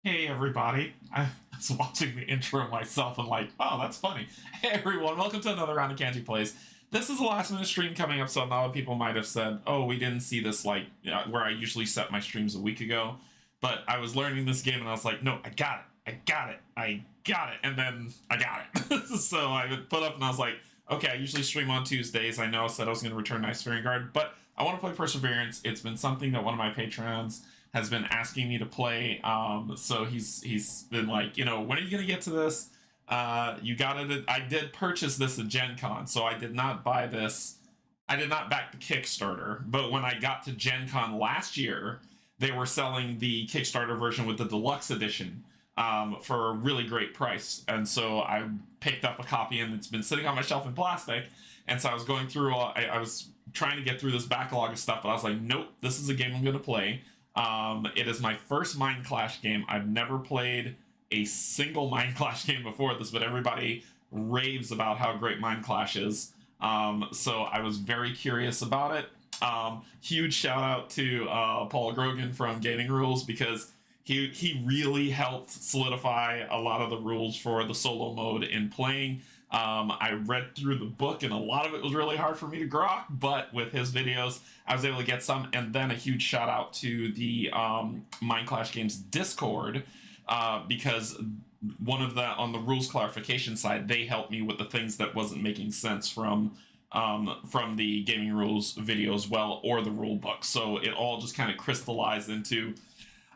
Hey everybody, I was watching the intro myself and like, oh, that's funny. Hey everyone, welcome to another round of Canje Plays. This is a last minute stream coming up, so a lot of people might have said, oh, we didn't see this like where I usually set my streams a week ago. But I was learning this game and I was like, no, I got it. And then I got it. So I put up and I was like, okay, I usually stream on Tuesdays. I know I said I was going to return Icefairing Guard, but I want to play Perseverance. It's been something that one of my patrons has been asking me to play. So he's been like, when are you gonna get to this? You got it. I did purchase this at Gen Con, so I did not buy this. I did not back the Kickstarter, but when I got to Gen Con last year, they were selling the Kickstarter version with the deluxe edition for a really great price, and so I picked up a copy, and it's been sitting on my shelf in plastic. And so I was going through. I was trying to get through this backlog of stuff, but I was like, nope, this is a game I'm going to play. It is my first Mind Clash game. I've never played a single Mind Clash game before this, but everybody raves about how great Mind Clash is. So I was very curious about it. Huge shout out to Paul Grogan from Gaming Rules, because he really helped solidify a lot of the rules for the solo mode in playing. I read through the book and a lot of it was really hard for me to grok, but with his videos I was able to get some. And then a huge shout out to the Mind Clash Games Discord, because one of the on the rules clarification side, they helped me with the things that wasn't making sense from the Gaming Rules video as well, or the rule book. So it all just kind of crystallized into,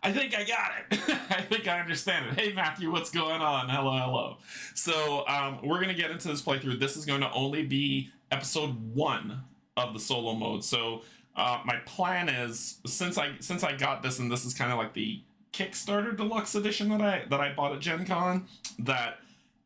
I think I got it. I think I understand it. Hey, Matthew, what's going on? Hello, hello. So we're going to get into this playthrough. This is going to only be episode 1 of the solo mode. So my plan is, since I got this, and this is kind of like the Kickstarter deluxe edition that I bought at Gen Con, that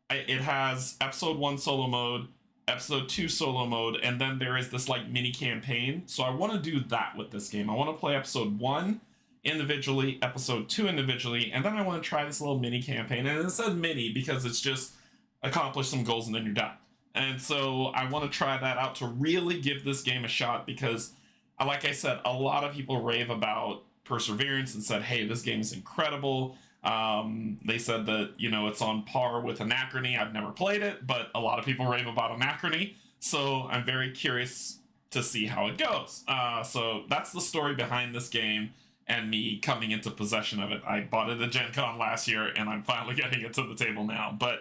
it has episode 1 solo mode, episode 2 solo mode, and then there is this like mini campaign. So I want to do that with this game. I want to play episode 1 individually, episode 2 individually, and then I want to try this little mini campaign. And it said mini because it's just accomplish some goals and then you're done. And so I want to try that out to really give this game a shot, because like I said, a lot of people rave about Perseverance and said, hey, this game is incredible. They said that, it's on par with Anachrony. I've never played it, but a lot of people rave about Anachrony, so I'm very curious to see how it goes. So that's the story behind this game and me coming into possession of it. I bought it at Gen Con last year, and I'm finally getting it to the table now. But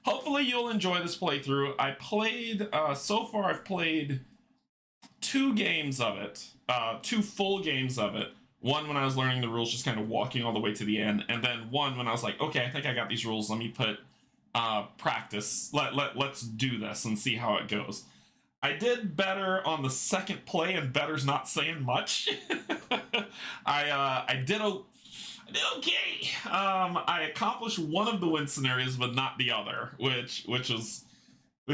hopefully you'll enjoy this playthrough. I played, so far I've played 2 games of it, 2 full games of it. One when I was learning the rules, just kind of walking all the way to the end, and then one when I was like, okay, I think I got these rules, let me put practice. Let's do this and see how it goes. I did better on the second play, and better's not saying much. I did okay. I accomplished one of the win scenarios, but not the other, which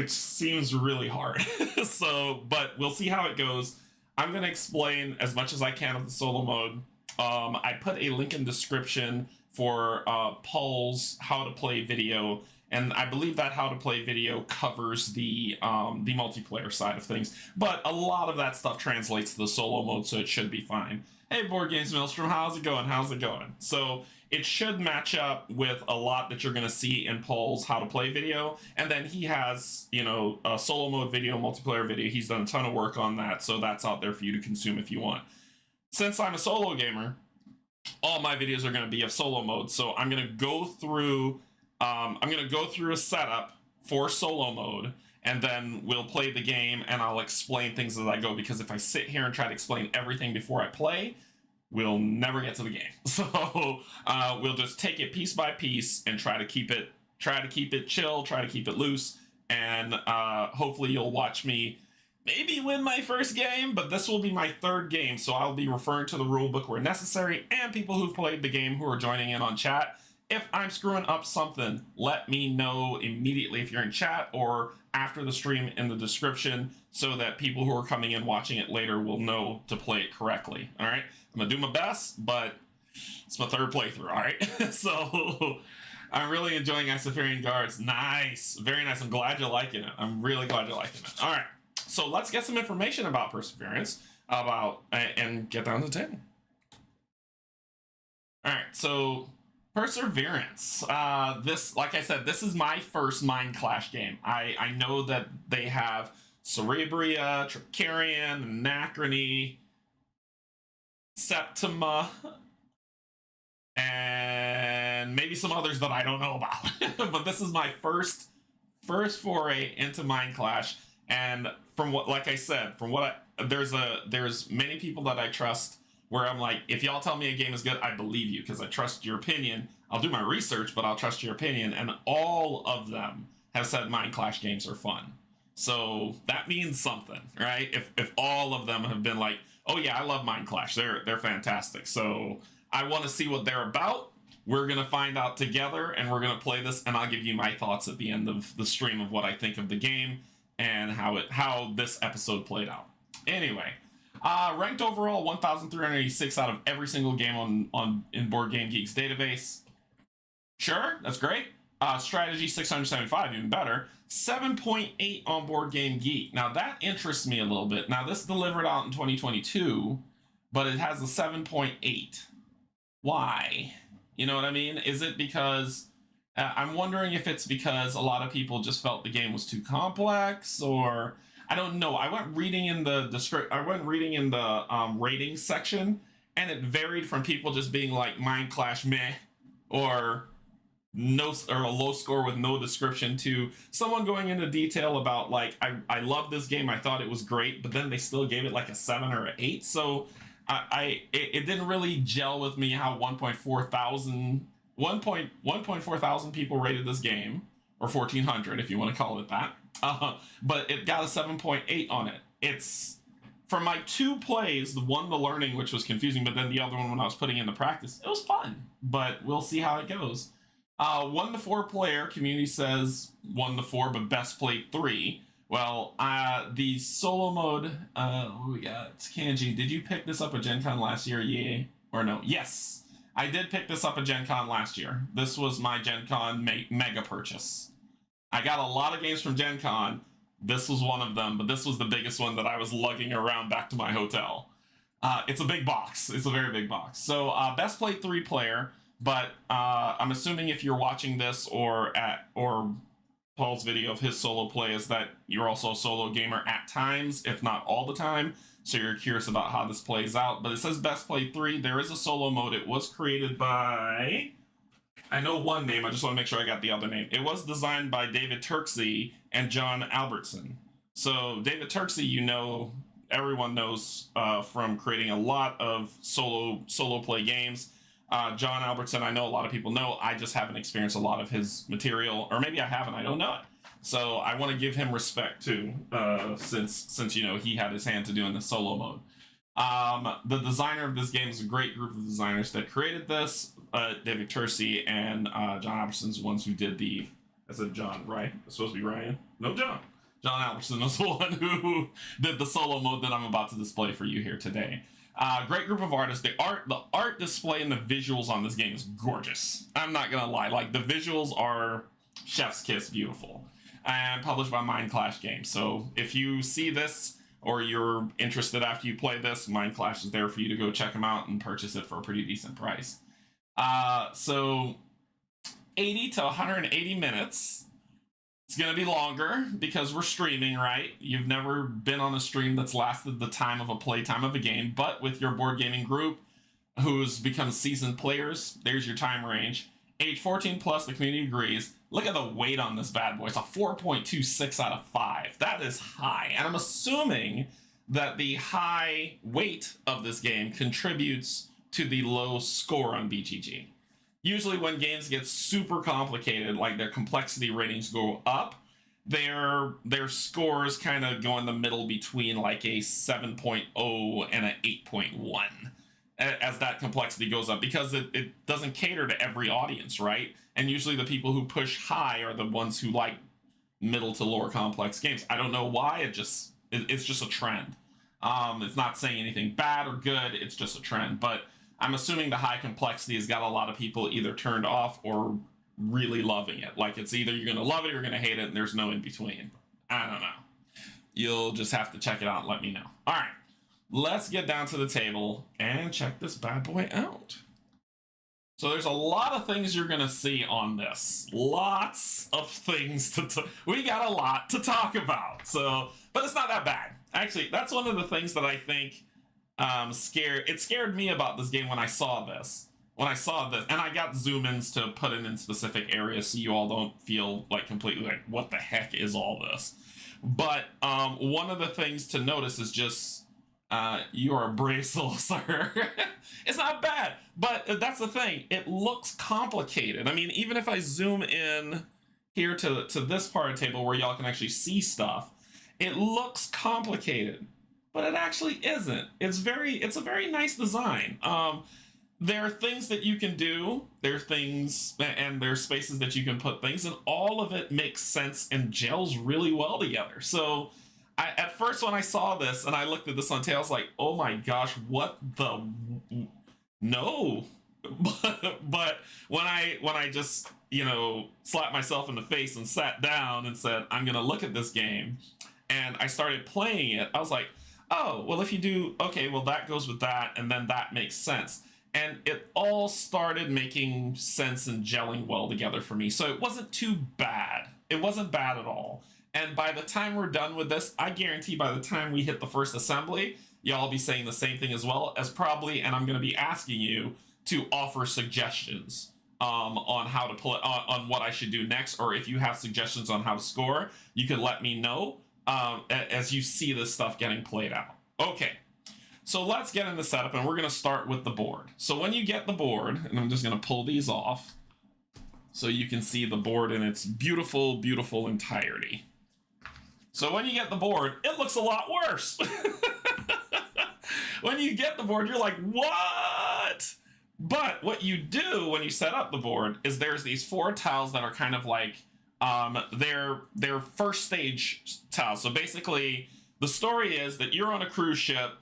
seems really hard. So, but we'll see how it goes. I'm gonna explain as much as I can of the solo mode. I put a link in description for Paul's how to play video, and I believe that how to play video covers the multiplayer side of things, but a lot of that stuff translates to the solo mode, so it should be fine. Hey, Board Games Maelstrom, how's it going? How's it going? So it should match up with a lot that you're going to see in Paul's how to play video, and then he has, a solo mode video, multiplayer video. He's done a ton of work on that, so that's out there for you to consume if you want. Since I'm a solo gamer, all my videos are going to be of solo mode, so I'm going to go through a setup for solo mode, and then we'll play the game, and I'll explain things as I go, because if I sit here and try to explain everything before I play, we'll never get to the game. So we'll just take it piece by piece and try to keep it chill, try to keep it loose, and hopefully you'll watch me maybe win my first game, but this will be my 3rd game, so I'll be referring to the rulebook where necessary, and people who've played the game who are joining in on chat. If I'm screwing up something, let me know immediately if you're in chat or after the stream in the description, so that people who are coming in watching it later will know to play it correctly. All right, I'm gonna do my best, but it's my 3rd playthrough. All right, so I'm really enjoying Icefairing Guards. Nice, very nice. I'm glad you're liking it. I'm really glad you're liking it. All right, so let's get some information about Perseverance, and get down to the table. All right, so Perseverance. This, like I said, this is my first Mind Clash game. I know that they have Cerebria, Tricarian, Anachrony, Septima, and maybe some others that I don't know about. But this is my first foray into Mind Clash, and from what, like I said, from what there's many people that I trust where I'm like, if y'all tell me a game is good, I believe you because I trust your opinion. I'll do my research, but I'll trust your opinion. And all of them have said Mind Clash games are fun. So that means something, right? If all of them have been like, oh yeah, I love Mind Clash. They're fantastic. So I want to see what they're about. We're gonna find out together, and we're gonna play this, and I'll give you my thoughts at the end of the stream of what I think of the game and how this episode played out. Anyway. Ranked overall 1,386 out of every single game in Board Game Geek's database. Sure, that's great. Strategy 675, even better. 7.8 on Board Game Geek. Now that interests me a little bit. Now this delivered out in 2022, but it has a 7.8. Why? You know what I mean? Is it because I'm wondering if it's because a lot of people just felt the game was too complex, or I don't know. I went reading in the ratings section, and it varied from people just being like Mind Clash meh, or no, or a low score with no description, to someone going into detail about like I love this game, I thought it was great, but then they still gave it like a 7 or an 8. So it didn't really gel with me how 1.4 thousand people rated this game, or 1,400 if you want to call it that. But it got a 7.8 on it. It's, from my 2 plays, the one, the learning, which was confusing, but then the other one when I was putting into practice, it was fun. But we'll see how it goes. 1 to 4 player, community says 1 to 4, but best played 3. Well, the solo mode, what we got? It's Canje. Did you pick this up at Gen Con last year? Yeah. Or no? Yes. I did pick this up at Gen Con last year. This was my Gen Con mega purchase. I got a lot of games from Gen Con. This was one of them, but this was the biggest one that I was lugging around back to my hotel. It's a big box. It's a very big box. So best played 3 player, but I'm assuming if you're watching this or Paul's video of his solo play is that you're also a solo gamer at times, if not all the time. So you're curious about how this plays out. But it says best played 3. There is a solo mode. It was created by, I know one name, I just want to make sure I got the other name. It was designed by David Turksey and John Albertson. So David Turksey, you know, everyone knows from creating a lot of solo play games. John Albertson, I know a lot of people know. I just haven't experienced a lot of his material, or maybe I haven't, I don't know it. So I want to give him respect too, since you know he had his hand to doing the solo mode. The designer of this game is a great group of designers that created this. David Turksey and John Albertson's the ones who did the. I said John, right? It's supposed to be Ryan. No, John. John Albertson was the one who did the solo mode that I'm about to display for you here today. Great group of artists. The art display and the visuals on this game is gorgeous. I'm not gonna lie. Like, the visuals are chef's kiss beautiful. And published by Mind Clash Games. So if you see this, or you're interested after you play this, Mind Clash is there for you to go check them out and purchase it for a pretty decent price. So 80 to 180 minutes. It's going to be longer because we're streaming, right? You've never been on a stream that's lasted the time of a playtime of a game, but with your board gaming group who's become seasoned players, there's your time range. Age 14 plus, the community agrees. Look at the weight on this bad boy. It's a 4.26 out of 5. That is high. And I'm assuming that the high weight of this game contributes to the low score on BGG. Usually when games get super complicated, like their complexity ratings go up, their scores kind of go in the middle between like a 7.0 and an 8.1 as that complexity goes up, because it doesn't cater to every audience, right? And usually the people who push high are the ones who like middle to lower complex games. I don't know why, it's just a trend. It's not saying anything bad or good, it's just a trend. But I'm assuming the high complexity has got a lot of people either turned off or really loving it. Like, it's either you're going to love it or you're going to hate it, and there's no in between. I don't know. You'll just have to check it out and let me know. All right, let's get down to the table and check this bad boy out. So there's a lot of things you're gonna see on this. Lots of things we got a lot to talk about. So, but it's not that bad. Actually, that's one of the things that I think scared me about this game when I saw this. When I saw this, and I got zoom ins to put it in specific areas so you all don't feel like completely like, what the heck is all this? But one of the things to notice is just you're a brave little sir. It's not bad, but that's the thing. It looks complicated. I mean, even if I zoom in here to this part of the table where y'all can actually see stuff, it looks complicated, but it actually isn't. It's a very nice design. There are things that you can do, there are things, and there's spaces that you can put things, and all of it makes sense and gels really well together. So at first when I saw this and I looked at this on tail, I was like, oh my gosh, what the, no. But when I just, slapped myself in the face and sat down and said, I'm gonna look at this game, and I started playing it, I was like, oh, well, if you do, okay, well, that goes with that, and then that makes sense. And it all started making sense and gelling well together for me. So it wasn't too bad. It wasn't bad at all. And by the time we're done with this, I guarantee by the time we hit the first assembly, y'all be saying the same thing as well as probably, and I'm going to be asking you to offer suggestions on how to play, on what I should do next, or if you have suggestions on how to score, you can let me know as you see this stuff getting played out. Okay. So let's get into setup, and we're going to start with the board. So when you get the board, and I'm just going to pull these off so you can see the board in its beautiful, beautiful entirety. So when you get the board, it looks a lot worse. When you get the board, you're like, what? But what you do when you set up the board is there's these 4 tiles that are kind of like they're first stage tiles. So basically, the story is that you're on a cruise ship.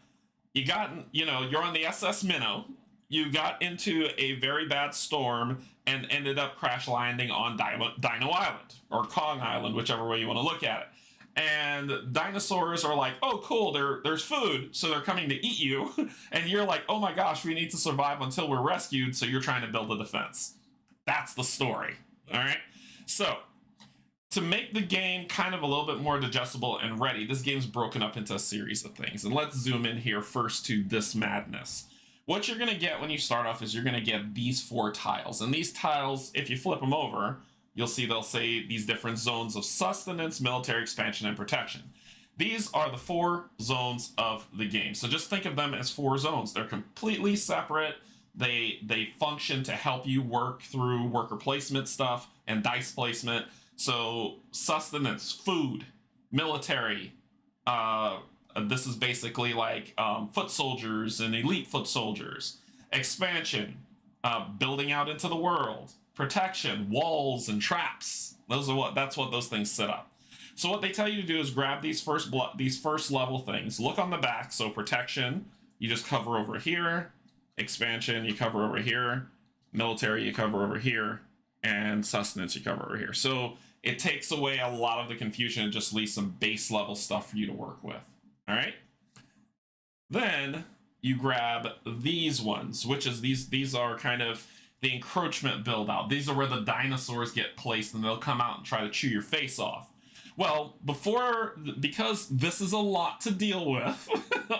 You're on the SS Minnow. You got into a very bad storm and ended up crash landing on Dino Island, or Kong Island, whichever way you want to look at it. And dinosaurs are like, oh, cool, there's food, so they're coming to eat you. And you're like, oh my gosh, we need to survive until we're rescued, so you're trying to build a defense. That's the story, all right? So, to make the game kind of a little bit more digestible and ready, this game's broken up into a series of things. And let's zoom in here first to this madness. What you're going to get when you start off is you're going to get these 4 tiles. And these tiles, if you flip them over, you'll see they'll say these different zones of sustenance, military expansion, and protection. These are the 4 zones of the game. So just think of them as 4 zones. They're completely separate. They function to help you work through worker placement stuff and dice placement. So sustenance, food, military, this is basically like foot soldiers and elite foot soldiers. Expansion, building out into the world. Protection, walls and traps. That's what those things set up. So what they tell you to do is grab these first level things. Look on the back. So protection, you just cover over here. Expansion, you cover over here. Military, you cover over here. And sustenance, you cover over here. So it takes away a lot of the confusion and just leaves some base level stuff for you to work with. All right. Then you grab these ones, which is these are kind of the encroachment build out. These are where the dinosaurs get placed and they'll come out and try to chew your face off. Well, because this is a lot to deal with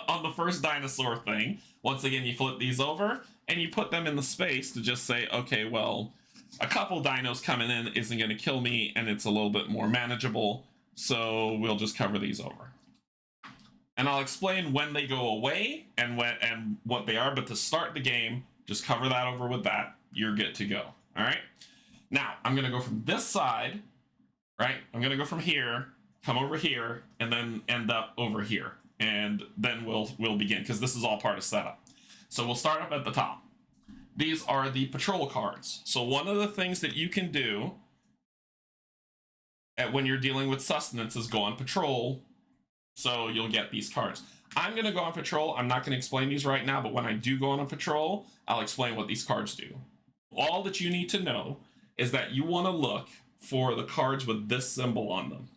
on the first dinosaur thing, once again, you flip these over and you put them in the space to just say, okay, well, a couple dinos coming in isn't going to kill me, and it's a little bit more manageable, so we'll just cover these over. And I'll explain when they go away and what they are, but to start the game, just cover that over with that. You're good to go. All right? Now, I'm going to go from this side, right? I'm going to go from here, come over here, and then end up over here. And then we'll begin, because this is all part of setup. So we'll start up at the top. These are the patrol cards. So one of the things that you can do when you're dealing with sustenance is go on patrol. So you'll get these cards. I'm going to go on patrol. I'm not going to explain these right now, but when I do go on a patrol, I'll explain what these cards do. All that you need to know is that you want to look for the cards with this symbol on them.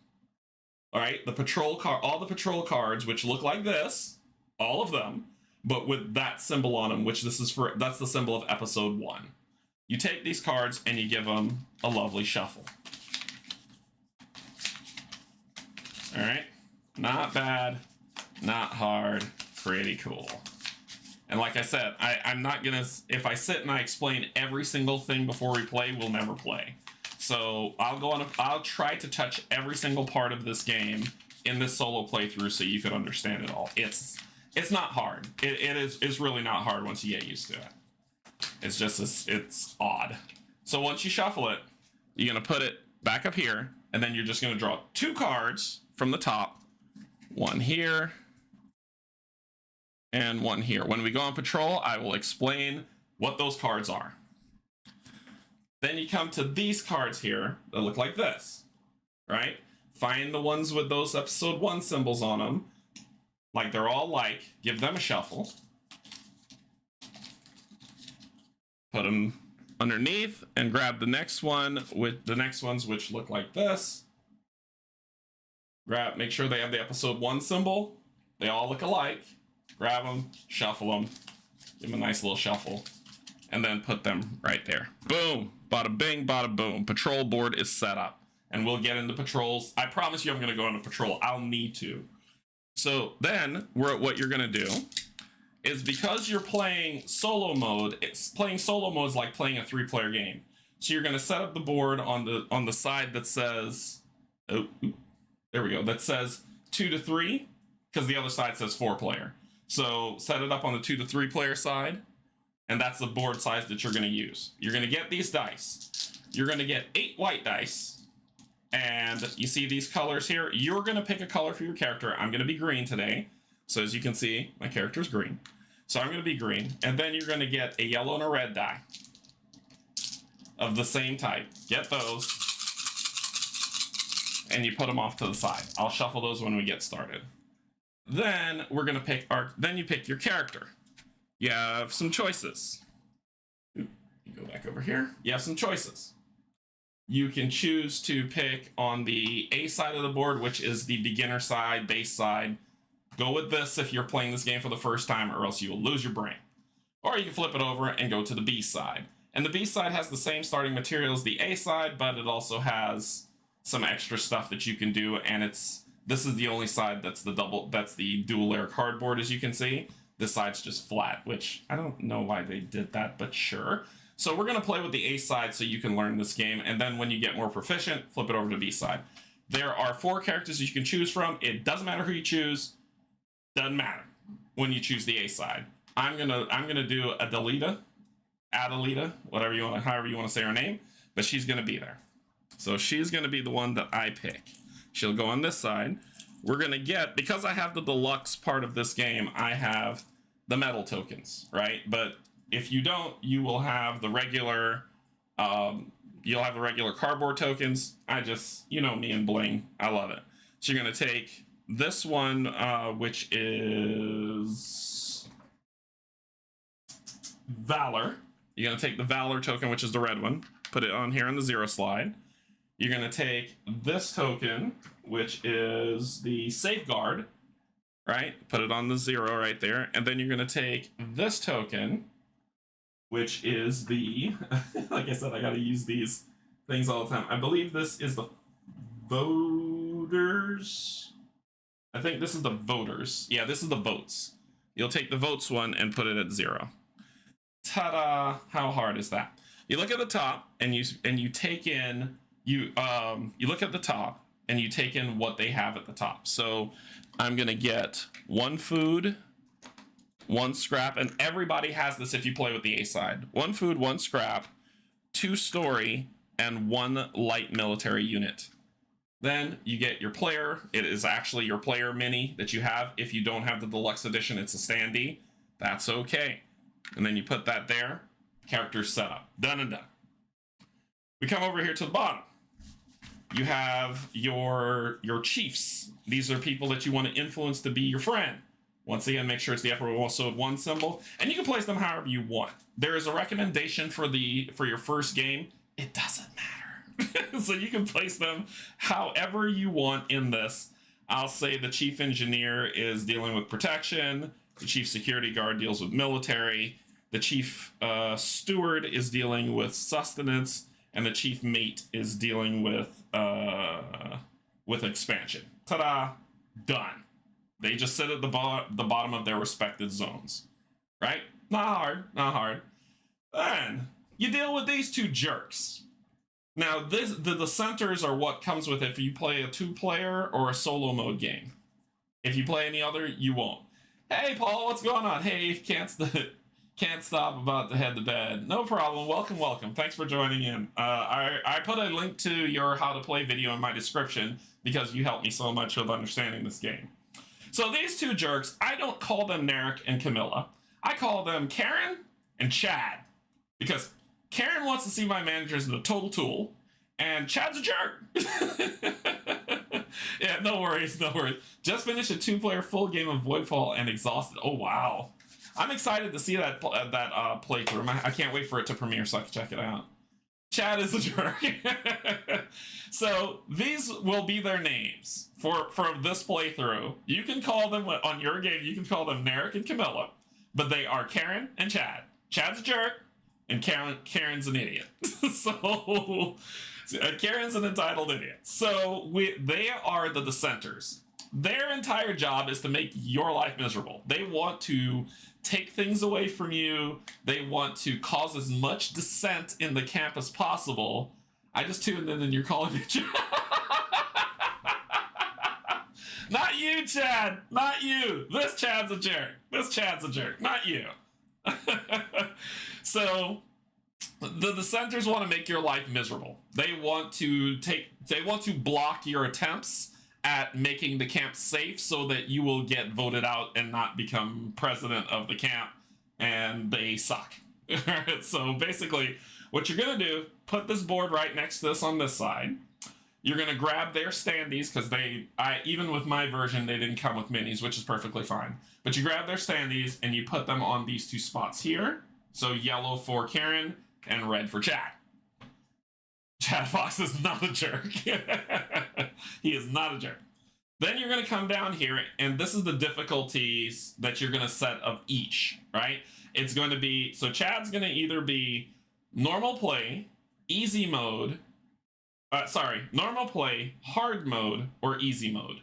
All right, all the patrol cards, which look like this, all of them, but with that symbol on them, which that's the symbol of episode 1. You take these cards and you give them a lovely shuffle. All right, not bad, not hard, pretty cool. And like I said, I'm not gonna, if I sit and I explain every single thing before we play, we'll never play. So I'll try to touch every single part of this game in this solo playthrough so you could understand it all. It's not hard. It's really not hard once you get used to it. It's just, it's odd. So once you shuffle it, you're gonna put it back up here, and then you're just gonna draw 2 cards from the top, one here, and one here. When we go on patrol, I will explain what those cards are. Then you come to these cards here that look like this, right? Find the ones with those episode 1 symbols on them, like they're all like, give them a shuffle. Put them underneath and grab the next one with the next ones which look like this. Make sure they have the episode 1 symbol. They all look alike. Grab them, shuffle them, give them a nice little shuffle, and then put them right there. Boom, bada bing, bada boom. Patrol board is set up, and we'll get into patrols. I promise you I'm going to go into patrol. I'll need to. So then what you're going to do is, because you're playing solo mode, playing solo mode is like playing a 3-player game. So you're going to set up the board on the side that says, oh, there we go, that says 2 to 3, because the other side says 4-player. So set it up on the 2 to 3-player side, and that's the board size that you're going to use. You're going to get these dice. You're going to get 8 white dice, and you see these colors here. You're going to pick a color for your character. I'm going to be green today. So as you can see, my character is green. So I'm going to be green, and then you're going to get a yellow and a red die of the same type. Get those, and you put them off to the side. I'll shuffle those when we get started. Then we're going to pick then you pick your character. You have some choices. You go back over here. You have some choices. You can choose to pick on the A side of the board, which is the beginner side, base side. Go with this if you're playing this game for the first time, or else you will lose your brain. Or you can flip it over and go to the B side. And the B side has the same starting material as the A side, but it also has some extra stuff that you can do, and this is the only side that's the dual layer cardboard, as you can see. This side's just flat, which I don't know why they did that, but sure. So we're going to play with the A side so you can learn this game, and then when you get more proficient, flip it over to B side. There are 4 characters you can choose from. It doesn't matter who you choose. Doesn't matter when you choose the A side. I'm gonna do Adelita, however you want to say her name, but she's gonna be there. So she's gonna be the one that I pick. She'll go on this side. We're gonna get, because I have the deluxe part of this game, I have the metal tokens, right? But if you don't, you will have the regular, you'll have the regular cardboard tokens. You know me and bling, I love it. So you're gonna take this one, which is Valor. You're gonna take the Valor token, which is the red one, put it on here on the 0 slide. You're going to take this token, which is the Safeguard, right? Put it on the 0 right there. And then you're going to take this token, which is the, like I said, I got to use these things all the time. I believe this is the Voters. I think this is the Voters. Yeah, this is the Votes. You'll take the Votes one and put it at 0. Ta-da! How hard is that? You look at the top and you take in, you look at the top and you take in what they have at the top. So I'm gonna get 1 food, 1 scrap, and everybody has this if you play with the A side. 1 food, 1 scrap, 2 story, and 1 light military unit. Then you get your player. It is actually your player mini that you have. If you don't have the deluxe edition, it's a standee. That's okay. And then you put that there. Character setup. Done and done. We come over here to the bottom. You have your chiefs. These are people that you want to influence to be your friend. Once again, make sure it's the episode 1 symbol, and you can place them however you want. There is a recommendation for your first game. It doesn't matter. So you can place them however you want in this. I'll say the chief engineer is dealing with protection. The chief security guard deals with military. The chief steward is dealing with sustenance, and the chief mate is dealing with expansion. Ta-da! Done. They just sit at the bottom of their respected zones, right? Not hard, not hard. Then you deal with these two jerks. Now, the dissenters are what comes with if you play a 2-player or a solo mode game. If you play any other, you won't. Hey, Paul, what's going on? Hey, can't stop, about to head to bed. No problem. Welcome, welcome. Thanks for joining in. I put a link to your how to play video in my description because you helped me so much with understanding this game. So these two jerks, I don't call them Narek and Camilla. I call them Karen and Chad, because Karen wants to see my manager as a total tool, and Chad's a jerk. Yeah, no worries, no worries. Just finished a 2-player full game of Voidfall and exhausted. Oh, wow. I'm excited to see that playthrough. I can't wait for it to premiere so I can check it out. Chad is a jerk. So these will be their names for this playthrough. You can call them, on your game, you can call them Narek and Camilla, but they are Karen and Chad. Chad's a jerk, and Karen's an idiot. So Karen's an entitled idiot. So they are the dissenters. Their entire job is to make your life miserable. They want to take things away from you. They want to cause as much dissent in the camp as possible. I just tuned in and you're calling me Chad. Not you, Chad. Not you. This Chad's a jerk. This Chad's a jerk. Not you. So the dissenters want to make your life miserable. They want to block your attempts at making the camp safe so that you will get voted out and not become president of the camp, and they suck. So basically, what you're gonna do, put this board right next to this on this side. You're gonna grab their standees, because even with my version, they didn't come with minis, which is perfectly fine. But you grab their standees and you put them on these two spots here. So yellow for Karen and red for Chad. Chad Fox is not a jerk. He is not a jerk. Then you're going to come down here, and this is the difficulties that you're going to set of each, right? It's going to be, so Chad's going to either be normal play, easy mode, normal play, hard mode, or easy mode.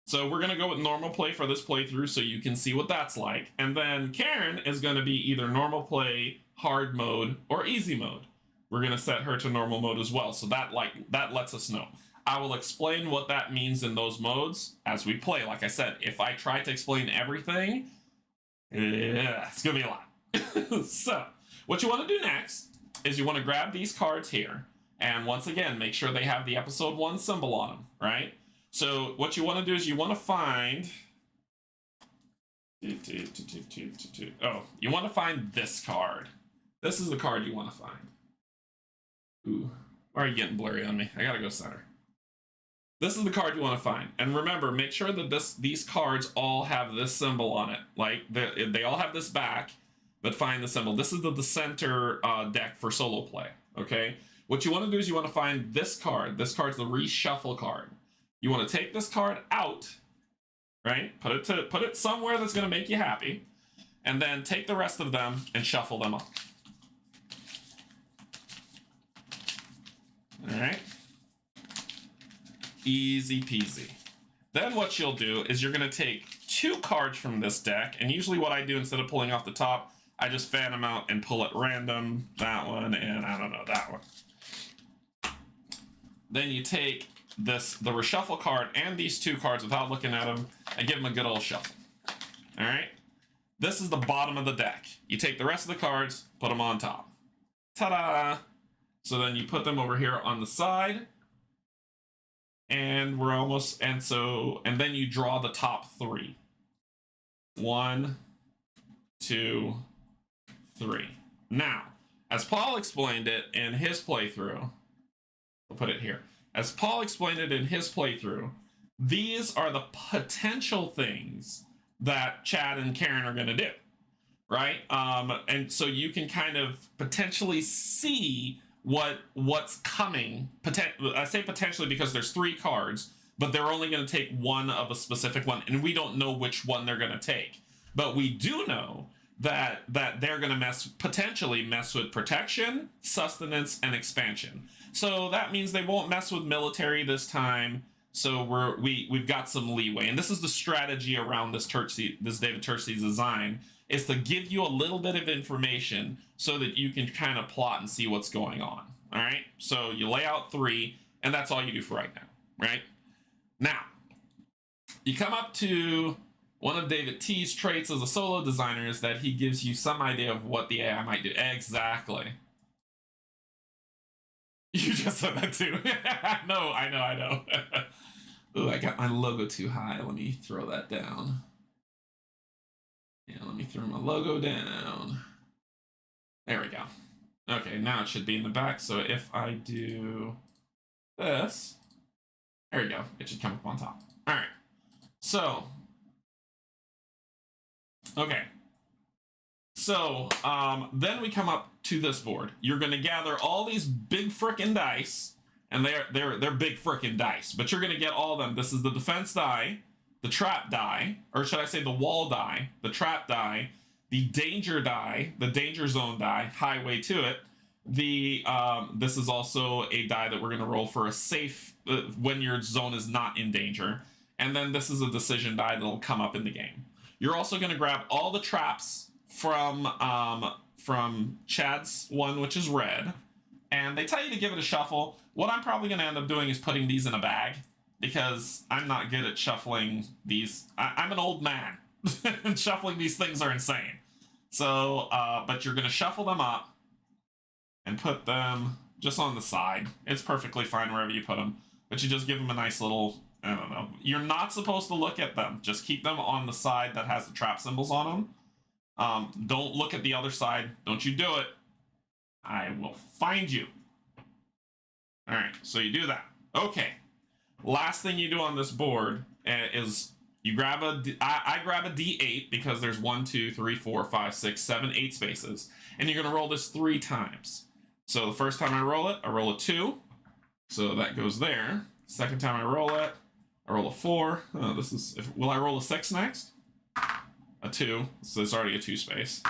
So we're going to go with normal play for this playthrough so you can see what that's like. And then Karen is going to be either normal play, hard mode, or easy mode. We're going to set her to normal mode as well. So that lets us know. I will explain what that means in those modes as we play. Like I said, if I try to explain everything, it's going to be a lot. So what you want to do next is you want to grab these cards here. And once again, make sure they have the episode 1 symbol on them, right? So what you want to do is you want to find... Oh, you want to find this card. This is the card you want to find. Ooh, why are you getting blurry on me? I gotta go center. This is the card you want to find. And remember, make sure that these cards all have this symbol on it. Like, they all have this back, but find the symbol. This is the center deck for solo play, okay? What you want to do is you want to find this card. This card's the reshuffle card. You want to take this card out, right? Put it somewhere that's going to make you happy, and then take the rest of them and shuffle them up. All right. Easy peasy. Then what you'll do is you're going to take 2 cards from this deck, and usually what I do instead of pulling off the top, I just fan them out and pull at random. That one, and I don't know, that one. Then you take the reshuffle card and these 2 cards without looking at them and give them a good old shuffle. All right? This is the bottom of the deck. You take the rest of the cards, put them on top. Ta-da! So then you put them over here on the side. And we're almost, and then you draw the top 3. 1, 2, 3. Now, as Paul explained it in his playthrough, I'll put it here. As Paul explained it in his playthrough, these are the potential things that Chad and Karen are going to do, right? And so you can kind of potentially see what's coming. I say potentially because there's 3 cards, but they're only going to take one of a specific one, and we don't know which one they're going to take. But we do know that they're going to potentially mess with protection, sustenance, and expansion. So that means they won't mess with military this time. So we've got some leeway, and this is the strategy around this David Turcey's design, is to give you a little bit of information so that you can kind of plot and see what's going on. All right, so you lay out 3, and that's all you do for right now. Right now, you come up to one of David T's traits as a solo designer is that he gives you some idea of what the AI might do. Exactly. You just said that too. No, I know. Oh, I got my logo too high. Let me throw that down. Yeah, let me throw my logo down. There we go. Okay, now it should be in the back. So if I do this, there we go. It should come up on top. All right. So, okay. So then we come up to this board. You're going to gather all these big frickin' dice, and they're big frickin' dice, but you're going to get all of them. This is the defense die, the trap die, or should I say the wall die, the trap die, the danger die, the danger zone die, highway to it. This is also a die that we're going to roll for a safe when your zone is not in danger, and then this is a decision die that'll come up in the game. You're also going to grab all the traps from Chad's one, which is red, and they tell you to give it a shuffle. What I'm probably going to end up doing is putting these in a bag, because I'm not good at shuffling these. I'm an old man, and shuffling these things are insane. So, but you're going to shuffle them up and put them just on the side. It's perfectly fine wherever you put them, but you just give them a nice little, I don't know. You're not supposed to look at them. Just keep them on the side that has the trap symbols on them. Don't look at the other side. Don't you do it. I will find you. All right, so you do that. Okay. Last thing you do on this board is you grab I grab a D8 because there's 1, 2, 3, 4, 5, 6, 7, 8 spaces. And you're going to roll this 3 times. So the first time I roll a 2. So that goes there. Second time I roll it, I roll a 4. Oh, will I roll a 6 next? A 2, so it's already a 2 space.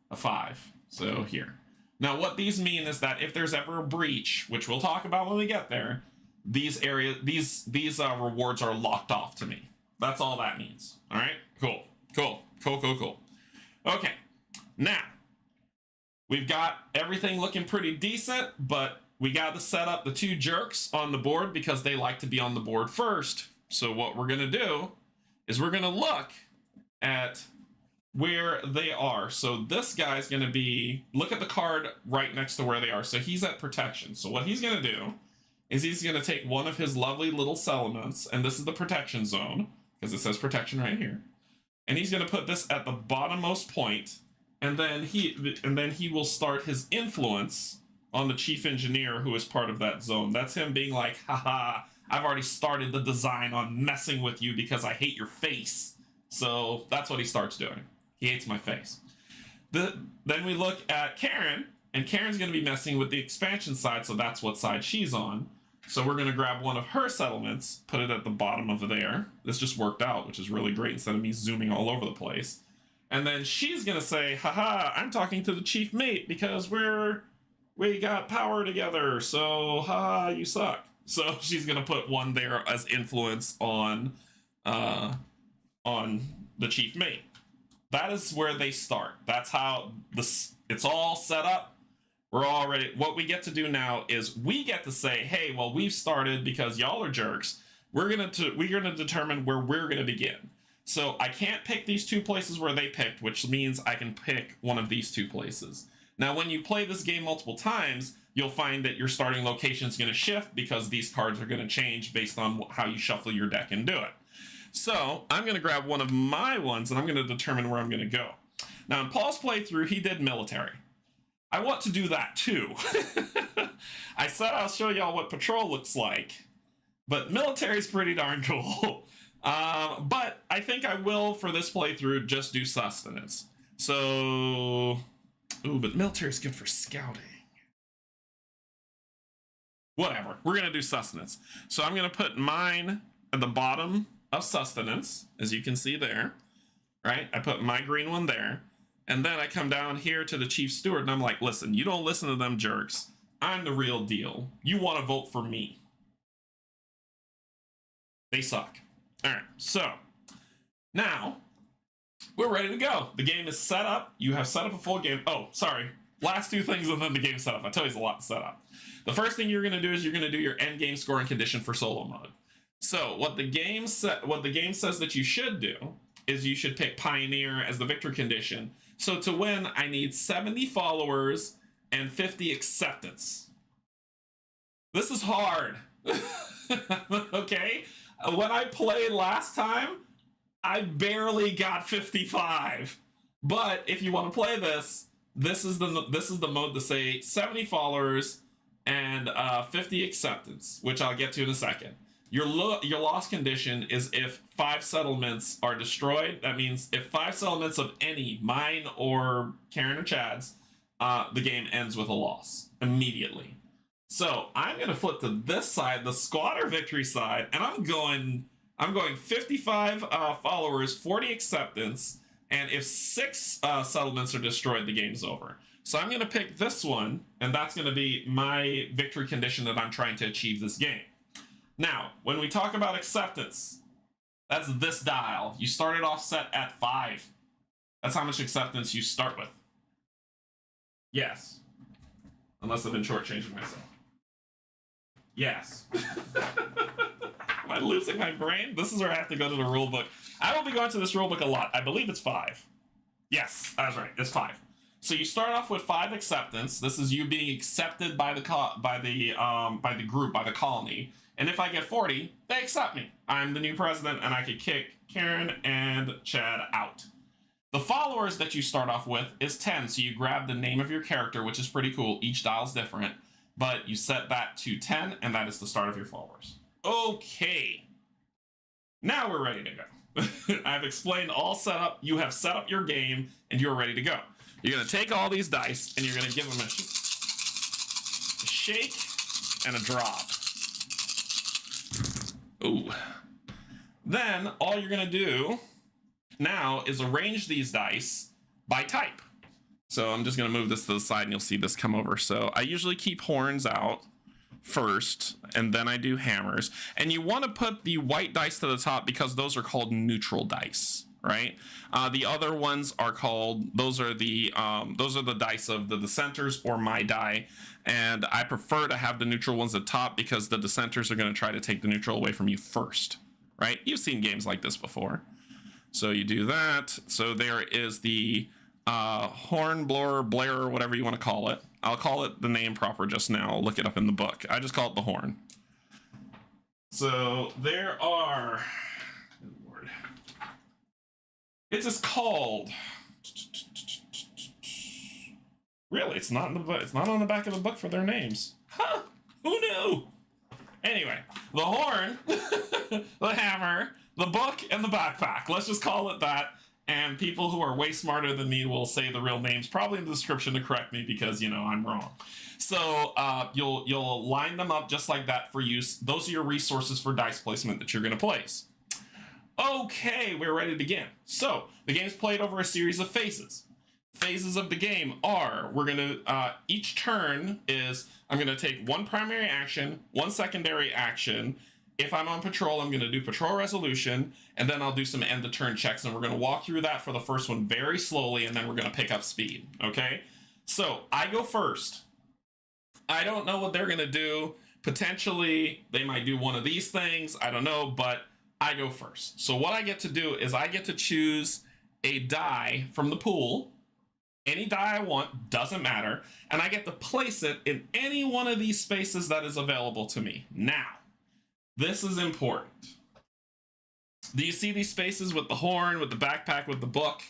A 5, so here. Now what these mean is that if there's ever a breach, which we'll talk about when we get there, these rewards are locked off to me. That's all that means. All right, cool. Okay, now we've got everything looking pretty decent, but we got to set up the 2 jerks on the board because they like to be on the board first. So what we're gonna do is we're gonna look at where they are. So this guy's going to be, look at the card right next to where they are. So he's at protection. So what he's going to do is he's going to take one of his lovely little settlements, and this is the protection zone because it says protection right here. And he's going to put this at the bottommost point, and then he will start his influence on the chief engineer who is part of that zone. That's him being like, haha, I've already started the design on messing with you because I hate your face. So that's what he starts doing. He hates my face. Then we look at Karen, and Karen's going to be messing with the expansion side, so that's what side she's on. So we're going to grab one of her settlements, put it at the bottom of there. This just worked out, which is really great instead of me zooming all over the place. And then she's going to say, haha, I'm talking to the chief mate because we got power together, so haha, you suck. So she's going to put one there as influence on the chief mate. That is where they start. That's how it's all set up. What we get to do now is we get to say, hey, well, we've started because y'all are jerks. We're gonna determine where we're gonna begin. So I can't pick these 2 places where they picked, which means I can pick one of these 2 places. Now, when you play this game multiple times, you'll find that your starting location is going to shift because these cards are going to change based on how you shuffle your deck and do it. So I'm going to grab one of my ones, and I'm going to determine where I'm going to go. Now, in Paul's playthrough, he did military. I want to do that too. I said I'll show y'all what patrol looks like, but military's pretty darn cool. But I think I will, for this playthrough, just do sustenance. So, but military's good for scouting. Whatever, we're going to do sustenance. So I'm going to put mine at the bottom of sustenance, as you can see there, right? I put my green one there, And then I come down here to the chief steward and I'm like, listen, you don't listen to them jerks. I'm the real deal. You want to vote for me. They suck. All right, so now we're ready to go. The game is set up. You have set up a full game. Oh, sorry. Last two things and then the game set up. I tell you, it's a lot to set up. The first thing you're going to do is you're going to do your end game scoring condition for solo mode. So what the game says that you should do is you should pick Pioneer as the victory condition. So to win, I need 70 followers and 50 acceptance. This is hard. Okay? When I played last time, I barely got 55. But if you want to play this, this is the mode to say 70 followers and 50 acceptance, which I'll get to in a second. Your loss condition is if 5 settlements are destroyed. That means if 5 settlements of any, mine or Karen or Chad's, the game ends with a loss immediately. So I'm gonna flip to this side, the squatter victory side, and I'm going 55 followers, 40 acceptance, and if 6 settlements are destroyed, the game's over. So I'm gonna pick this one, and that's gonna be my victory condition that I'm trying to achieve this game. Now, when we talk about acceptance, that's this dial. You started off set at 5. That's how much acceptance you start with. Yes. Unless I've been shortchanging myself. Yes. Am I losing my brain? This is where I have to go to the rule book. I will be going to this rule book a lot. I believe it's 5. Yes, that's right. It's 5. So you start off with 5 acceptance. This is you being accepted by the group, by the colony. And if I get 40, they accept me. I'm the new president, and I could kick Karen and Chad out. The followers that you start off with is 10, so you grab the name of your character, which is pretty cool. Each dial's different, but you set that to 10, and that is the start of your followers. Okay. Now we're ready to go. I've explained all setup. You have set up your game, and you're ready to go. You're going to take all these dice, and you're going to give them a shake and a drop. Ooh. Then all you're going to do now is arrange these dice by type. So I'm just going to move this to the side and you'll see this come over. So I usually keep horns out first and then I do hammers. And you want to put the white dice to the top because those are called neutral dice, right? The other ones are called, those are the dice of the dissenters or my die. And I prefer to have the neutral ones at top because the dissenters are going to try to take the neutral away from you first, right? You've seen games like this before. So you do that. So there is the horn blower, blarer, whatever you want to call it. I'll call it the name proper just now. I'll look it up in the book. I just call it the horn. So there are, Lord, it is called. Really, it's not in the book. It's not on the back of the book for their names. Huh? Who knew? Anyway, the horn, the hammer, the book, and the backpack. Let's just call it that. And people who are way smarter than me will say the real names, probably in the description to correct me because, you know, I'm wrong. So you'll line them up just like that for use. Those are your resources for dice placement that you're going to place. Okay, we're ready to begin. So the game's played over a series of phases. Phases of the game are, we're going to, each turn is, I'm going to take one primary action, one secondary action. If I'm on patrol, I'm going to do patrol resolution, and then I'll do some end of turn checks, and we're going to walk through that for the first one very slowly, and then we're going to pick up speed, okay? So, I go first. I don't know what they're going to do. Potentially, they might do one of these things. I don't know, but I go first. So what I get to do is I get to choose a die from the pool. Any die I want, doesn't matter, and I get to place it in any one of these spaces that is available to me. Now, this is important. Do you see these spaces with the horn, with the backpack, with the book,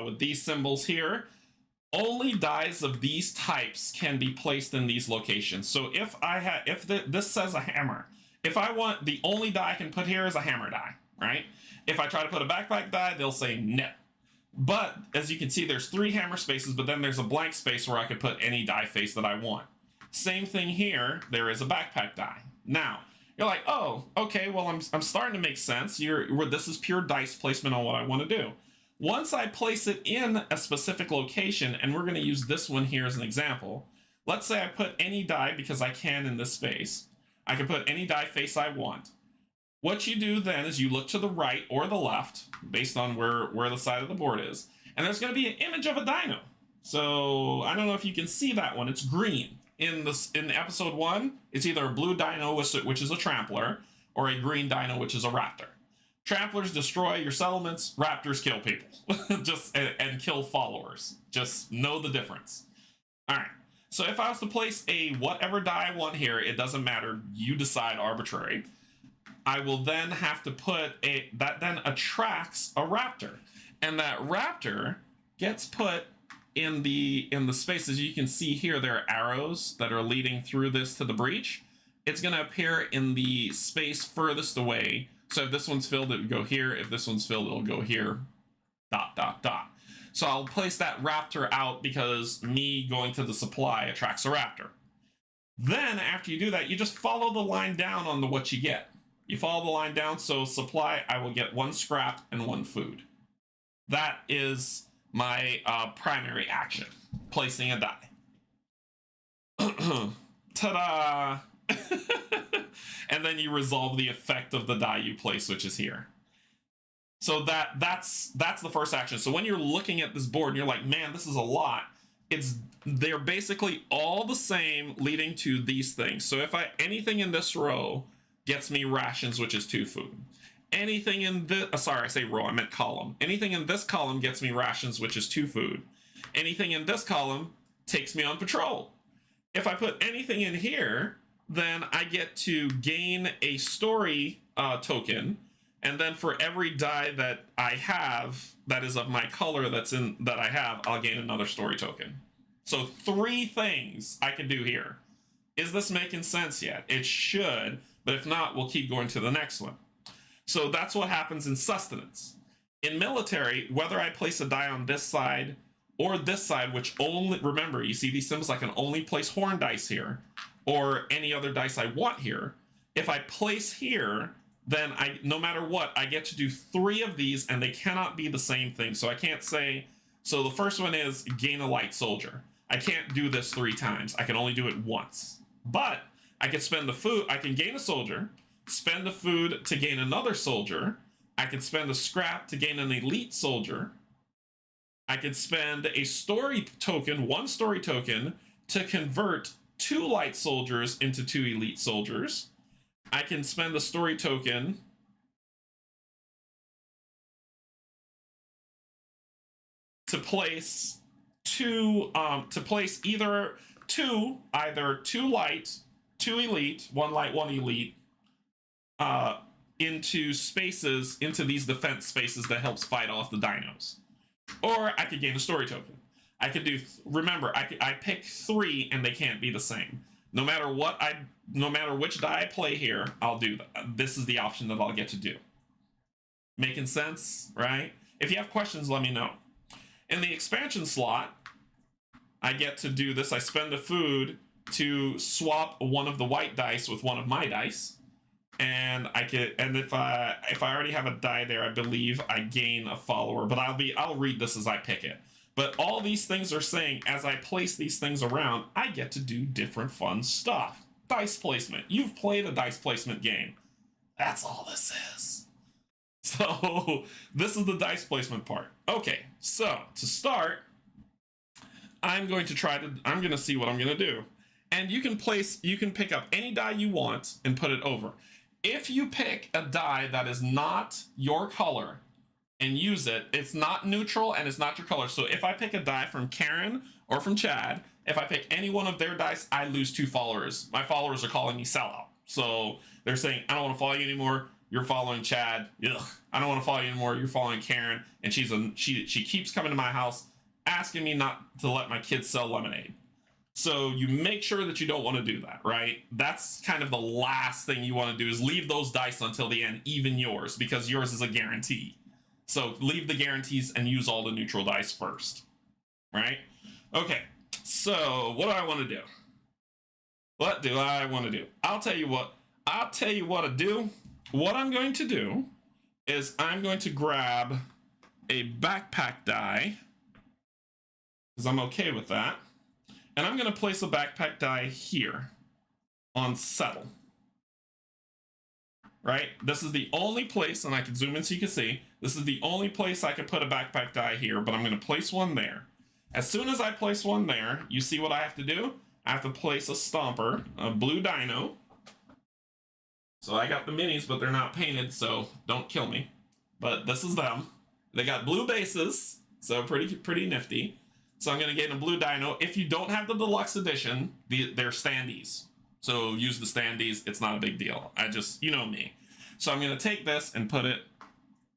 with these symbols here? Only dies of these types can be placed in these locations. So if this says a hammer, if I want, the only die I can put here is a hammer die, right? If I try to put a backpack die, they'll say no. But as you can see, there's 3 hammer spaces, but then there's a blank space where I could put any die face that I want. Same thing here, there is a backpack die. Now, you're like, oh, okay, well, I'm starting to make sense. This is pure dice placement on what I want to do. Once I place it in a specific location, and we're going to use this one here as an example. Let's say I put any die, because I can in this space. I can put any die face I want. What you do then is you look to the right or the left, based on where the side of the board is, and there's going to be an image of a dino. So I don't know if you can see that one. It's green. In episode 1, it's either a blue dino, which is a trampler, or a green dino, which is a raptor. Tramplers destroy your settlements. Raptors kill people, and kill followers. Just know the difference. All right. So if I was to place a whatever die I want here, it doesn't matter. You decide, arbitrary. I will then have to put that then attracts a raptor, and that raptor gets put in the spaces. You can see here there are arrows that are leading through this to the breach. It's going to appear in the space furthest away. So if this one's filled, it would go here. If this one's filled, it'll go here. ... So I'll place that raptor out because me going to the supply attracts a raptor. Then after you do that, you just follow the line down on what you get. You follow the line down. So supply, I will get 1 scrap and 1 food. That is my primary action, placing a die. Ta-da! And then you resolve the effect of the die you place, which is here. So that's the first action. So when you're looking at this board and you're like, man, this is a lot, they're basically all the same, leading to these things. So if anything in this row gets me rations, which is 2 food. Anything in this, sorry, I say row, I meant column. Anything in this column gets me rations, which is 2 food. Anything in this column takes me on patrol. If I put anything in here, then I get to gain a story token, and then for every die that I have that is of my color that I have, I'll gain another story token. So 3 things I can do here. Is this making sense yet? It should, but if not, we'll keep going to the next one. So that's what happens in sustenance. In military, whether I place a die on this side or this side, which only, remember, you see these symbols, I can only place horn dice here, or any other dice I want here. If I place here, then no matter what, I get to do 3 of these, and they cannot be the same thing. So I can't say, so the first one is gain a light soldier. I can't do this 3 times. I can only do it once. But I can spend the food, I can gain a soldier, spend the food to gain another soldier. I can spend a scrap to gain an elite soldier. I can spend a story token, 1 story token, to convert 2 light soldiers into 2 elite soldiers. I can spend a story token to place either 2 light, 2 elite, 1 light, 1 elite, into spaces, into these defense spaces that helps fight off the dinos. Or I could gain a story token. I could do, remember, I pick 3 and they can't be the same. No matter which die I play here, I'll do that. This is the option that I'll get to do. Making sense, right? If you have questions, let me know. In the expansion slot, I get to do this. I spend the food to swap 1 of the white dice with 1 of my dice. And if I already have a die there, I believe I gain a follower, but I'll read this as I pick it. But all these things are saying, as I place these things around, I get to do different fun stuff. Dice placement. You've played a dice placement game. That's all this is. So this is the dice placement part. Okay, so to start, I'm going to see what I'm going to do. And you can pick up any die you want and put it over. If you pick a die that is not your color and use it, it's not neutral and it's not your color. So if I pick a die from Karen or from Chad, if I pick any one of their dice, I lose 2 followers. My followers are calling me sellout. So they're saying, I don't want to follow you anymore. You're following Chad. Ugh. I don't want to follow you anymore. You're following Karen. And she keeps coming to my house asking me not to let my kids sell lemonade. So you make sure that you don't want to do that, right? That's kind of the last thing you want to do, is leave those dice until the end, even yours, because yours is a guarantee. So leave the guarantees and use all the neutral dice first, right? Okay, so what do I want to do? What do I want to do? I'll tell you what to do. What I'm going to do is I'm going to grab a backpack die, because I'm okay with that. And I'm going to place a backpack die here on settle. Right? This is the only place, and I can zoom in so you can see, this is the only place I could put a backpack die here, but I'm going to place one there. As soon as I place one there, you see what I have to do? I have to place a stomper, a blue dino. So I got the minis, but they're not painted, so don't kill me. But this is them. They got blue bases, so pretty nifty. So I'm going to get a blue dino. If you don't have the deluxe edition, they're standees. So use the standees. It's not a big deal. You know me. So I'm going to take this and put it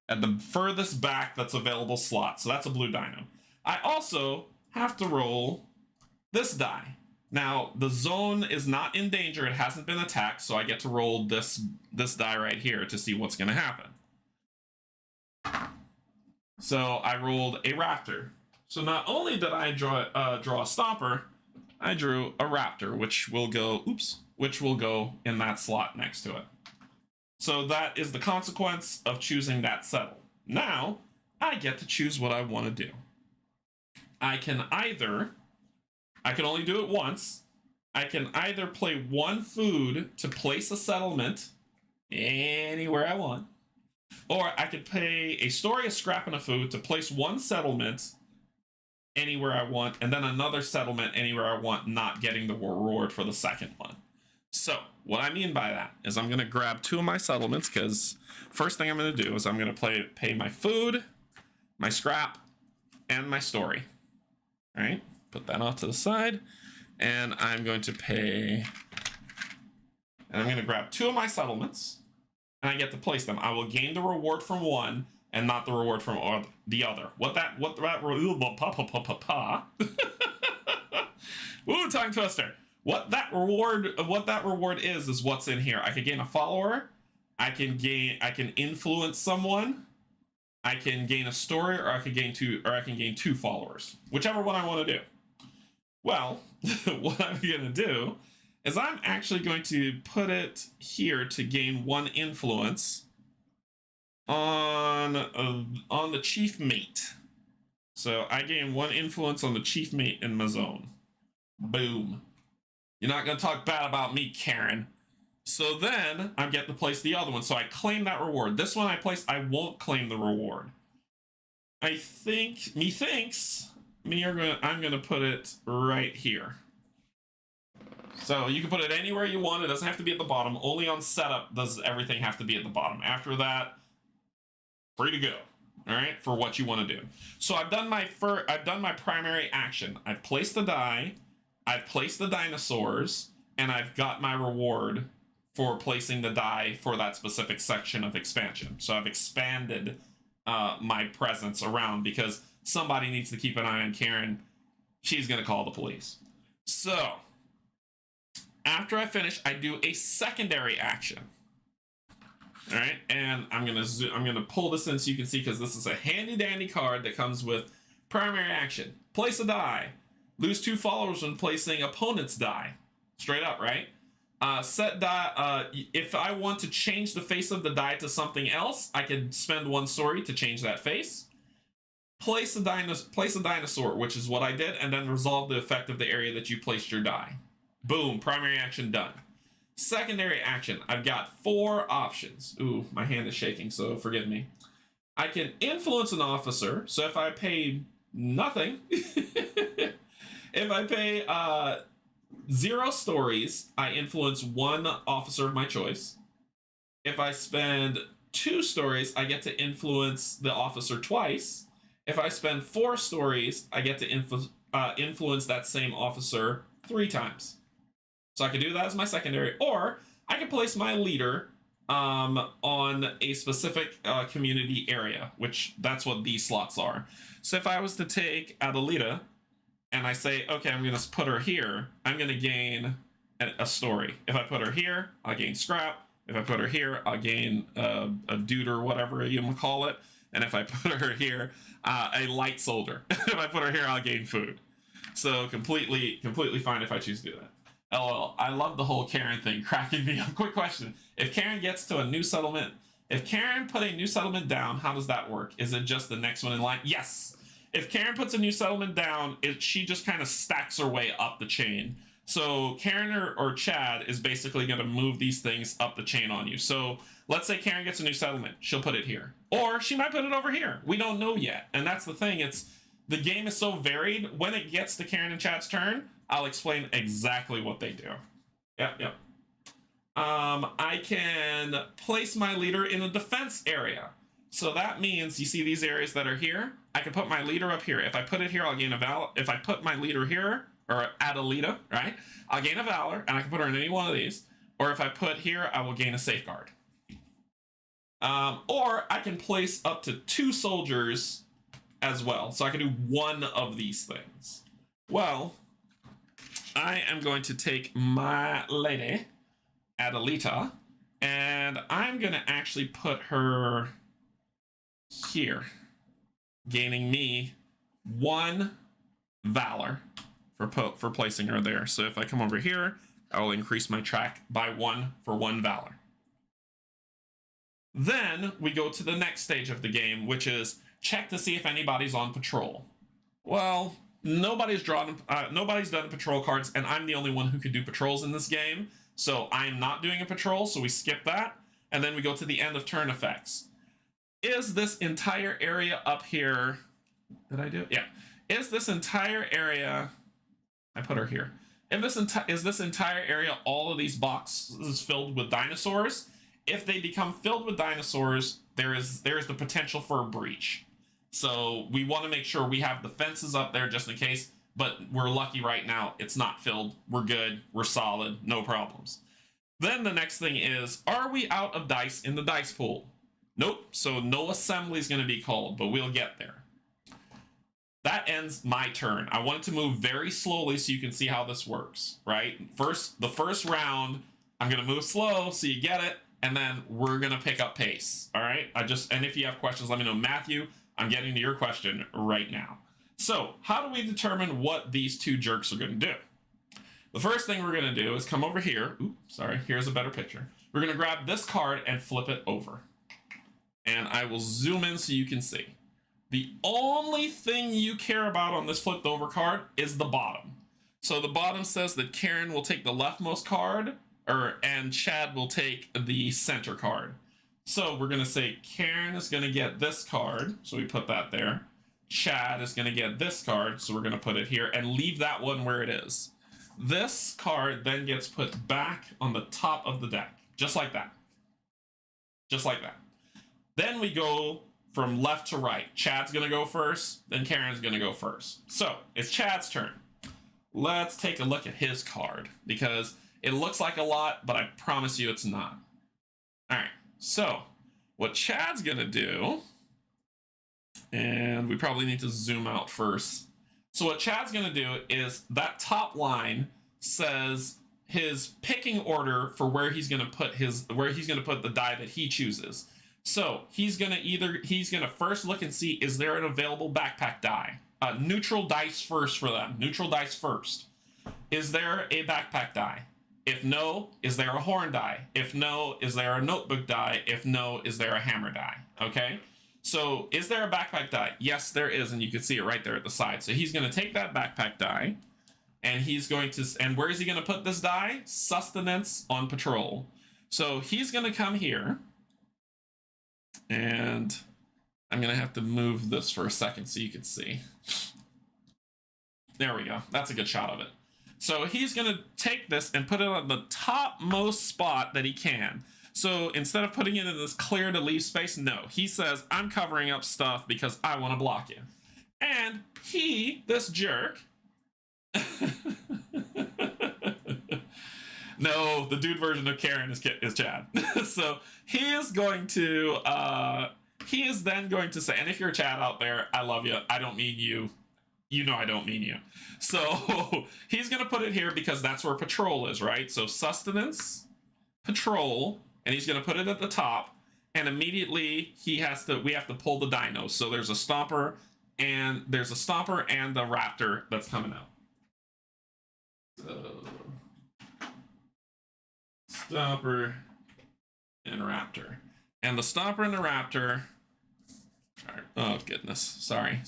at the furthest back that's available slot. So that's a blue dino. I also have to roll this die. Now, the zone is not in danger. It hasn't been attacked, so I get to roll this die right here to see what's going to happen. So I rolled a raptor. So not only did I draw a stomper, I drew a raptor, which will go in that slot next to it. So that is the consequence of choosing that settle. Now, I get to choose what I want to do. I can only do it once. I can either play one food to place a settlement anywhere I want, or I could pay a story, a scrap, and a food to place one settlement anywhere I want, and then another settlement anywhere I want, not getting the reward for the second one. So what I mean by that is I'm going to grab two of my settlements, because first thing I'm going to do is I'm going to pay my food, my scrap, and my story. All right, put that off to the side, and I'm going to grab two of my settlements, and I get to place them. I will gain the reward from one and not the reward from the other. Woo, tongue twister. What that reward is what's in here. I can gain a follower, I can influence someone, I can gain a story, or I can gain two followers. Whichever one I want to do. Well, what I'm gonna do is I'm actually going to put it here to gain one influence on the chief mate. So I gain one influence on the chief mate in my zone. Boom. You're not gonna talk bad about me, Karen. So then I get to place the other one. So I claim that reward. This one I place, I won't claim the reward. I'm gonna put it right here. So you can put it anywhere you want. It doesn't have to be at the bottom. Only on setup does everything have to be at the bottom. After that, free to go. All right, for what you want to do. So I've done my primary action. I've placed the die, I've placed the dinosaurs, and I've got my reward for placing the die for that specific section of expansion. So I've expanded my presence around, because somebody needs to keep an eye on Karen. She's gonna call the police. So after I finish, I do a secondary action. All right, and I'm gonna pull this in so you can see, because this is a handy dandy card that comes with primary action. Place a die. Lose 2 followers when placing opponent's die. Straight up, right? Set die. If I want to change the face of the die to something else, I could spend 1 story to change that face. Place a dinosaur, which is what I did, and then resolve the effect of the area that you placed your die. Boom, primary action done. Secondary action, I've got 4 options. Ooh, my hand is shaking, so forgive me. I can influence an officer, so if I pay nothing, if I pay 0 stories, I influence 1 officer of my choice. If I spend 2 stories, I get to influence the officer twice. If I spend 4 stories, I get to influence that same officer 3 times. So I could do that as my secondary, or I could place my leader on a specific community area, which that's what these slots are. So if I was to take Adelita and I say, okay, I'm going to put her here, I'm going to gain a story. If I put her here, I'll gain scrap. If I put her here, I'll gain a dude or whatever you want to call it. And if I put her here, a light soldier. If I put her here, I'll gain food. So completely fine if I choose to do that. LOL, I love the whole Karen thing cracking me up. Quick question. If Karen gets to a new settlement If Karen put a new settlement down, how does that work? Is it just the next one in line? Yes. If Karen puts a new settlement down, she just kind of stacks her way up the chain. So Karen or Chad is basically going to move these things up the chain on you. So let's say Karen gets a new settlement. She'll put it here. Or she might put it over here. We don't know yet. And that's the thing. The game is so varied. When it gets to Karen and Chad's turn, I'll explain exactly what they do. Yep. I can place my leader in a defense area. So that means you see these areas that are here. I can put my leader up here. If I put it here, I'll gain a valor. If I put my leader here, or add a leader, right? I'll gain a valor, and I can put her in any one of these. Or if I put here, I will gain a safeguard. Or I can place up to 2 soldiers as well. So I can do one of these things. Well, I am going to take my lady, Adelita, and I'm going to actually put her here, gaining me 1 valor for placing her there. So if I come over here, I will increase my track by 1 for 1 valor. Then we go to the next stage of the game, which is check to see if anybody's on patrol. Well, nobody's done patrol cards, and I'm the only one who could do patrols in this game. So I'm not doing a patrol, so we skip that. And then we go to the end of turn effects. Is this entire area up here... Did I do it? Yeah. Is this entire area... I put her here. Is this entire area all of these boxes filled with dinosaurs? If they become filled with dinosaurs, there is the potential for a breach. So we want to make sure we have the fences up there just in case, but we're lucky right now. It's not filled. We're good. We're solid. No problems. Then the next thing is, are we out of dice in the dice pool? Nope. So no assembly is going to be called, but we'll get there. That ends my turn. I want it to move very slowly so you can see how this works, right? The first round, I'm going to move slow so you get it, and then we're going to pick up pace, all right? And if you have questions, let me know. Matthew, I'm getting to your question right now. So how do we determine what these 2 jerks are going to do? The first thing we're going to do is come over here. Oops, sorry, here's a better picture. We're going to grab this card and flip it over. And I will zoom in so you can see. The only thing you care about on this flipped over card is the bottom. So the bottom says that Karen will take the leftmost card, and Chad will take the center card. So we're going to say Karen is going to get this card, so we put that there. Chad is going to get this card, so we're going to put it here, and leave that one where it is. This card then gets put back on the top of the deck, just like that. Just like that. Then we go from left to right. Chad's going to go first, then Karen's going to go first. So, it's Chad's turn. Let's take a look at his card, because it looks like a lot, but I promise you it's not. Alright, so, what Chad's going to do, and we probably need to zoom out first. So what Chad's going to do is, that top line says his picking order for where he's going to put the die that he chooses. So he's gonna first look and see, is there an available backpack die? Neutral dice first for them. Neutral dice first. Is there a backpack die? If no, is there a horn die? If no, is there a notebook die? If no, is there a hammer die? Okay. So is there a backpack die? Yes, there is, and you can see it right there at the side. So he's gonna take that backpack die, and and where is he gonna put this die? Sustenance on patrol. So he's gonna come here. And I'm going to have to move this for a second so you can see. There we go. That's a good shot of it. So he's going to take this and put it on the topmost spot that he can. So instead of putting it in this clear to leave space, no. He says, I'm covering up stuff because I want to block you. And this jerk... No, the dude version of Karen is Chad. So he is then going to say, and if you're Chad out there, I love you. I don't mean you. You know I don't mean you. So he's going to put it here because that's where patrol is, right? So sustenance, patrol, and he's going to put it at the top. And immediately we have to pull the dinos. So there's a stomper and the raptor that's coming out. So... Stomper and Raptor. And the Stomper and the Raptor, oh goodness, sorry,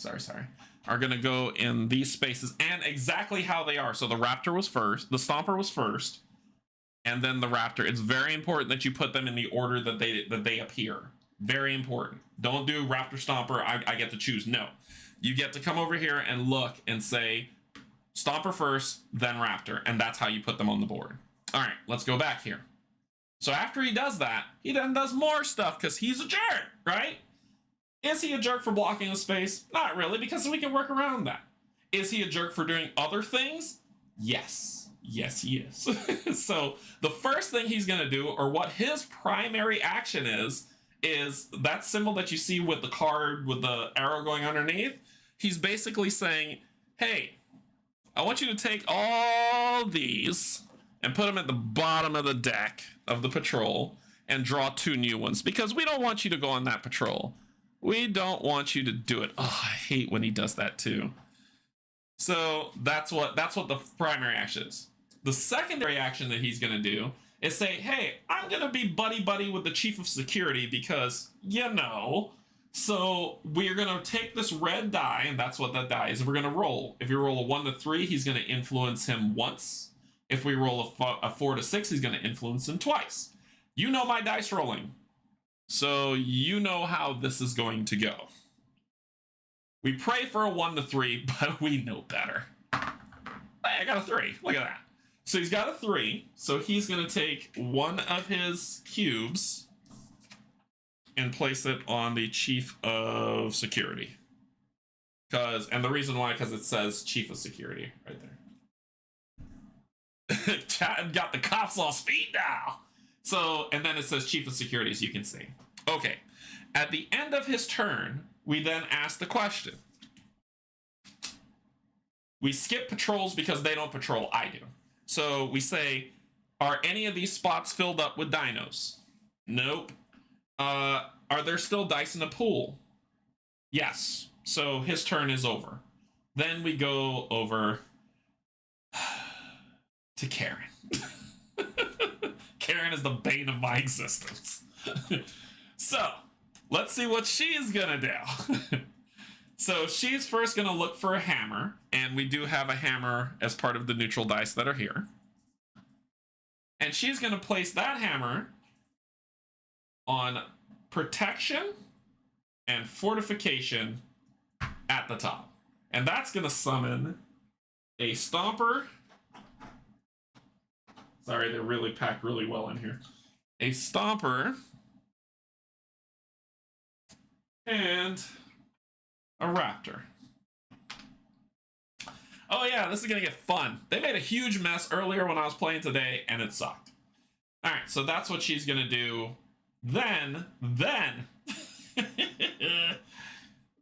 are gonna go in these spaces, and exactly how they are. So the Raptor was first, the Stomper was first, and then the Raptor. It's very important that you put them in the order that they appear. Very important. Don't do Raptor Stomper, I get to choose. No. You get to come over here and look and say Stomper first, then Raptor, and that's how you put them on the board. All right, let's go back here. So after he does that, he then does more stuff because he's a jerk, right? Is he a jerk for blocking the space? Not really, because we can work around that. Is he a jerk for doing other things? Yes. Yes, he is. So the first thing he's going to do, or what his primary action is that symbol that you see with the card with the arrow going underneath. He's basically saying, hey, I want you to take all these and put them at the bottom of the deck of the patrol and draw 2 new ones, because we don't want you to go on that patrol. We don't want you to do it. Oh, I hate when he does that too. So that's what the primary action is. The secondary action that he's going to do is say, hey, I'm going to be buddy-buddy with the chief of security because, you know, so we're going to take this red die, and that's what that die is. We're going to roll. If you roll a 1 to 3, he's going to influence him once. If we roll a 4 to 6, he's going to influence him twice. You know my dice rolling, so you know how this is going to go. We pray for a 1 to 3, but we know better. Hey, I got a 3. Look at that. So he's got a 3, so he's going to take one of his cubes and place it on the chief of security. And the reason why, because it says chief of security right there. Chat got the cops all speed now. So, and then it says chief of security, as you can see. Okay. At the end of his turn, we then ask the question. We skip patrols because they don't patrol. I do. So we say, are any of these spots filled up with dinos? Nope. Are there still dice in the pool? Yes. So his turn is over. Then we go over to Karen. Karen is the bane of my existence. So let's see what she's gonna do. So she's first gonna look for a hammer, and we do have a hammer as part of the neutral dice that are here. And she's gonna place that hammer on protection and fortification at the top. And that's gonna summon a Stomper. Sorry, they're really packed really well in here. A Stomper and a Raptor. Oh yeah, this is gonna get fun. They made a huge mess earlier when I was playing today, and it sucked. All right, so that's what she's gonna do. Then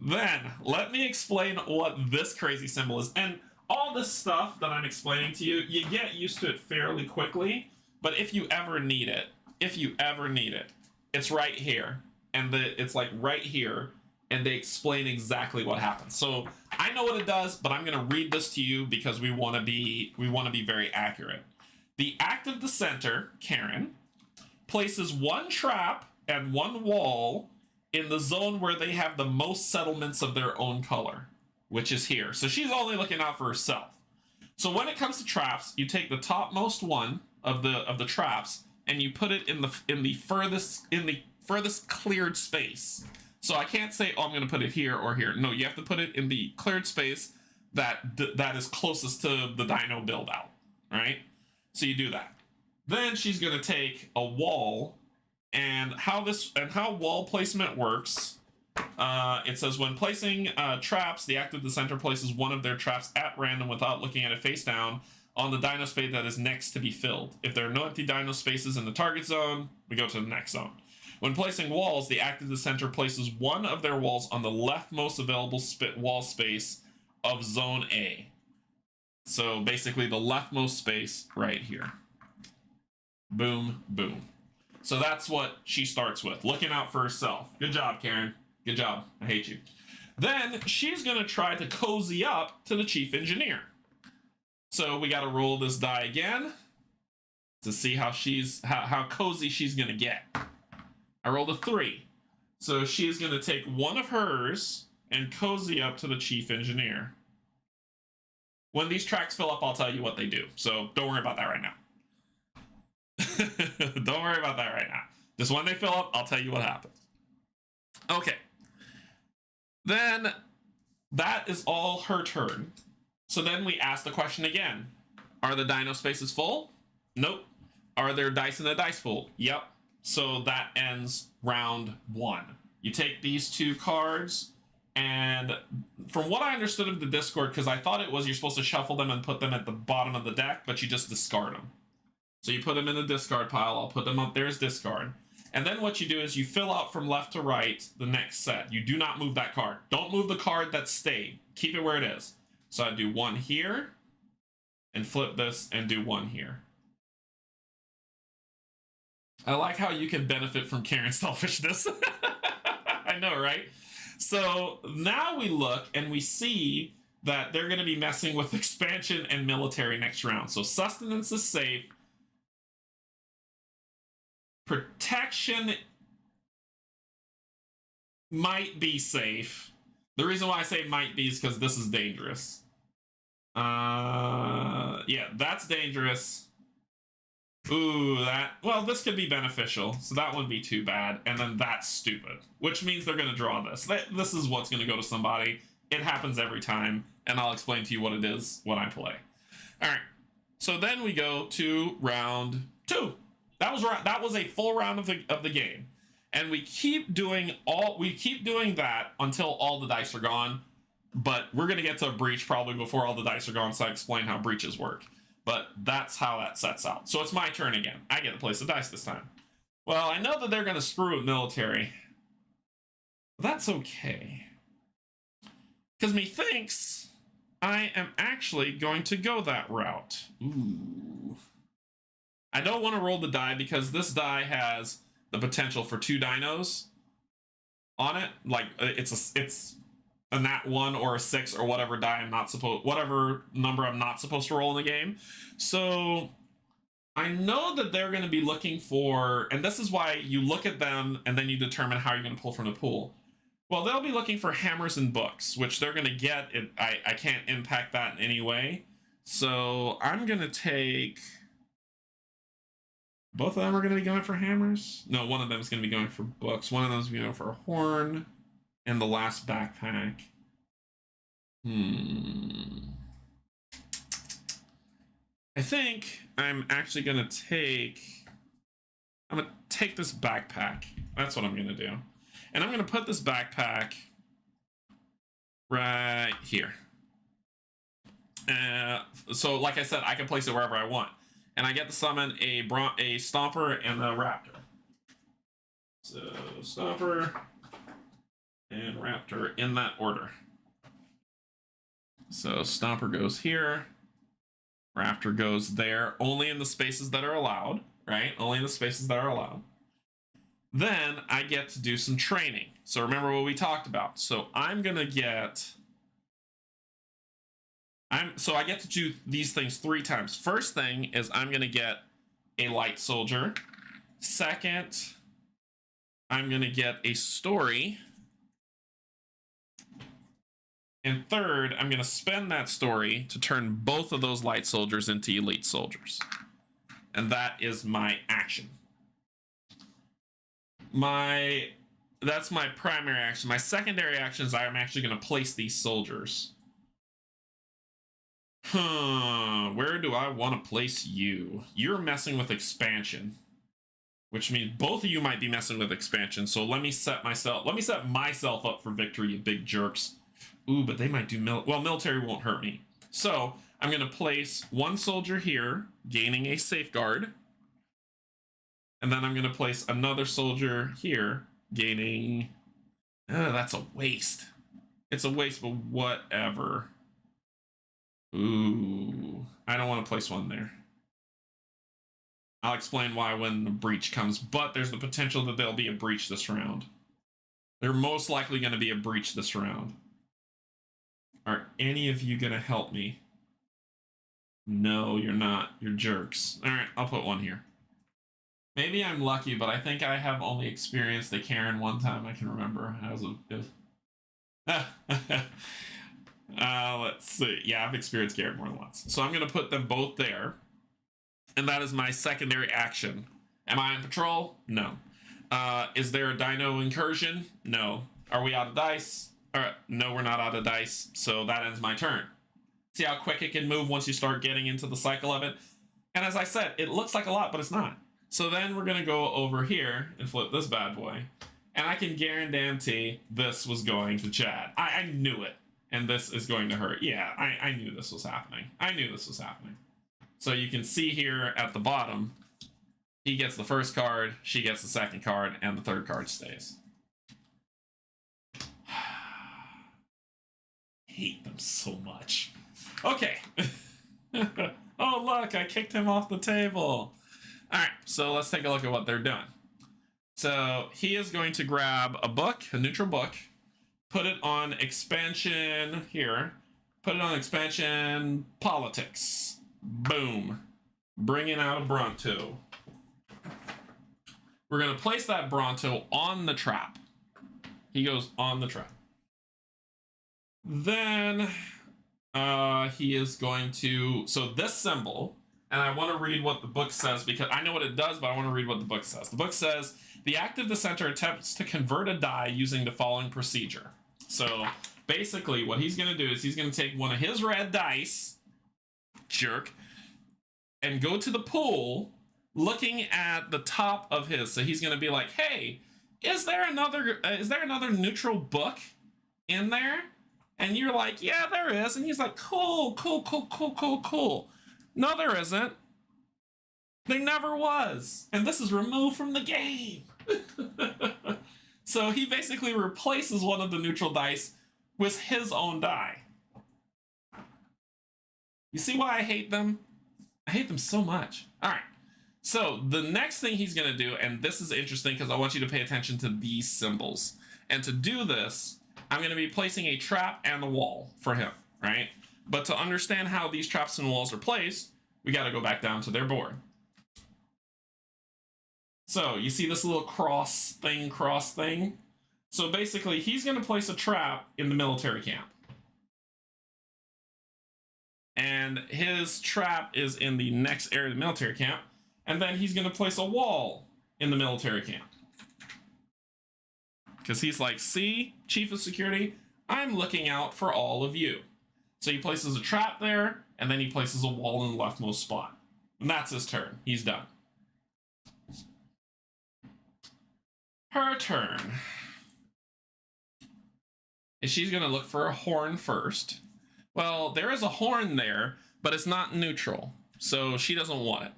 let me explain what this crazy symbol is. And all this stuff that I'm explaining to you, you get used to it fairly quickly. But if you ever need it, it's right here, and it's like right here. And they explain exactly what happens. So I know what it does, but I'm going to read this to you because we want to be very accurate. The active dissenter, Karen, places 1 trap and 1 wall in the zone where they have the most settlements of their own color, which is here. So she's only looking out for herself. So when it comes to traps, you take the topmost one of the traps and you put it in the furthest cleared space. So I can't say, oh, I'm going to put it here or here. No, you have to put it in the cleared space that is closest to the dino build out, right? So you do that. Then she's going to take a wall, and how wall placement works. It says when placing traps, the active dissenter places one of their traps at random without looking at it face down on the dino space that is next to be filled. If there are no empty dino spaces in the target zone, we go to the next zone. When placing walls, the active dissenter places one of their walls on the leftmost available wall space of Zone A. So basically the leftmost space right here. Boom, boom. So that's what she starts with, looking out for herself. Good job, Karen. Good job. I hate you. Then she's going to try to cozy up to the chief engineer. So we got to roll this die again to see how cozy she's going to get. I rolled a 3. So she's going to take one of hers and cozy up to the chief engineer. When these tracks fill up, I'll tell you what they do. So don't worry about that right now. Don't worry about that right now. Just when they fill up, I'll tell you what happens. Okay. Then that is all her turn. So then we ask the question again. Are the dino spaces full? Nope. Are there dice in the dice pool? Yep. So that ends round 1. You take these 2 cards, and from what I understood of the Discord, because I thought it was you're supposed to shuffle them and put them at the bottom of the deck, but you just discard them. So you put them in the discard pile. I'll put them up there as discard. And then what you do is you fill out from left to right the next set. You do not move that card. Don't move the card that stayed. Keep it where it is. So I do 1 here, and flip this, and do 1 here. I like how you can benefit from Karen's selfishness. I know, right? So now we look and we see that they're going to be messing with expansion and military next round. So sustenance is safe. Protection might be safe. The reason why I say might be is because this is dangerous. Yeah, that's dangerous. Ooh, well, this could be beneficial, so that wouldn't be too bad. And then that's stupid, which means they're going to draw this. This is what's going to go to somebody. It happens every time, and I'll explain to you what it is when I play. All right, so then we go to round 2. That was a full round of the game, and we keep doing that until all the dice are gone. But we're going to get to a breach probably before all the dice are gone, so I explain how breaches work. But that's how that sets out. So it's my turn again. I get to place the dice this time. Well, I know that they're going to screw with military. But that's okay. Because methinks I am actually going to go that route. Ooh. I don't want to roll the die because this die has the potential for 2 dinos on it. Like, it's a nat 1 or a 6 or whatever whatever number I'm not supposed to roll in the game. So I know that they're going to be looking for, and this is why you look at them and then you determine how you're going to pull from the pool. Well, they'll be looking for hammers and books, which they're going to get. I can't impact that in any way. So I'm going to take, both of them are going to be going for hammers. No, one of them is going to be going for books. One of them is going to be going for a horn. And the last backpack. I think I'm actually going to take this backpack. That's what I'm going to do. And I'm going to put this backpack right here. So like I said, I can place it wherever I want. And I get to summon a Stomper and a Raptor. So Stomper and Raptor in that order. So Stomper goes here. Raptor goes there, only in the spaces that are allowed, right? Only in the spaces that are allowed. Then I get to do some training. So remember what we talked about. So I get to do these things 3 times. First thing is I'm going to get a light soldier. Second, I'm going to get a story. And third, I'm going to spend that story to turn both of those light soldiers into elite soldiers. And that is my action. That's my primary action. My secondary action is I'm actually going to place these soldiers. Where do I want to place you? You're messing with expansion, which means both of you might be messing with expansion. So let me set myself up for victory, you big jerks. Ooh, but they might do military won't hurt me. So I'm going to place 1 soldier here, gaining a safeguard. And then I'm going to place another soldier here, gaining... that's a waste. It's a waste, but whatever. Ooh, I don't want to place 1 there. I'll explain why when the breach comes, but there's the potential that there'll be a breach this round. They're most likely going to be a breach this round. Are any of you going to help me? No, you're not. You're jerks. All right, I'll put 1 here. Maybe I'm lucky, but I think I have only experienced a Karen one time I can remember. I was let's see. Yeah, I've experienced Karen more than once. So I'm going to put them both there. And that is my secondary action. Am I on patrol? No. Is there a dino incursion? No. Are we out of dice? No, we're not out of dice. So that ends my turn. See how quick it can move once you start getting into the cycle of it? And as I said, it looks like a lot, but it's not. So then we're going to go over here and flip this bad boy. And I can guarantee this was going to Chad. I knew it. And this is going to hurt. Yeah, I knew this was happening. I knew this was happening. So you can see here at the bottom, he gets the first card, she gets the second card, and the third card stays. Hate them so much. Okay. Oh, look, I kicked him off the table. All right, so let's take a look at what they're doing. So he is going to grab a book, a neutral book, put it on expansion here, put it on expansion politics. Boom. Bringing out a Bronto. We're going to place that Bronto on the trap. He goes on the trap. Then he is going to... So this symbol, and I want to read what the book says because I know what it does, but I want to read what the book says. The book says, the active dissenter attempts to convert a die using the following procedure. So basically what he's going to do is he's going to take one of his red dice, jerk, and go to the pool looking at the top of his. So he's going to be like, hey, is there another neutral book in there? And you're like, yeah, there is. And he's like, cool. No, there isn't. There never was. And this is removed from the game. So he basically replaces one of the neutral dice with his own die. You see why I hate them? I hate them so much. All right. So the next thing he's going to do, and this is interesting because I want you to pay attention to these symbols. And to do this, I'm going to be placing a trap and a wall for him, right? But to understand how these traps and walls are placed, we got to go back down to their board. So you see this little cross thing? So basically, he's going to place a trap in the military camp. And his trap is in the next area of the military camp. And then he's going to place a wall in the military camp. Because he's like, see, Chief of Security, I'm looking out for all of you. So he places a trap there, and then he places a wall in the leftmost spot. And that's his turn. He's done. Her turn. And she's going to look for a horn first. Well, there is a horn there, but it's not neutral, so she doesn't want it.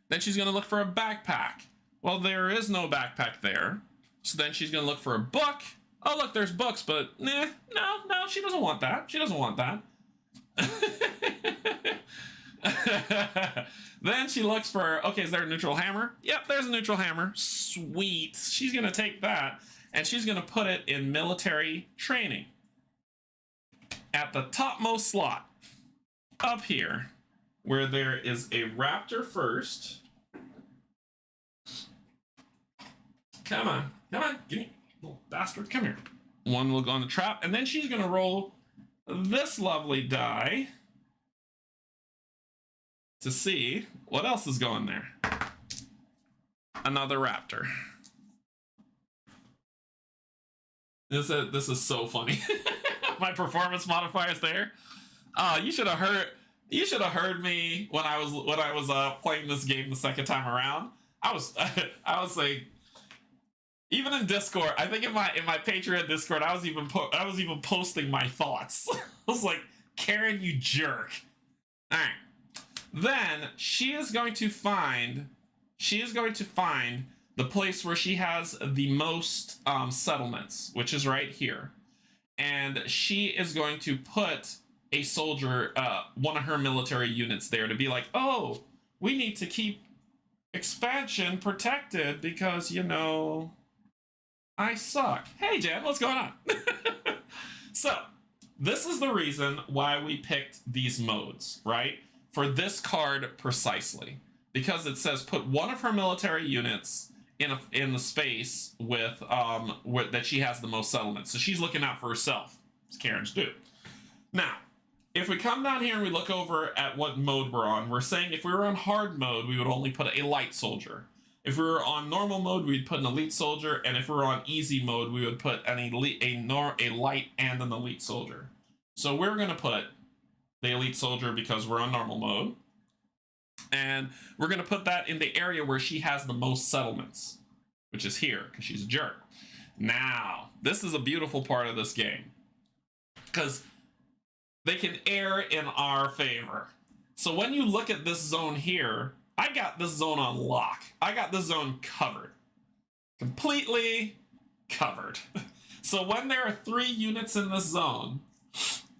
Then she's going to look for a backpack. Well, there is no backpack there. So then she's going to look for a book. Oh, look, there's books, but no, she doesn't want that. She doesn't want that. Then she looks for, okay, is there a neutral hammer? Yep, there's a neutral hammer. Sweet. She's going to take that, and she's going to put it in military training. At the topmost slot, up here, where there is a raptor first. Come on, give me, little bastard, come here. One will go on the trap, and then she's going to roll this lovely die to see what else is going there. Another raptor. This is so funny. My performance modifiers there. You should have heard me when I was playing this game the second time around. I was like, even in Discord, I think in my Patreon Discord, I was even posting my thoughts. I was like, Karen, you jerk. All right. Then she is going to find the place where she has the most settlements, which is right here. And she is going to put a soldier, one of her military units there to be like, oh, we need to keep expansion protected because, you know, I suck. Hey, Jen, what's going on? So, this is the reason why we picked these modes, right? For this card precisely. because it says put one of her military units in the space with that she has the most settlements. So she's looking out for herself, as Karens do. Now, if we come down here and we look over at what mode we're on, we're saying if we were on hard mode, we would only put a light soldier. If we were on normal mode, we'd put an elite soldier, and if we were on easy mode, we would put a light and an elite soldier. So we're going to put the elite soldier because we're on normal mode, and we're going to put that in the area where she has the most settlements, which is here, because she's a jerk. Now, this is a beautiful part of this game, because they can err in our favor. So when you look at this zone here, I got this zone on lock. I got this zone covered. Completely covered. So when there are 3 units in this zone,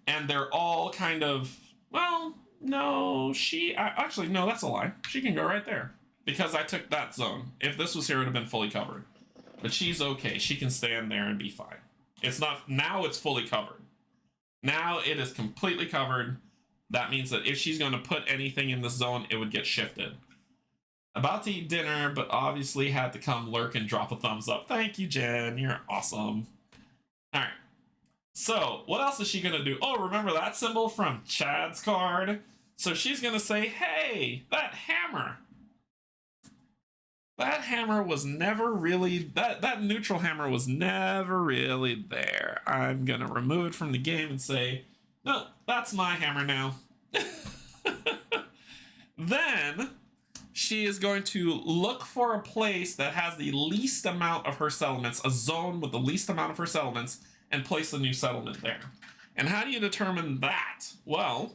and they're all kind of, well, no, actually, no, that's a lie. She can go right there, because I took that zone. If this was here, it would have been fully covered. But she's okay. She can stand there and be fine. It's not, now it's fully covered. Now it is completely covered. That means that if she's going to put anything in this zone, it would get shifted. About to eat dinner, but obviously had to come lurk and drop a thumbs up. Thank you, Jen. You're awesome. All right. So what else is she going to do? Oh, remember that symbol from Chad's card? So she's going to say, hey, that hammer. That hammer was never really, that neutral hammer was never really there. I'm going to remove it from the game and say, no, that's my hammer now. Then she is going to look for a place that has the least amount of her settlements, a zone with the least amount of her settlements, and place a new settlement there. And how do you determine that? Well,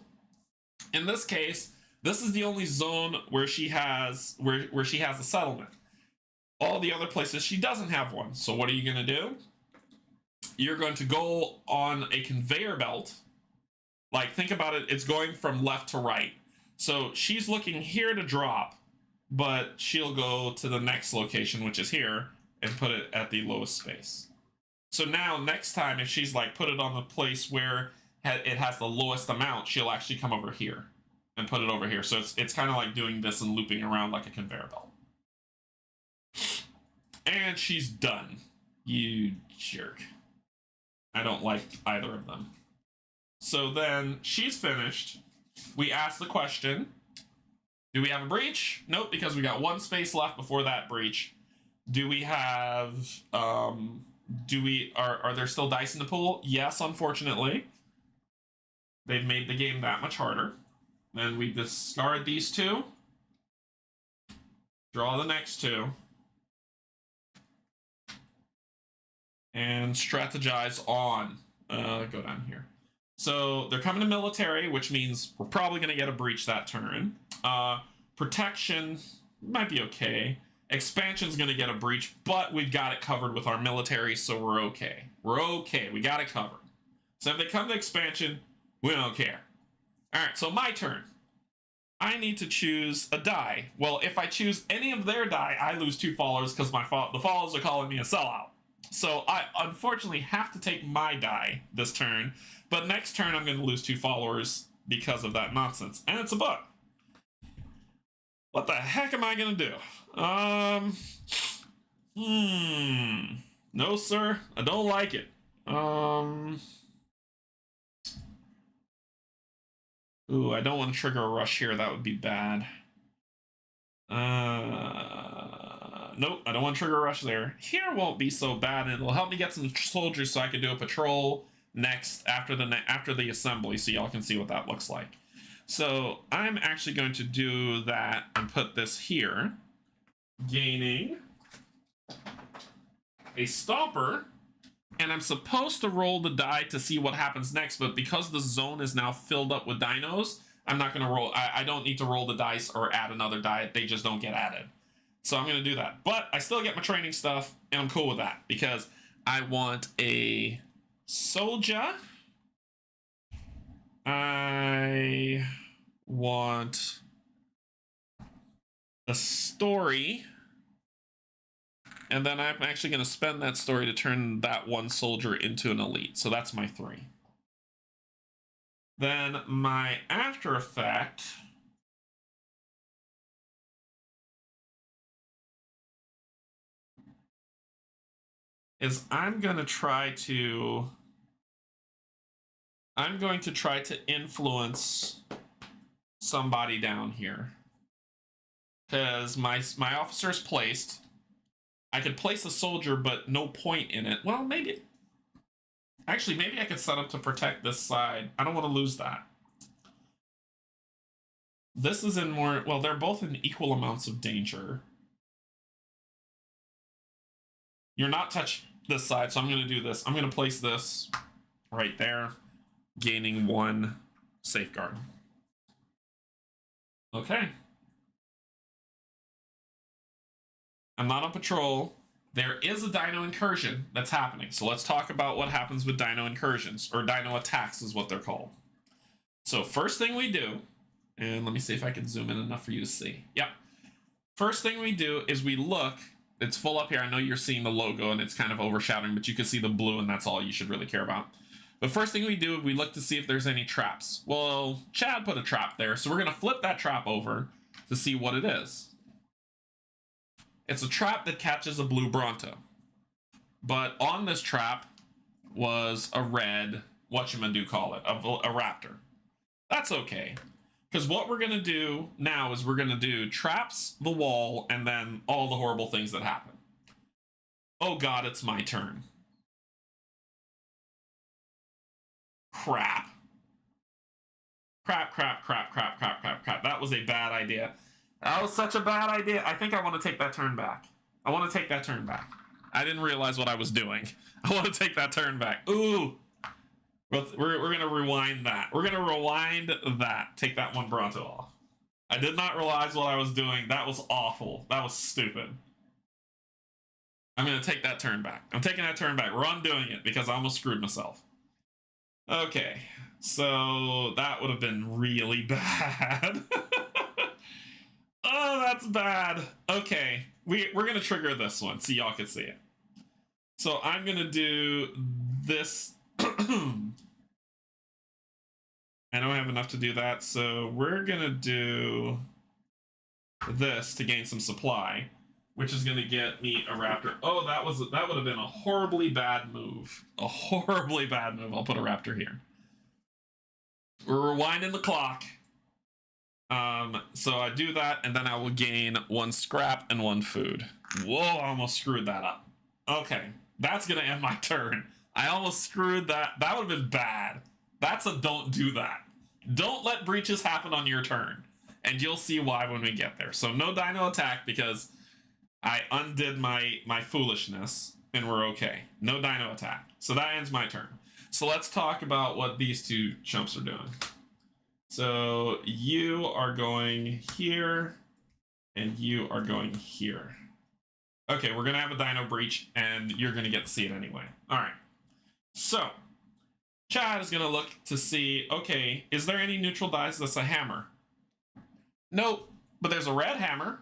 in this case, this is the only zone where she has where she has a settlement. All the other places she doesn't have one. So what are you going to do? You're going to go on a conveyor belt. Like, think about it, it's going from left to right. So she's looking here to drop, but she'll go to the next location, which is here, and put it at the lowest space. So now, next time, if she's like, put it on the place where it has the lowest amount, she'll actually come over here and put it over here. So it's kind of like doing this and looping around like a conveyor belt. And she's done. You jerk. I don't like either of them. So then she's finished. We ask the question, do we have a breach? Nope, because we got one space left before that breach. Do we have, are there still dice in the pool? Yes, unfortunately. They've made the game that much harder. Then we discard these 2. Draw the next 2. And strategize on. Go down here. So they're coming to military, which means we're probably going to get a breach that turn. Protection might be okay. Expansion's going to get a breach, but we've got it covered with our military, so we're okay. We're okay. We got it covered. So if they come to expansion, we don't care. All right, so my turn. I need to choose a die. Well, if I choose any of their die, I lose 2 followers because the followers are calling me a sellout. So I unfortunately have to take my die this turn, but next turn I'm going to lose 2 followers because of that nonsense. And it's a book. What the heck am I going to do? No, sir. I don't like it. Ooh, I don't want to trigger a rush here. That would be bad. Nope, I don't want to trigger a rush there. Here won't be so bad, and it'll help me get some soldiers so I can do a patrol next after the assembly, so y'all can see what that looks like. So I'm actually going to do that and put this here, gaining a stomper, and I'm supposed to roll the die to see what happens next, but because the zone is now filled up with dinos, I'm not going to roll. I don't need to roll the dice or add another die. They just don't get added. So I'm going to do that. But I still get my training stuff, and I'm cool with that because I want a soldier. I want a story. And then I'm actually going to spend that story to turn that one soldier into an elite. So that's my 3. Then my after effect is I'm going to try to influence somebody down here. Because my officer's placed. I could place a soldier, but no point in it. Well, maybe. Actually, maybe I could set up to protect this side. I don't want to lose that. This is in more... Well, they're both in equal amounts of danger. You're not touch this side, so I'm going to do this. I'm going to place this right there, gaining 1 safeguard. Okay. I'm not on patrol. There is a dino incursion that's happening. So let's talk about what happens with dino incursions, or dino attacks is what they're called. So first thing we do, and let me see if I can zoom in enough for you to see. Yep. First thing we do is we look. It's full up here. I know you're seeing the logo and it's kind of overshadowing, but you can see the blue and that's all you should really care about. The first thing we do, we look to see if there's any traps. Well, Chad put a trap there, so we're going to flip that trap over to see what it is. It's a trap that catches a blue Bronto. But on this trap was a red, a raptor. That's okay. Because what we're going to do now is we're going to do traps, the wall, and then all the horrible things that happen. Oh god, it's my turn. Crap. Crap. That was a bad idea. That was such a bad idea. I think I want to take that turn back. I didn't realize what I was doing. I want to take that turn back. Ooh. We're going to rewind that. Take that 1 Bronto off. I did not realize what I was doing. That was awful. That was stupid. I'm going to take that turn back. I'm taking that turn back. We're undoing it because I almost screwed myself. Okay. So that would have been really bad. Oh, that's bad. Okay. We're going to trigger this one so y'all can see it. So I'm going to do this. I don't have enough to do that, so we're gonna do this to gain some supply, which is gonna get me a raptor. Oh, that would have been a horribly bad move. I'll put a raptor here. We're rewinding the clock. So I do that, and then I will gain 1 scrap and 1 food. Whoa, I almost screwed that up. Okay, that's gonna end my turn. I almost screwed that. That would have been bad. That's a don't do that. Don't let breaches happen on your turn. And you'll see why when we get there. So no dino attack because I undid my foolishness and we're okay. No dino attack. So that ends my turn. So let's talk about what these 2 chumps are doing. So you are going here and you are going here. Okay, we're going to have a dino breach and you're going to get to see it anyway. All right. So Chad is going to look to see, okay, is there any neutral dice that's a hammer? Nope, but there's a red hammer.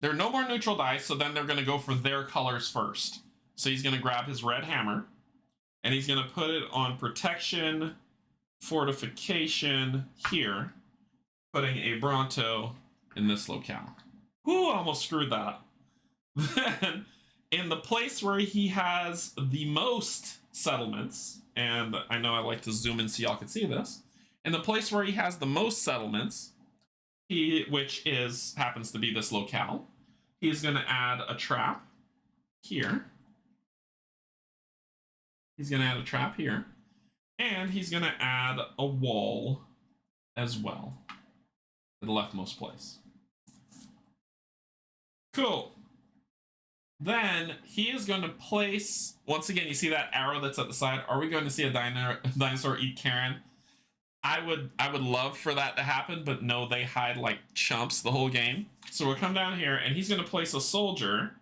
There are no more neutral dice, so then they're going to go for their colors first. So he's going to grab his red hammer, and he's going to put it on protection, fortification here, putting a Bronto in this locale. Whew, almost screwed that up. Then, in the place where he has the most settlements, and I know I like to zoom in so y'all can see this. In the place where he has the most settlements, which happens to be this locale, he's going to add a trap here. He's going to add a trap here. And he's going to add a wall as well to the leftmost place. Cool. Then he is going to place, once again, you see that arrow that's at the side? Are we going to see a dinosaur eat Karen? I would love for that to happen, but no, they hide like chumps the whole game. So we'll come down here, and he's going to place a soldier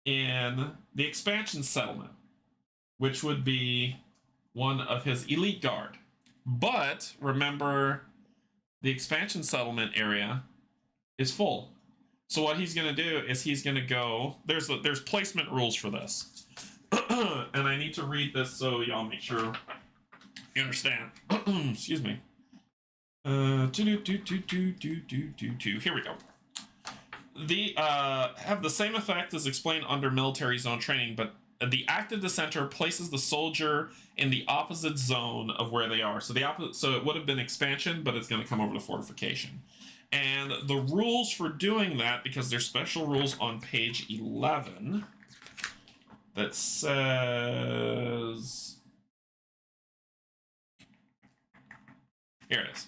in the expansion settlement, which would be one of his elite guard. But remember, the expansion settlement area is full. So what he's going to do is he's going to go... There's placement rules for this. And I need to read this so y'all make sure you understand. Excuse me. Here we go. Have the same effect as explained under military zone training, but the active dissenter places the soldier in the opposite zone of where they are. So so it would have been expansion, but it's going to come over to fortification. And the rules for doing that, because there's special rules on page 11 that says, here it is.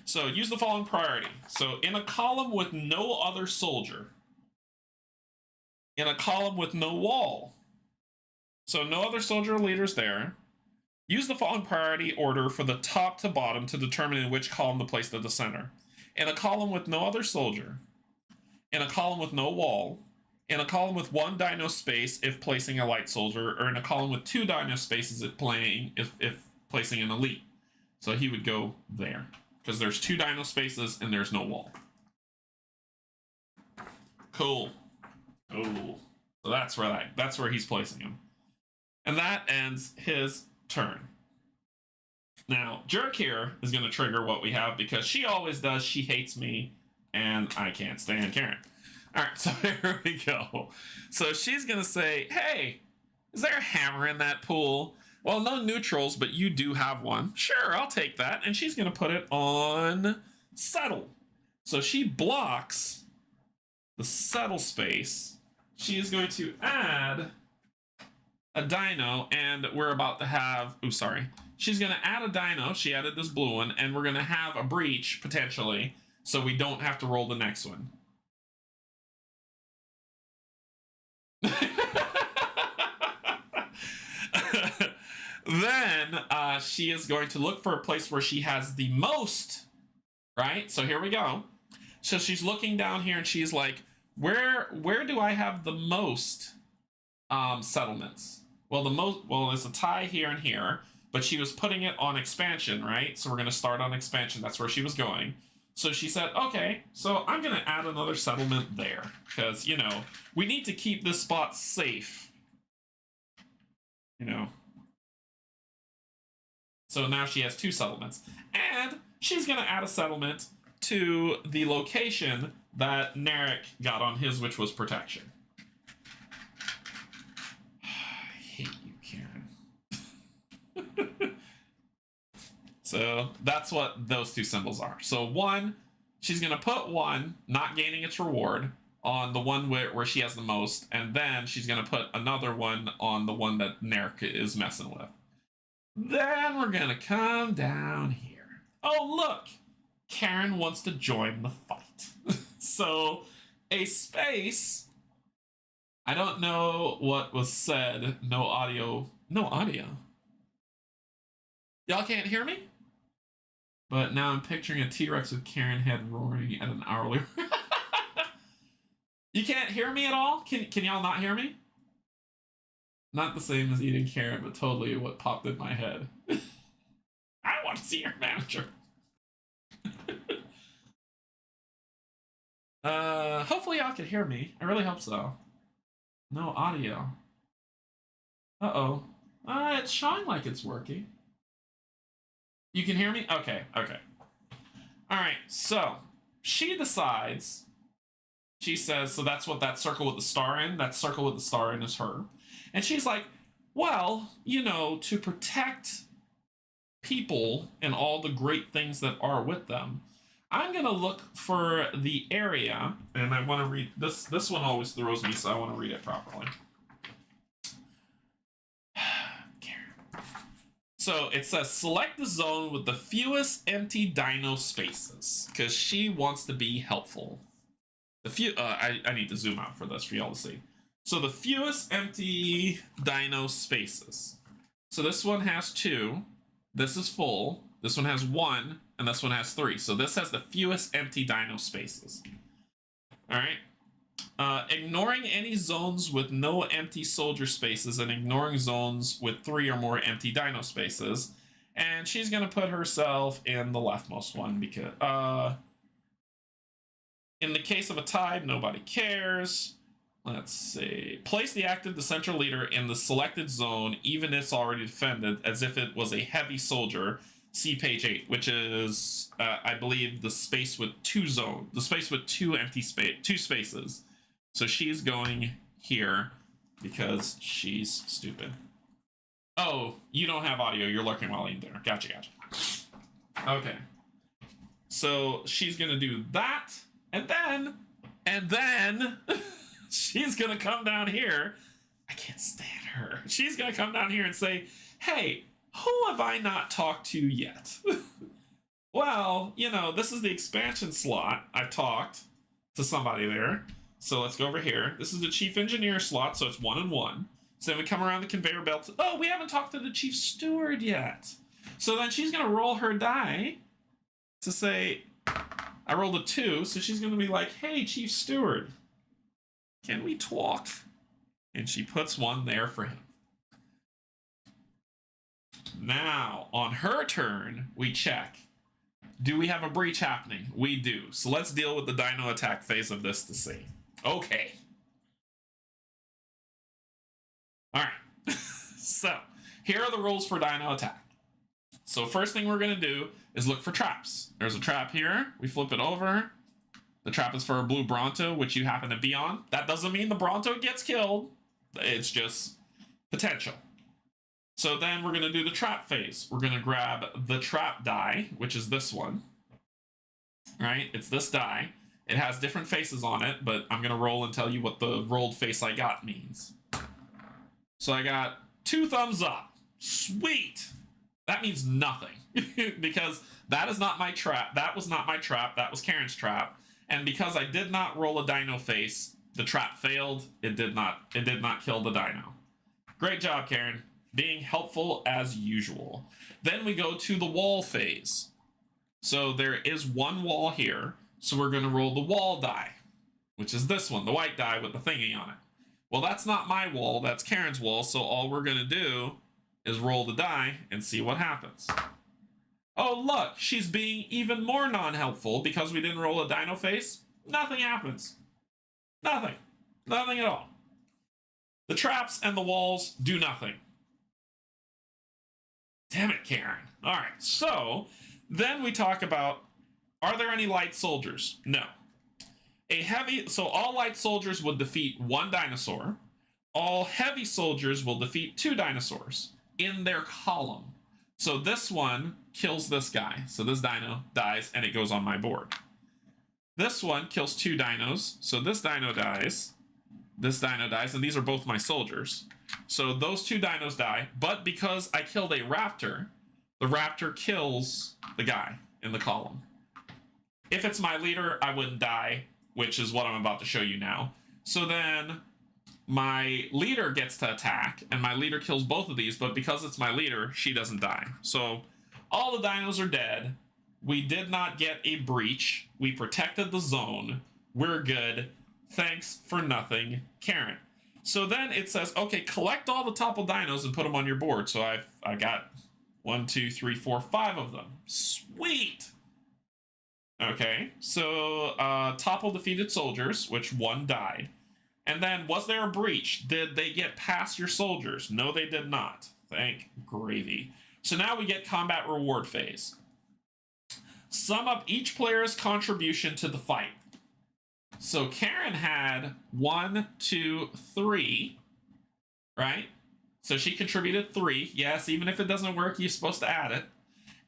So use the following priority. So in a column with no other soldier, in a column with no wall, so no other soldier or leaders there, use the following priority order for the top to bottom to determine in which column to place the dissenter. In a column with no other soldier, in a column with no wall, in a column with one dino space if placing a light soldier, or in a column with two dino spaces if placing an elite. So he would go there, because there's two dino spaces and there's no wall. Cool. Oh, so that's where he's placing him. And that ends his turn. Now, Jerk here is going to trigger what we have, because she always does. She hates me, and I can't stand Karen. All right, so here we go. So she's going to say, hey, is there a hammer in that pool? Well, no neutrals, but you do have one. Sure, I'll take that. And she's going to put it on settle. So she blocks the settle space. She is going to add a dino, and we're about to have, she's going to add a dino. She added this blue one, and we're going to have a breach, potentially, so we don't have to roll the next one. Then she is going to look for a place where she has the most, right? So here we go. So she's looking down here, and she's like, where do I have the most settlements? Well, there's a tie here and here, but she was putting it on expansion, right? So we're going to start on expansion. That's where she was going. So she said, okay, so I'm going to add another settlement there, because, you know, we need to keep this spot safe, you know. So now she has two settlements, and she's going to add a settlement to the location that Narek got on his, which was protection. I hate you, Karen. So that's what those two symbols are. So one, she's going to put one, not gaining its reward, on the one where she has the most, and then she's going to put another one on the one that Narek is messing with. Then we're going to come down here. Oh, look! Karen wants to join the fight. So, a space. I don't know what was said. No audio. No audio. Y'all can't hear me? But now I'm picturing a T-Rex with Karen head roaring at an hourly. You can't hear me at all? Can y'all not hear me? Not the same as eating Karen, but totally what popped in my head. I want to see your manager. Hopefully y'all can hear me. I really hope so. No audio. Uh-oh. It's showing like it's working. You can hear me? Okay. Alright, so she decides, she says, so that's what that circle with the star in, that circle with the star in is her. And she's like, well, you know, to protect people and all the great things that are with them, I'm going to look for the area, and I want to read, this one always throws me, so I want to read it properly. So it says, select the zone with the fewest empty dino spaces, because she wants to be helpful. I need to zoom out for this for y'all to see. So the fewest empty dino spaces. So this one has 2. This is full. This one has 1, and this one has 3. So this has the fewest empty dino spaces. All right. Ignoring any zones with no empty soldier spaces and ignoring zones with 3 or more empty dino spaces. And she's going to put herself in the leftmost one because in the case of a tie, nobody cares. Let's see. Place the active dissenter leader in the selected zone, even if it's already defended, as if it was a heavy soldier. See page 8, which is, I believe, the space with 2 zones, the space with 2 empty spaces. So she's going here. because she's stupid. Oh, you don't have audio. You're lurking while eating dinner. Gotcha. Okay. So she's going to do that. And then she's going to come down here. I can't stand her. She's going to come down here and say, hey, who have I not talked to yet? Well, you know, this is the expansion slot. I've talked to somebody there. So let's go over here. This is the chief engineer slot, so it's 1 and 1. So then we come around the conveyor belt. Oh, we haven't talked to the chief steward yet. So then she's going to roll her die to say, I rolled a 2, so she's going to be like, hey, chief steward, can we talk? And she puts 1 there for him. Now, on her turn, we check. Do we have a breach happening? We do. So let's deal with the dino attack phase of this to see. Okay. All right. So here are the rules for dino attack. So first thing we're going to do is look for traps. There's a trap here. We flip it over. The trap is for a blue Bronto, which you happen to be on. That doesn't mean the Bronto gets killed. It's just potential. So then we're going to do the trap phase. We're going to grab the trap die, which is this one. Right? It's this die. It has different faces on it, but I'm going to roll and tell you what the rolled face I got means. So I got 2 thumbs up. Sweet! That means nothing. Because that is not my trap. That was not my trap. That was Karen's trap. And because I did not roll a dino face, the trap failed. It did not kill the dino. Great job, Karen. Being helpful as usual. Then we go to the wall phase. So there is 1 wall here. So we're going to roll the wall die, which is this one, the white die with the thingy on it. Well, that's not my wall. That's Karen's wall. So all we're going to do is roll the die and see what happens. Oh, look, she's being even more non-helpful because we didn't roll a dino face. Nothing happens. Nothing. Nothing at all. The traps and the walls do nothing. Damn it, Karen. All right, so then we talk about, are there any light soldiers? No. So all light soldiers would defeat 1 dinosaur. All heavy soldiers will defeat 2 dinosaurs in their column. So this one kills this guy. So this dino dies and it goes on my board. This one kills 2 dinos. So this dino dies. This dino dies, and these are both my soldiers. So those 2 dinos die, but because I killed a raptor, the raptor kills the guy in the column. If it's my leader, I wouldn't die, which is what I'm about to show you now. So then my leader gets to attack, and my leader kills both of these, but because it's my leader, she doesn't die. So all the dinos are dead. We did not get a breach. We protected the zone. We're good. Thanks for nothing, Karen. So then it says, okay, collect all the toppled dinos and put them on your board. So I got 1, 2, 3, 4, 5 of them. Sweet. Okay, so topple defeated soldiers, which 1 died. And then, was there a breach? Did they get past your soldiers? No, they did not. Thank gravy. So now we get combat reward phase. Sum up each player's contribution to the fight. So Karen had 1, 2, 3, right? So she contributed 3. Yes, even if it doesn't work, you're supposed to add it.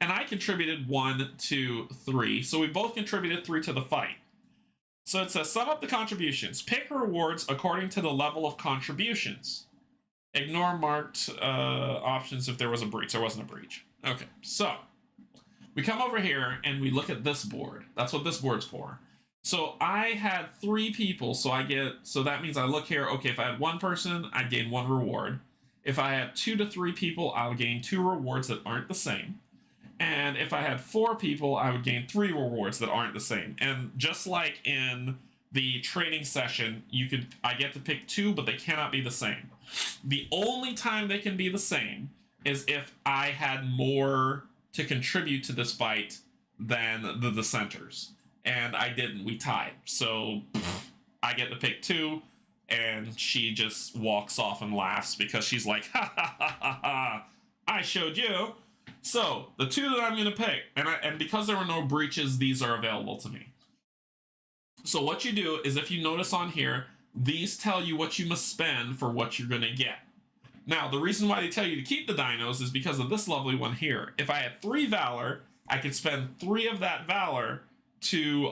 And I contributed 1, 2, 3. So we both contributed 3 to the fight. So it says, sum up the contributions. Pick rewards according to the level of contributions. Ignore marked options if there was a breach. There wasn't a breach. Okay, so we come over here and we look at this board. That's what this board's for. So I had 3 people, so that means I look here, okay, if I had 1 person, I'd gain 1 reward. If I had 2 to 3 people, I'll gain 2 rewards that aren't the same. And if I had 4 people, I would gain 3 rewards that aren't the same. And just like in the training session, I get to pick 2, but they cannot be the same. The only time they can be the same is if I had more to contribute to this fight than the dissenters. And I didn't. We tied. So I get to pick 2, and she just walks off and laughs because she's like, ha ha ha ha ha, I showed you. So the 2 that I'm going to pick, and because there were no breaches, these are available to me. So what you do is, if you notice on here, these tell you what you must spend for what you're going to get. Now, the reason why they tell you to keep the dinos is because of this lovely one here. If I had 3 valor, I could spend 3 of that valor to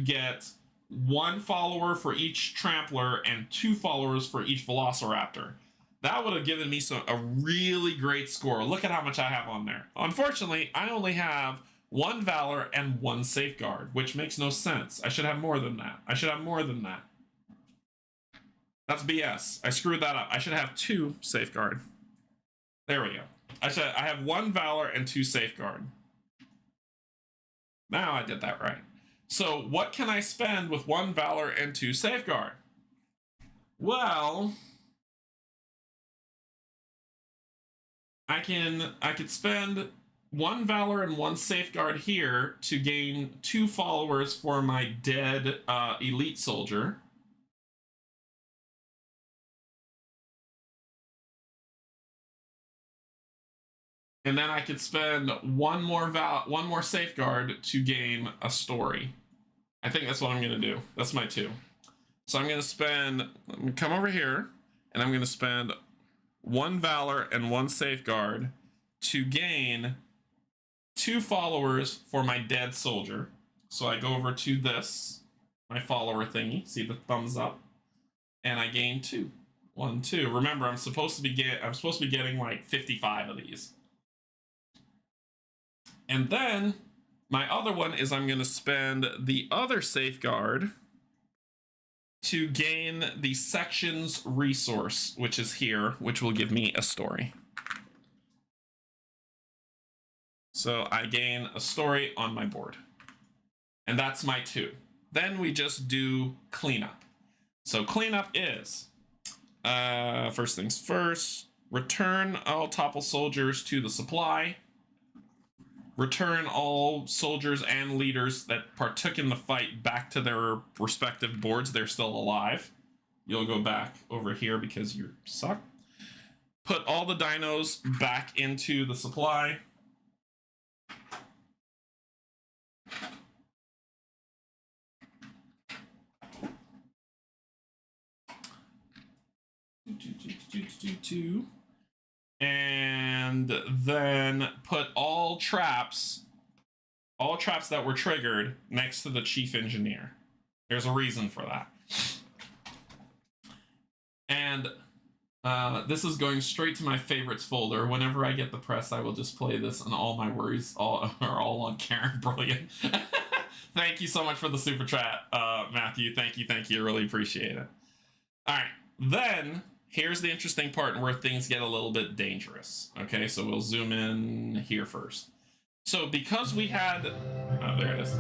get 1 follower for each trampler and 2 followers for each velociraptor. That would have given me a really great score. Look at how much I have on there. Unfortunately, I only have 1 valor and 1 safeguard, which makes no sense. I should have more than that. I should have more than that. That's BS. I screwed that up. I should have 2 safeguard. There we go. I have 1 valor and 2 safeguard. Now I did that right. So what can I spend with 1 valor and 2 safeguard? Well, I could spend 1 valor and 1 safeguard here to gain 2 followers for my dead elite soldier. And then I could spend 1 more safeguard to gain a story. I think that's what I'm gonna do. That's my 2. So I'm gonna come over here, and I'm gonna spend 1 valor and 1 safeguard to gain 2 followers for my dead soldier. So I go over to this, my follower thingy, see the thumbs up, and I gain 2. 1, 2. Remember, I'm supposed to be getting like 55 of these. And then my other one is I'm going to spend the other safeguard to gain the sections resource, which is here, which will give me a story. So I gain a story on my board. And that's my 2. Then we just do cleanup. So cleanup is, first things first, return all topple soldiers to the supply. Return all soldiers and leaders that partook in the fight back to their respective boards. They're still alive. You'll go back over here because you suck. Put all the dinos back into the supply. And then put all traps that were triggered next to the chief engineer. There's a reason for that. And this is going straight to my favorites folder. Whenever I get the press, I will just play this, and all my worries are all on Karen. Brilliant. Thank you so much for the super chat, Matthew. Thank you. I really appreciate it. All right, then here's the interesting part where things get a little bit dangerous. Okay, so we'll zoom in here first. So because we had, oh, there it is.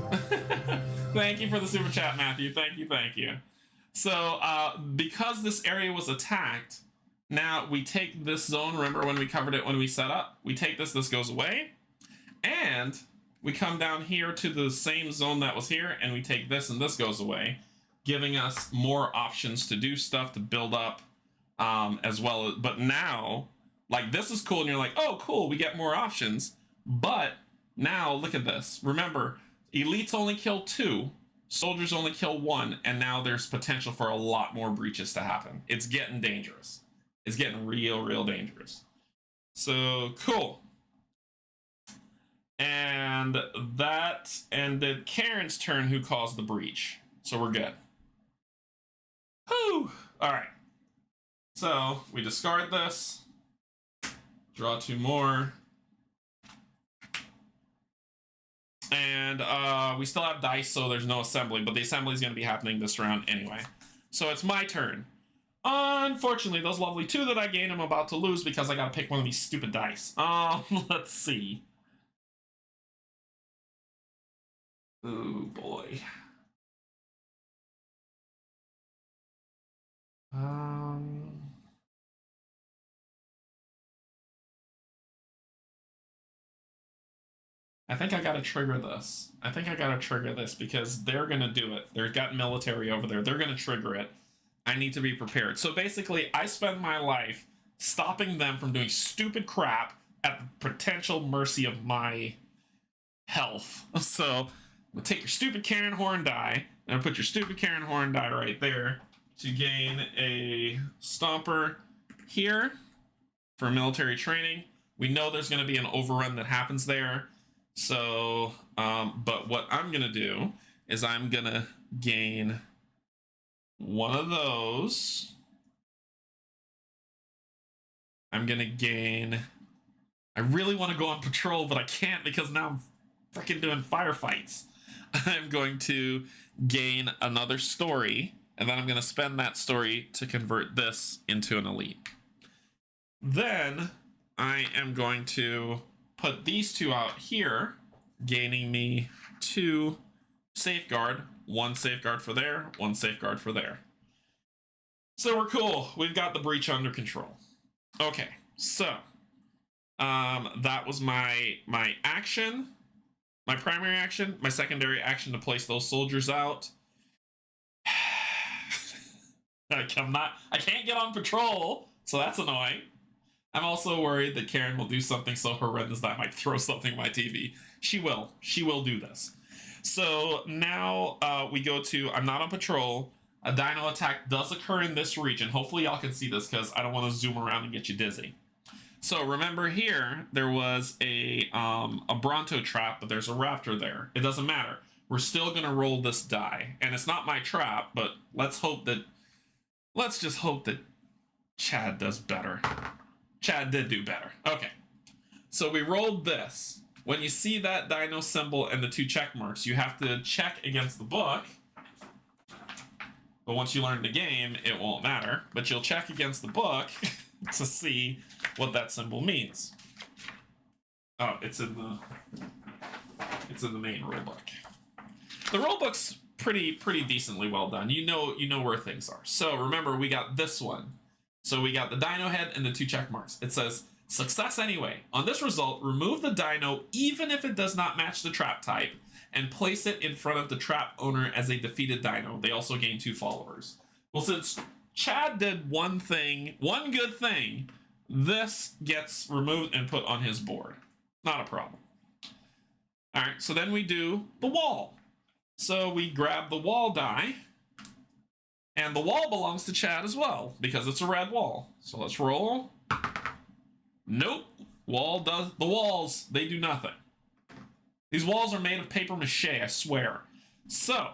Thank you for the super chat, Matthew. Thank you. So because this area was attacked, now we take this zone. Remember when we covered it when we set up? We take this goes away, and we come down here to the same zone that was here, and we take this, and this goes away, giving us more options to do stuff, to build up, as well as, but now, like, this is cool, and you're like, oh, cool, we get more options, but now, look at this. Remember, elites only kill 2, soldiers only kill 1, and now there's potential for a lot more breaches to happen. It's getting dangerous. It's getting real dangerous. So, cool. And that ended Karen's turn, who caused the breach. So we're good. Whew! Alright. So, we discard this. Draw 2 more. And we still have dice, so there's no assembly, but the assembly is going to be happening this round anyway. So it's my turn. Unfortunately, those lovely 2 that I gained, I'm about to lose because I got to pick one of these stupid dice. Let's see. Oh boy. I think I gotta trigger this. Because they're gonna do it. They've got military over there. They're gonna trigger it. I need to be prepared. So basically, I spend my life stopping them from doing stupid crap at the potential mercy of my health. So, we'll take your stupid Karen Horn die, and I'll put your stupid Karen Horn die right there. to gain a stomper here for military training. We know there's going to be an overrun that happens there. So, but what I'm going to do is I'm going to gain one of those. I'm going to gain... I really want to go on patrol, but I can't because now I'm freaking doing firefights. I'm going to gain another story, and then I'm going to spend that story to convert this into an elite. Then I am going to put these two out here, gaining me 2 safeguard, 1 safeguard for there, 1 safeguard for there. So we're cool. We've got the breach under control. Okay, so that was my action, my primary action, my secondary action to place those soldiers out. I can't get on patrol, so that's annoying. I'm also worried that Karen will do something so horrendous that I might throw something at my TV. She will do this. So now we go to, I'm not on patrol. A dino attack does occur in this region. Hopefully y'all can see this because I don't want to zoom around and get you dizzy. So remember here, there was a Bronto trap, but there's a raptor there. It doesn't matter. We're still going to roll this die. And it's not my trap, but let's just hope that Chad does better. Chad did do better. Okay. So we rolled this. When you see that dino symbol and the 2 check marks, you have to check against the book. But once you learn the game, it won't matter. But you'll check against the book to see what that symbol means. Oh, it's in the main rulebook. The rulebook's pretty decently well done. You know where things are. So remember, we got this one. So we got the dino head and the 2 check marks. It says success anyway. On this result, remove the dino even if it does not match the trap type, and place it in front of the trap owner as a defeated dino. They also gain 2 followers. Well, since Chad did one good thing, this gets removed and put on his board. Not a problem. All right, so then we do the wall. So we grab the wall die, and the wall belongs to Chad as well because it's a red wall. So let's roll. Nope. The walls, they do nothing. These walls are made of paper mache, I swear. So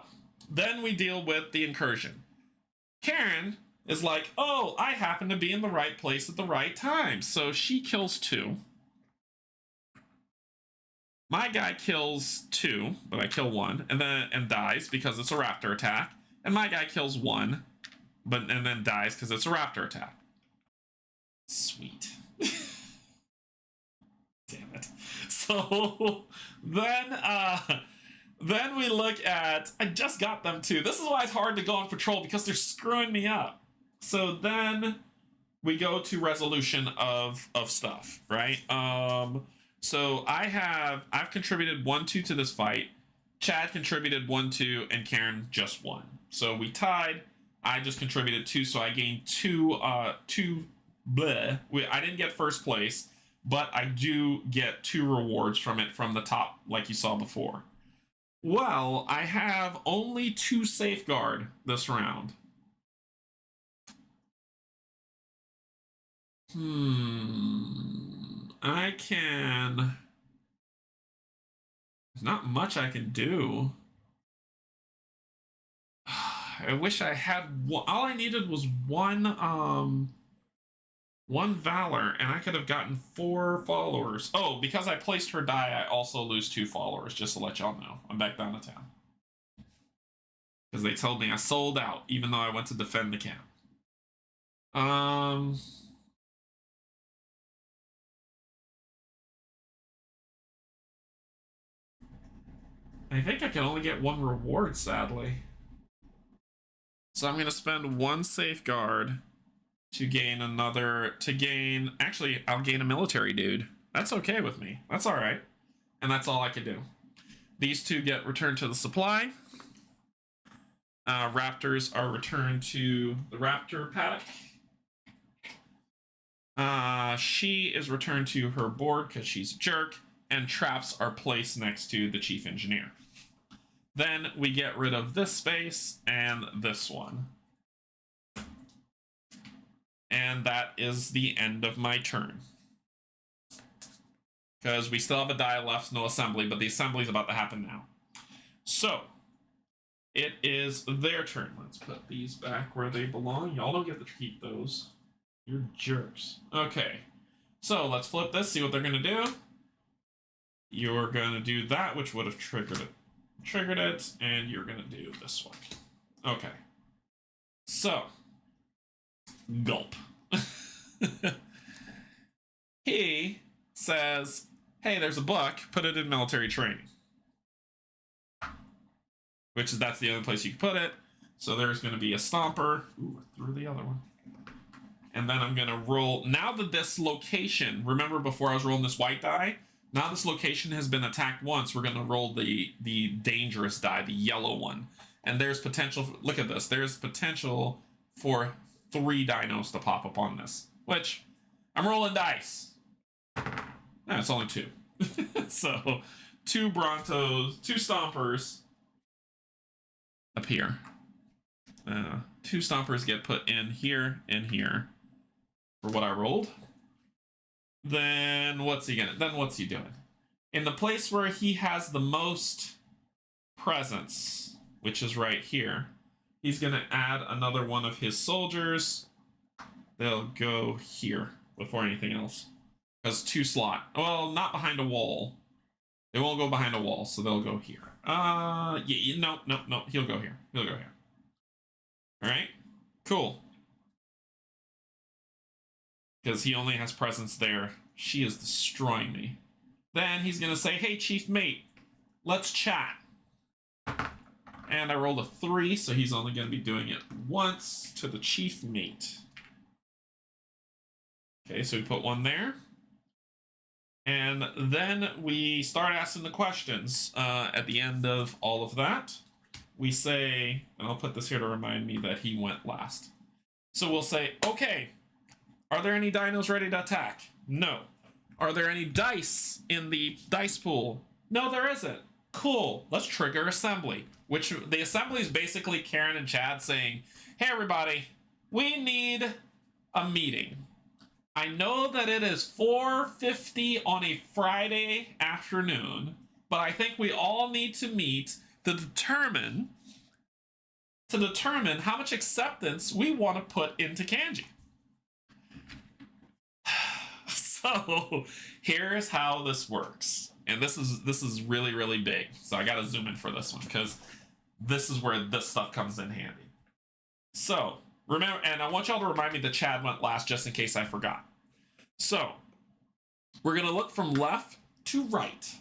then we deal with the incursion. Karen is like, oh, I happen to be in the right place at the right time. So she kills 2. My guy kills 2, but I kill 1, and dies because it's a raptor attack. And my guy kills 1, and then dies because it's a raptor attack. Sweet. Damn it. So then we look at, I just got them too. This is why it's hard to go on patrol because they're screwing me up. So then we go to resolution of stuff, right? So I've contributed 1-2 to this fight. Chad contributed 1-2 and Karen just 1. So we tied. I just contributed 2, so I gained 2 bleh. I didn't get first place, but I do get 2 rewards from it from the top, like you saw before. Well, I have only 2 safeguard this round. I can... There's not much I can do. I wish I had one. All I needed was one valor, and I could have gotten 4 followers. Oh, because I placed her die, I also lose 2 followers, just to let y'all know. I'm back down to town. Because they told me I sold out, even though I went to defend the camp. I think I can only get 1 reward, sadly. So I'm going to spend 1 safeguard to gain another, actually, I'll gain a military dude. That's okay with me. That's all right. And that's all I can do. These 2 get returned to the supply. Raptors are returned to the raptor paddock. She is returned to her board because she's a jerk. And traps are placed next to the chief engineer. Then we get rid of this space and this one. And that is the end of my turn. Because we still have a die left, no assembly, but the assembly is about to happen now. So, it is their turn. Let's put these back where they belong. Y'all don't get to keep those. You're jerks. Okay. So, let's flip this, see what they're going to do. You're going to do that, which would have triggered it. And you're going to do this one. Okay. So, gulp. He says, hey, there's a buck, put it in military training. That's the other place you can put it. So there's going to be a stomper. Ooh, I threw the other one. And then I'm going to roll. Now that this location, remember before I was rolling this white die? Now this location has been attacked once. We're going to roll the dangerous die, the yellow one. And there's potential, look at this. There's potential for 3 dinos to pop up on this. Which, I'm rolling dice. No, it's only 2. So, 2 Brontos, 2 Stompers appear. 2 Stompers get put in here and here for what I rolled. Then what's he doing? In the place where he has the most presence, which is right here, he's going to add another one of his soldiers. They'll go here before anything else. Because 2 slot. Well, not behind a wall. They won't go behind a wall, so they'll go here. No. He'll go here. Alright? Cool. Because he only has presence there. She is destroying me. Then he's going to say, hey, chief mate, let's chat. And I rolled a 3, so he's only going to be doing it once to the chief mate. Okay, so we put 1 there. And then we start asking the questions. At the end of all of that, we say, and I'll put this here to remind me that he went last. So we'll say, okay, are there any dinos ready to attack? No. Are there any dice in the dice pool? No, there isn't. Cool, let's trigger assembly. Which, the assembly is basically Karen and Chad saying, hey everybody, we need a meeting. I know that it is 4:50 on a Friday afternoon, but I think we all need to meet to determine how much acceptance we want to put into Canje. So here's how this works. And this is really, really big. So I gotta zoom in for this one because this is where this stuff comes in handy. So remember, and I want y'all to remind me that Chad went last just in case I forgot. So, we're going to look from left to right.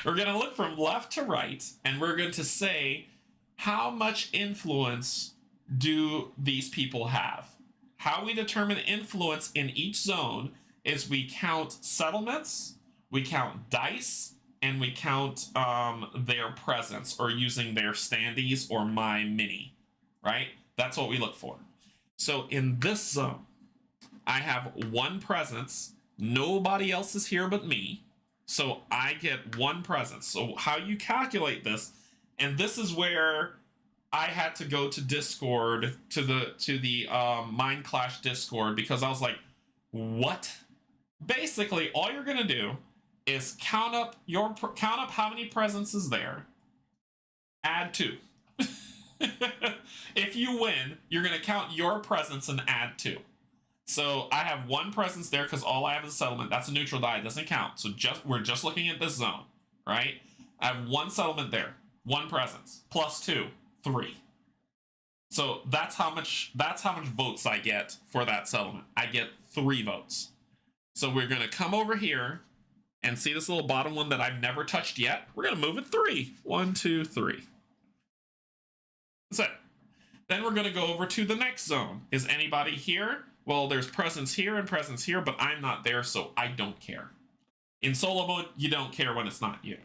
We're going to look from left to right, and we're going to say, how much influence do these people have? How we determine influence in each zone is we count settlements, we count dice, and we count their presence, or using their standees or my mini, right? That's what we look for. So in this zone, I have 1 presence. Nobody else is here but me. So I get 1 presence. So how you calculate this, and this is where I had to go to Discord, to the Mind Clash Discord, because I was like, what? Basically, all you're gonna do is count up how many presences there, add 2. If you win, you're going to count your presence and add 2. So I have 1 presence there because all I have is a settlement. That's a neutral die. It doesn't count. So we're just looking at this zone, right? I have 1 settlement there, 1 presence, plus 2, 3. So that's how much votes I get for that settlement. I get 3 votes. So we're going to come over here and see this little bottom one that I've never touched yet. We're going to move it 3. 1, 2, 3. That's it. Then we're going to go over to the next zone. Is anybody here? Well, there's presence here and presence here, but I'm not there, so I don't care. In solo mode, you don't care when it's not you.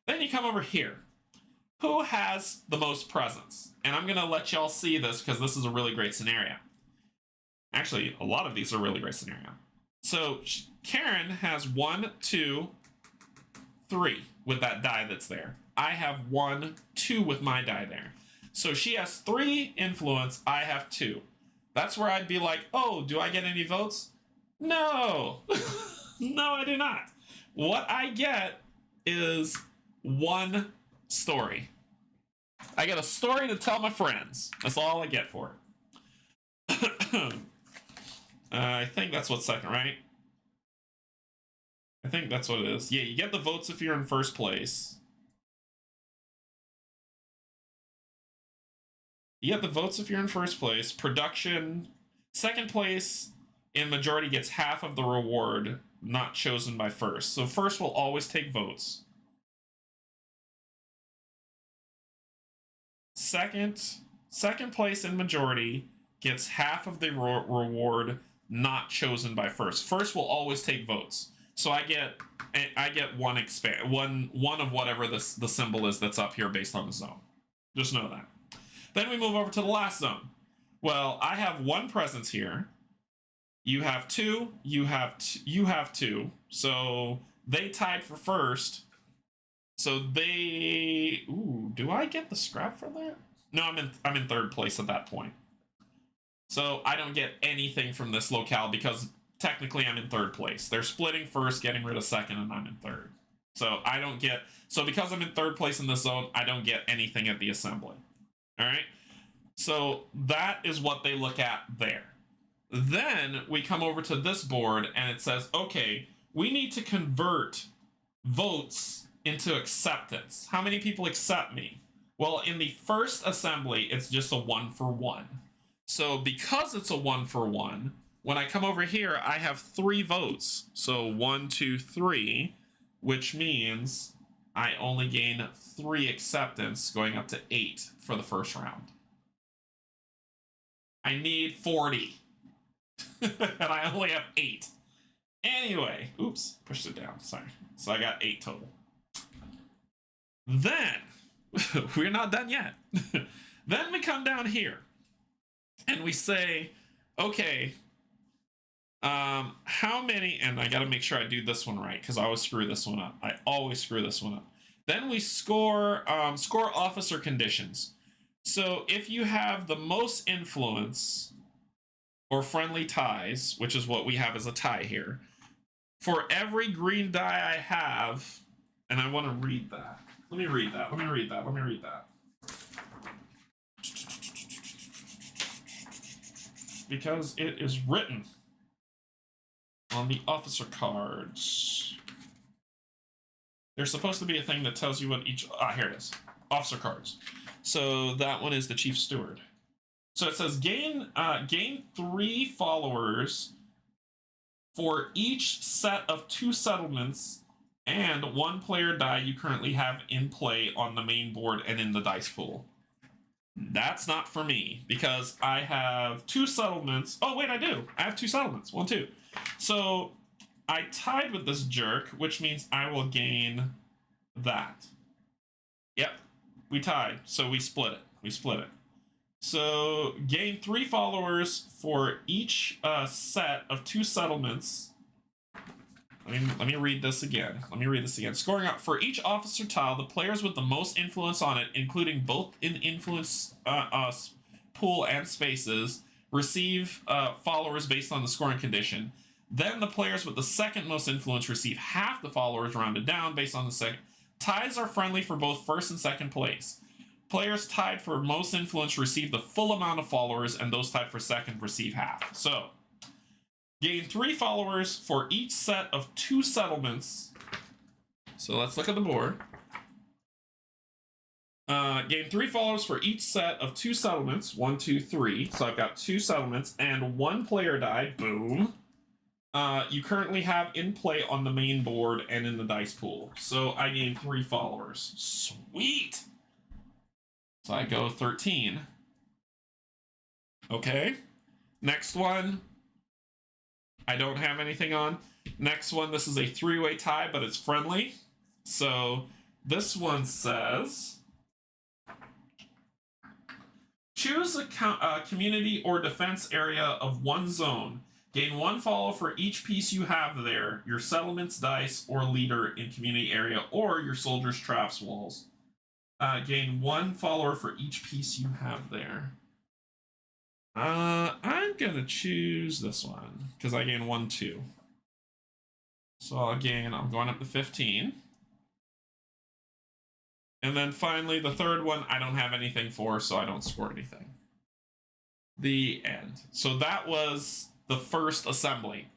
Then you come over here. Who has the most presence? And I'm going to let y'all see this because this is a really great scenario. Actually, a lot of these are really great scenario. So Karen has 1, 2, 3 with that die that's there. I have 1, 2 with my die there. So she has 3 influence, I have 2. That's where I'd be like, oh, do I get any votes? No. No, I do not. What I get is 1 story. I get a story to tell my friends. That's all I get for it. I think that's what's second, right? I think that's what it is. Yeah, you get the votes if you're in first place. You get the votes if you're in first place. Production, second place in majority gets half of the reward, not chosen by first. So first will always take votes. Second place in majority gets half of the reward, not chosen by first. First will always take votes. So I get one of whatever the symbol is that's up here based on the zone. Just know that. Then we move over to the last zone. Well, I have 1 presence here. You have 2. You have 2. So they tied for first. So they. Ooh, do I get the scrap for that? No, I'm in third place at that point. So I don't get anything from this locale because technically I'm in third place. They're splitting first, getting rid of second, and I'm in third. So I don't get. So because I'm in third place in this zone, I don't get anything at the assembly. All right. So that is what they look at there. Then we come over to this board and it says, okay, we need to convert votes into acceptance. How many people accept me? Well, in the first assembly, it's just a 1-for-1. So because it's a 1-for-1, when I come over here, I have 3 votes. So 1, 2, 3, which means I only gain 3 acceptance, going up to 8 for the first round. I need 40. And I only have 8. Anyway, oops, pushed it down, sorry. So I got 8 total. Then, we're not done yet. Then we come down here and we say, okay, how many, and I gotta make sure I do this one right because I always screw this one up. Then we score officer conditions. So if you have the most influence or friendly ties, which is what we have as a tie here, for every green die I have, and I want to read that. Let me read that. Because it is written on the officer cards. There's supposed to be a thing that tells you what each... here it is. Officer cards. So that one is the chief steward. So it says gain 3 followers for each set of 2 settlements and 1 player die you currently have in play on the main board and in the dice pool. That's not for me because I have 2 settlements. Oh wait, I do. I have 2 settlements. 1, 2. So I tied with this jerk, which means I will gain that. Yep, we tied. So we split it. So gain 3 followers for each set of 2 settlements. Let me read this again. Scoring out for each officer tile, the players with the most influence on it, including both in influence pool and spaces, receive followers based on the scoring condition. Then the players with the second most influence receive half the followers rounded down based on the second. Ties are friendly for both first and second place. Players tied for most influence receive the full amount of followers, and those tied for second receive half. So, gain 3 followers for each set of 2 settlements. So let's look at the board. Gain 3 followers for each set of 2 settlements. 1, 2, 3. So I've got 2 settlements and 1 player die. Boom. You currently have in play on the main board and in the dice pool. So I gain 3 followers. Sweet. So I go 13. Okay. Next one. I don't have anything on. Next one, this is a 3-way tie, but it's friendly. So this one says, choose a community or defense area of 1 zone. Gain 1 follow for each piece you have there, your settlements, dice, or leader in community area, or your soldiers, traps, walls. gain 1 follower for each piece you have there. I'm gonna choose this one because I gain 1, 2. So I'm going up to 15. And then finally, the third one, I don't have anything for, so I don't score anything. The end. So that was the first assembly.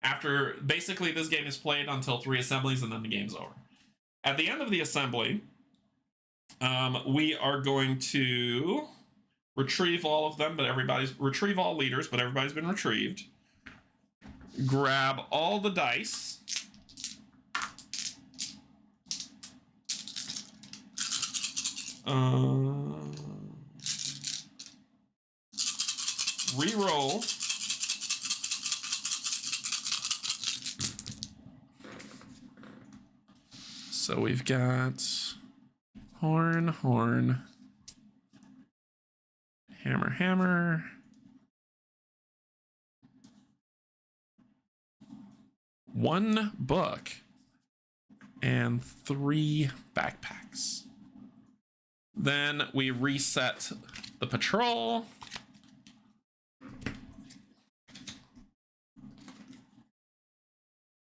After, basically, this game is played until 3 assemblies, and then the game's over. At the end of the assembly, we are going to retrieve all of them, but retrieve all leaders, but everybody's been retrieved. Grab all the dice. Reroll. So we've got horn, horn, hammer, hammer, one book, and 3 backpacks. Then we reset the patrol.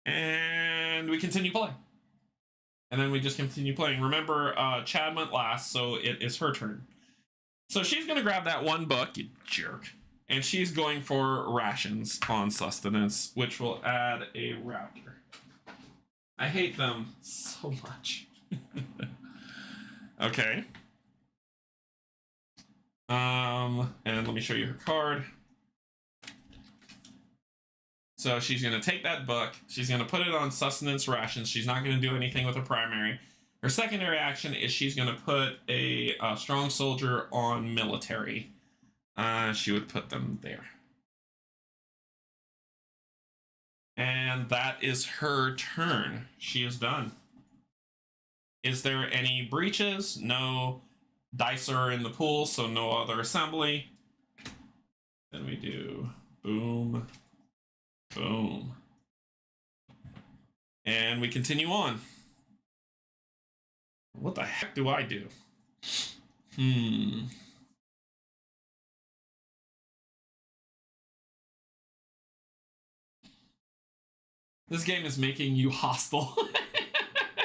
And we continue playing. And then we just continue playing. Remember, Chad went last, so it is her turn. So she's going to grab that 1 book, you jerk. And she's going for rations on sustenance, which will add a raptor. I hate them so much. Okay. And let me show you her card. So she's going to take that book. She's going to put it on sustenance rations. She's not going to do anything with her primary. Her secondary action is she's going to put a strong soldier on military. She would put them there. And that is her turn. She is done. Is there any breaches? No. Dice are in the pool, so no other assembly. Then we do boom, boom. And we continue on. What the heck do I do? This game is making you hostile.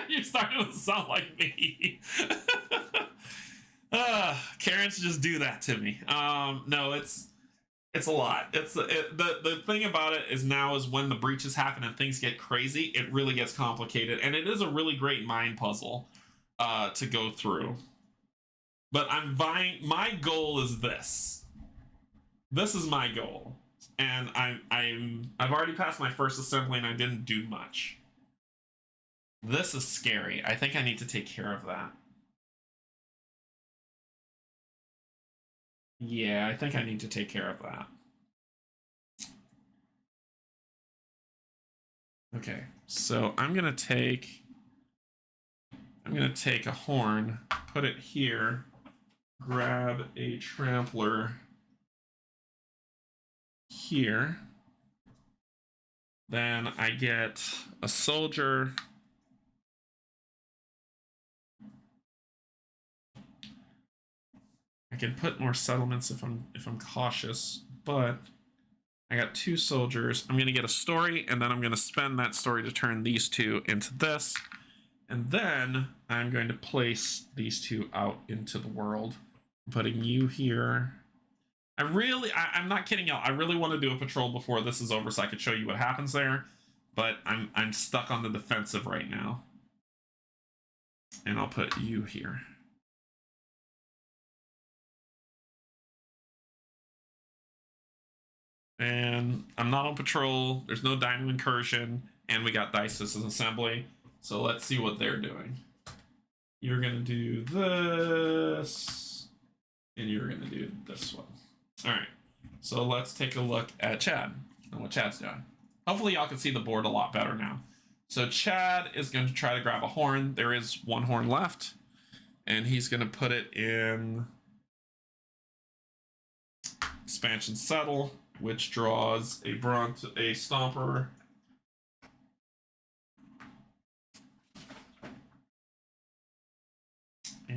You're starting to sound like me. Karens just do that to me. No, it's a lot. The thing about it is now is when the breaches happen and things get crazy, it really gets complicated, and it is a really great mind puzzle to go through. But my goal is this. This is my goal. And I've already passed my first assembly and I didn't do much. This is scary. I think I need to take care of that. Yeah, I think I need to take care of that. Okay, so I'm gonna take a horn, put it here, grab a trampler here. Then I get a soldier. I can put more settlements if I'm cautious, but I got 2 soldiers. I'm gonna get a story, and then I'm gonna spend that story to turn these 2 into this. And then I'm going to place these 2 out into the world. I'm putting you here. I'm not kidding y'all. I really want to do a patrol before this is over so I could show you what happens there. But I'm stuck on the defensive right now. And I'll put you here. And I'm not on patrol. There's no dino incursion. And we got dice as an assembly. So let's see what they're doing. You're going to do this. And you're going to do this one. All right. So let's take a look at Chad and what Chad's doing. Hopefully y'all can see the board a lot better now. So Chad is going to try to grab a horn. There is 1 horn left. And he's going to put it in expansion settle, which draws a stomper.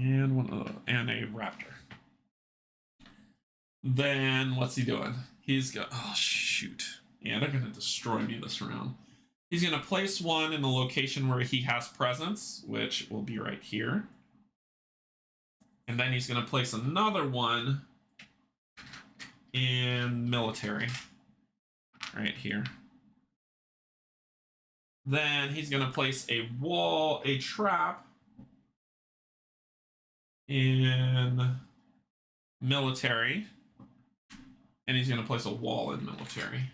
and a raptor. Then what's he doing? He's got, oh shoot. Yeah, they're gonna destroy me this round. He's gonna place one in the location where he has presence, which will be right here. And then he's gonna place another one in military, right here. Then he's gonna place a trap in military. And he's gonna place a wall in military.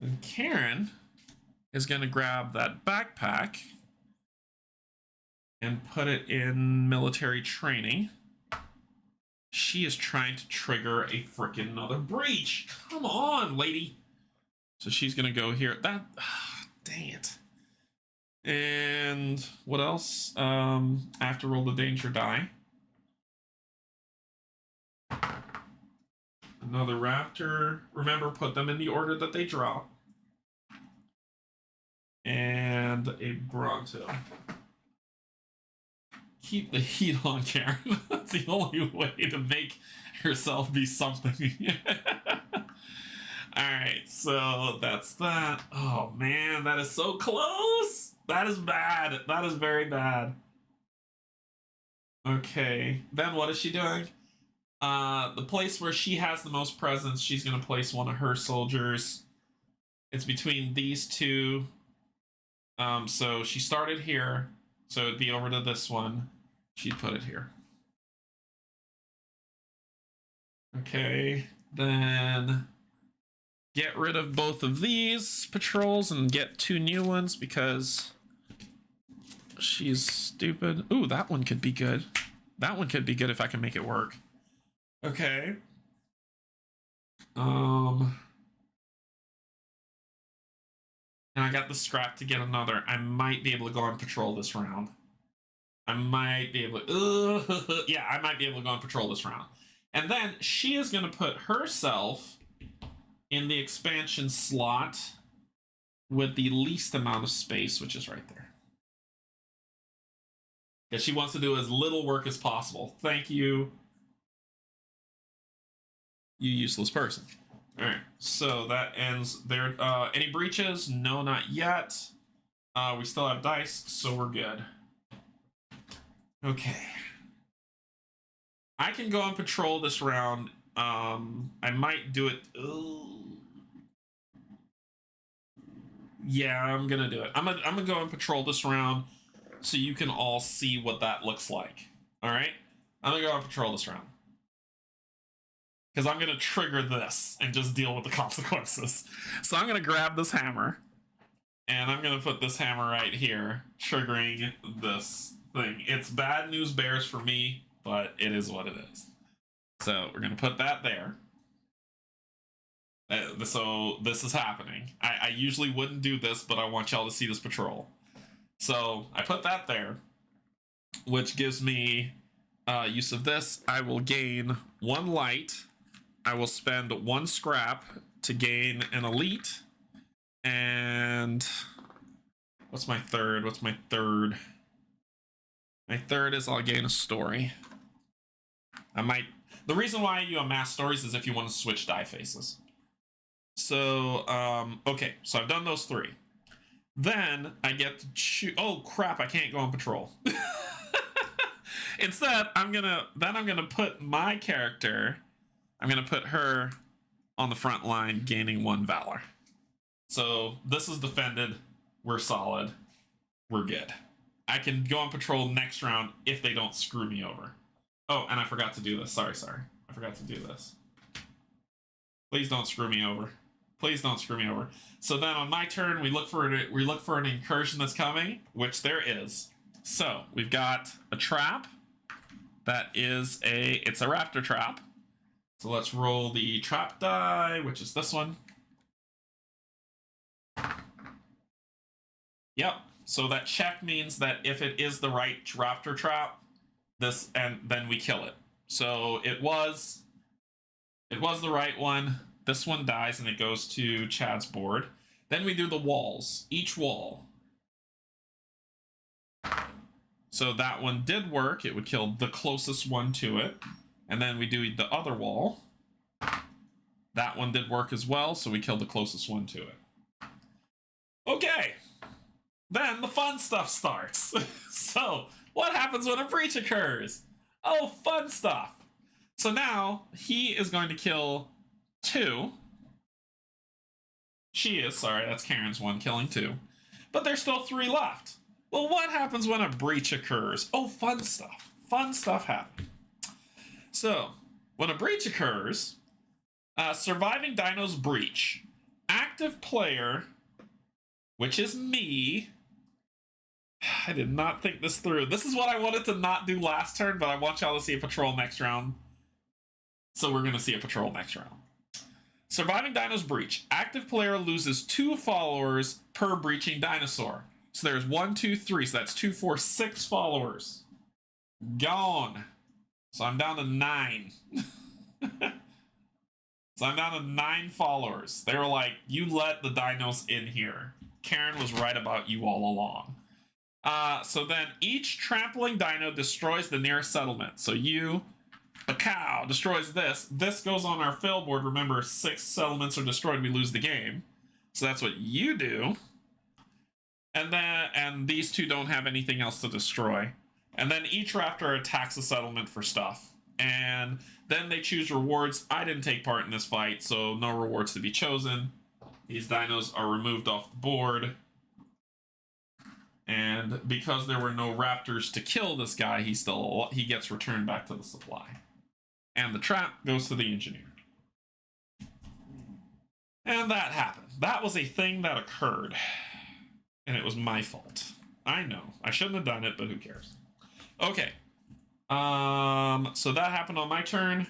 And Karen is gonna grab that backpack and put it in military training. She is trying to trigger a freaking another breach. Come on, lady. So she's gonna go here. That, dang it. And what else? I have to roll the danger die. Another raptor. Remember, put them in the order that they drop. And a Bronto. Keep the heat on, Karen. That's the only way to make yourself be something. Alright, so that's that. Oh man, that is so close! That is bad. That is very bad. Okay, then what is she doing? The place where she has the most presence, she's going to place one of her soldiers. It's between these two. So she started here, so it'd be over to this one. She'd put it here. Okay, then get rid of both of these patrols and get 2 new ones because she's stupid. Ooh, that one could be good. That one could be good if I can make it work. Okay. And I got the scrap to get another. I might be able to go on patrol this round. I might be able to... yeah, I might be able to go on patrol this round. And then she is going to put herself in the expansion slot with the least amount of space, which is right there. Because she wants to do as little work as possible. Thank you, you useless person. All right, so that ends there. Any breaches? No, not yet. We still have dice, so we're good. Okay. I can go on patrol this round. I might do it. Ooh. Yeah, I'm gonna do it. I'm gonna go on patrol this round so you can all see what that looks like. All right, I'm gonna go on patrol this round. Because I'm going to trigger this and just deal with the consequences. So I'm going to grab this hammer. And I'm going to put this hammer right here, triggering this thing. It's bad news bears for me, but it is what it is. So we're going to put that there. So this is happening. I usually wouldn't do this, but I want y'all to see this patrol. So I put that there, which gives me use of this. I will gain 1 light. I will spend 1 scrap to gain an elite. And what's my third? What's my third? My third is I'll gain a story. I might... The reason why you amass stories is if you want to switch die faces. So, okay. So I've done those 3. Then I get to choose... Oh, crap. I can't go on patrol. Instead, I'm gonna put my character... I'm going to put her on the front line, gaining 1 valor. So this is defended. We're solid. We're good. I can go on patrol next round if they don't screw me over. Oh, and I forgot to do this. Sorry. I forgot to do this. Please don't screw me over. Please don't screw me over. So then on my turn, we look for an incursion that's coming, which there is. So we've got a trap. That is it's a raptor trap. So let's roll the trap die, which is this one. Yep. So that check means that if it is the right raptor trap, then we kill it. So it was the right one. This one dies and it goes to Chad's board. Then we do the walls. Each wall So that one did work. It would kill the closest one to it. And then we do the other wall. That one did work as well, so we killed the closest one to it. Okay. Then the fun stuff starts. So, what happens when a breach occurs? Oh, fun stuff. So now, he is going to kill 2. She is, sorry, that's Karen's one, killing 2. But there's still 3 left. Well, what happens when a breach occurs? Oh, fun stuff. Fun stuff happens. So, when a breach occurs, surviving dinos breach. Active player, which is me. I did not think this through. This is what I wanted to not do last turn, but I want y'all to see a patrol next round. So we're going to see a patrol next round. Surviving dinos breach. Active player loses 2 followers per breaching dinosaur. So there's 1, 2, 3. So that's 2, 4, 6 followers. Gone. So I'm down to 9. So I'm down to 9 followers. They were like, you let the dinos in here. Karen was right about you all along. So then each trampling dino destroys the nearest settlement. So the cow, destroys this. This goes on our fail board. Remember, 6 settlements are destroyed, we lose the game. So that's what you do. And these 2 don't have anything else to destroy. And then each raptor attacks a settlement for stuff. And then they choose rewards. I didn't take part in this fight, so no rewards to be chosen. These dinos are removed off the board. And because there were no raptors to kill this guy, he gets returned back to the supply. And the trap goes to the engineer. And that happened. That was a thing that occurred. And it was my fault. I know. I shouldn't have done it, but who cares? Okay. So that happened on my turn.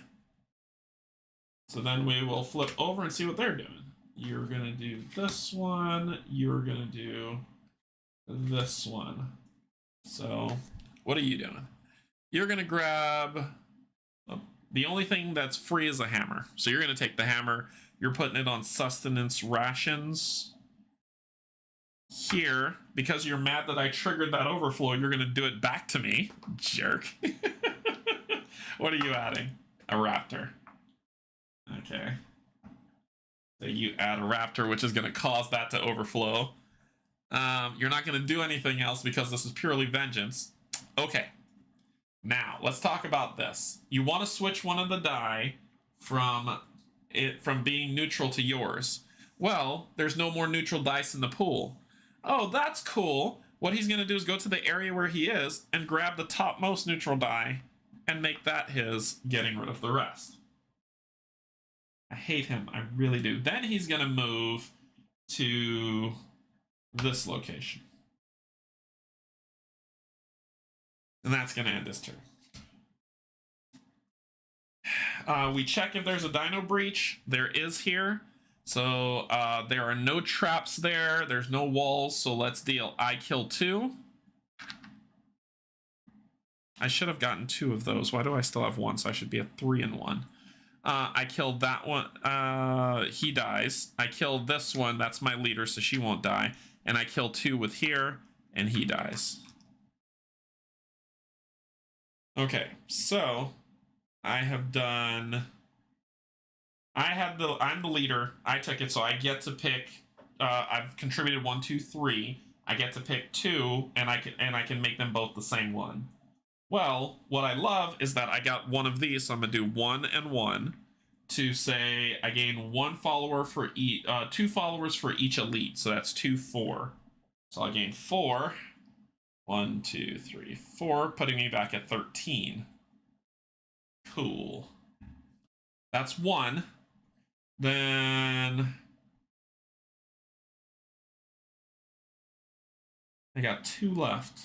So then we will flip over and see what they're doing. You're going to do this one. You're going to do this one. So what are you doing? You're going to grab... the only thing that's free is a hammer. So you're going to take the hammer. You're putting it on sustenance rations. Here, because you're mad that I triggered that overflow, you're going to do it back to me. Jerk. What are you adding? A raptor. Okay. So you add a raptor, which is going to cause that to overflow. You're not going to do anything else because this is purely vengeance. Okay. Now, let's talk about this. You want to switch one of the die from being neutral to yours. Well, there's no more neutral dice in the pool. Oh, that's cool. What he's going to do is go to the area where he is and grab the topmost neutral die and make that his, getting rid of the rest. I hate him. I really do. Then he's going to move to this location. And that's going to end his turn. We check if there's a dino breach. There is here. So there are no traps there. There's no walls. So let's deal. I kill 2. I should have gotten 2 of those. Why do I still have 1? So I should be at 3 and 1. I killed that one. He dies. I killed this one. That's my leader, so she won't die. And I kill 2 with here, and he dies. Okay, so I have done... I'm the leader. I took it, so I get to pick. I've contributed 1, 2, 3. I get to pick 2, and I can make them both the same one. Well, what I love is that I got one of these, so I'm gonna do 1 and 1 to say I gain 1 follower for each, 2 followers for each elite. So that's 2, 4. So I gain 4. 1, 2, 3, 4, putting me back at 13. Cool. That's 1. Then I got 2 left.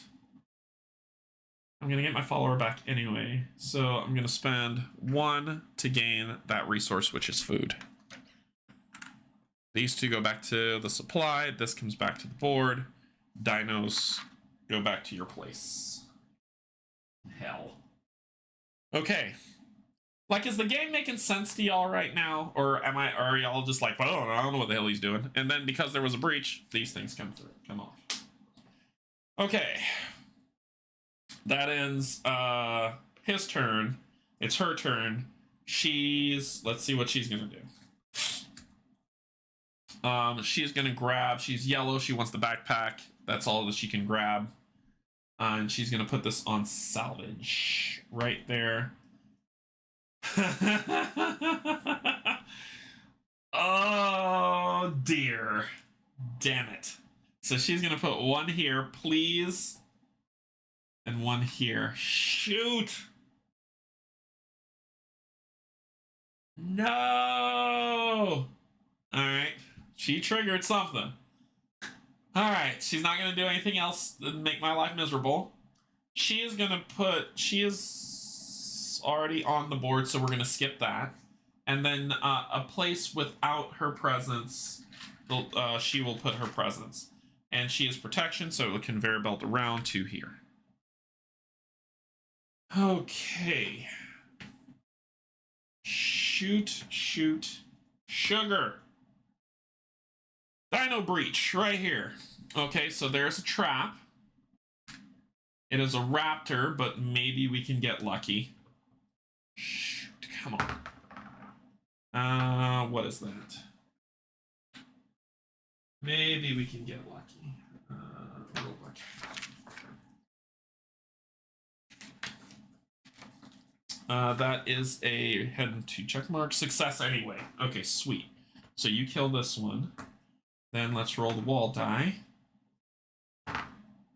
I'm gonna get my follower back anyway, so I'm gonna spend 1 to gain that resource, which is food. These 2 go back to the supply. This comes back to the board. Dinos, go back to your place. Hell. Okay. Like, is the game making sense to y'all right now? Or are y'all just like, oh, I don't know what the hell he's doing. And then because there was a breach, these things come off. Okay. That ends his turn. It's her turn. Let's see what she's gonna do. She's gonna grab, she's yellow, she wants the backpack. That's all that she can grab. And she's gonna put this on salvage right there. Oh dear. Damn it. So she's gonna put one here, please. And one here. Shoot! No! Alright. She triggered something. Alright, she's not gonna do anything else that make my life miserable. She is already on the board, so we're gonna skip that. And then a place without her presence, she will put her presence. And she is protection, so it will conveyor belt around to here. Okay. Shoot. Sugar. Dino breach, right here. Okay, so there's a trap. It is a raptor, but maybe we can get lucky. Shoot, come on. What is that? Maybe we can get lucky. Real lucky. That is a head to check mark. Success anyway. Okay, sweet. So you kill this one. Then let's roll the wall die.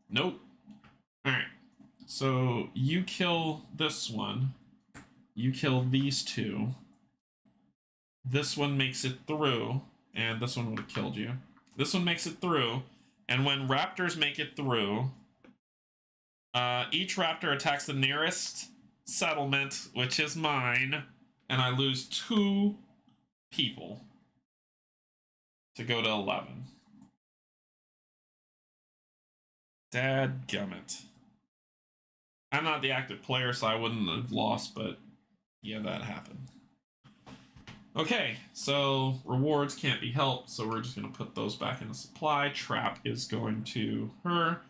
Nope. Alright. So you kill this one. You kill these two. This one makes it through. And this one would have killed you. This one makes it through. And when raptors make it through, each raptor attacks the nearest settlement, which is mine, and I lose 2 people to go to 11. Dadgummit. I'm not the active player, so I wouldn't have lost, but yeah, that happened. Okay, so rewards can't be helped, so we're just going to put those back in the supply. Trap is going to her.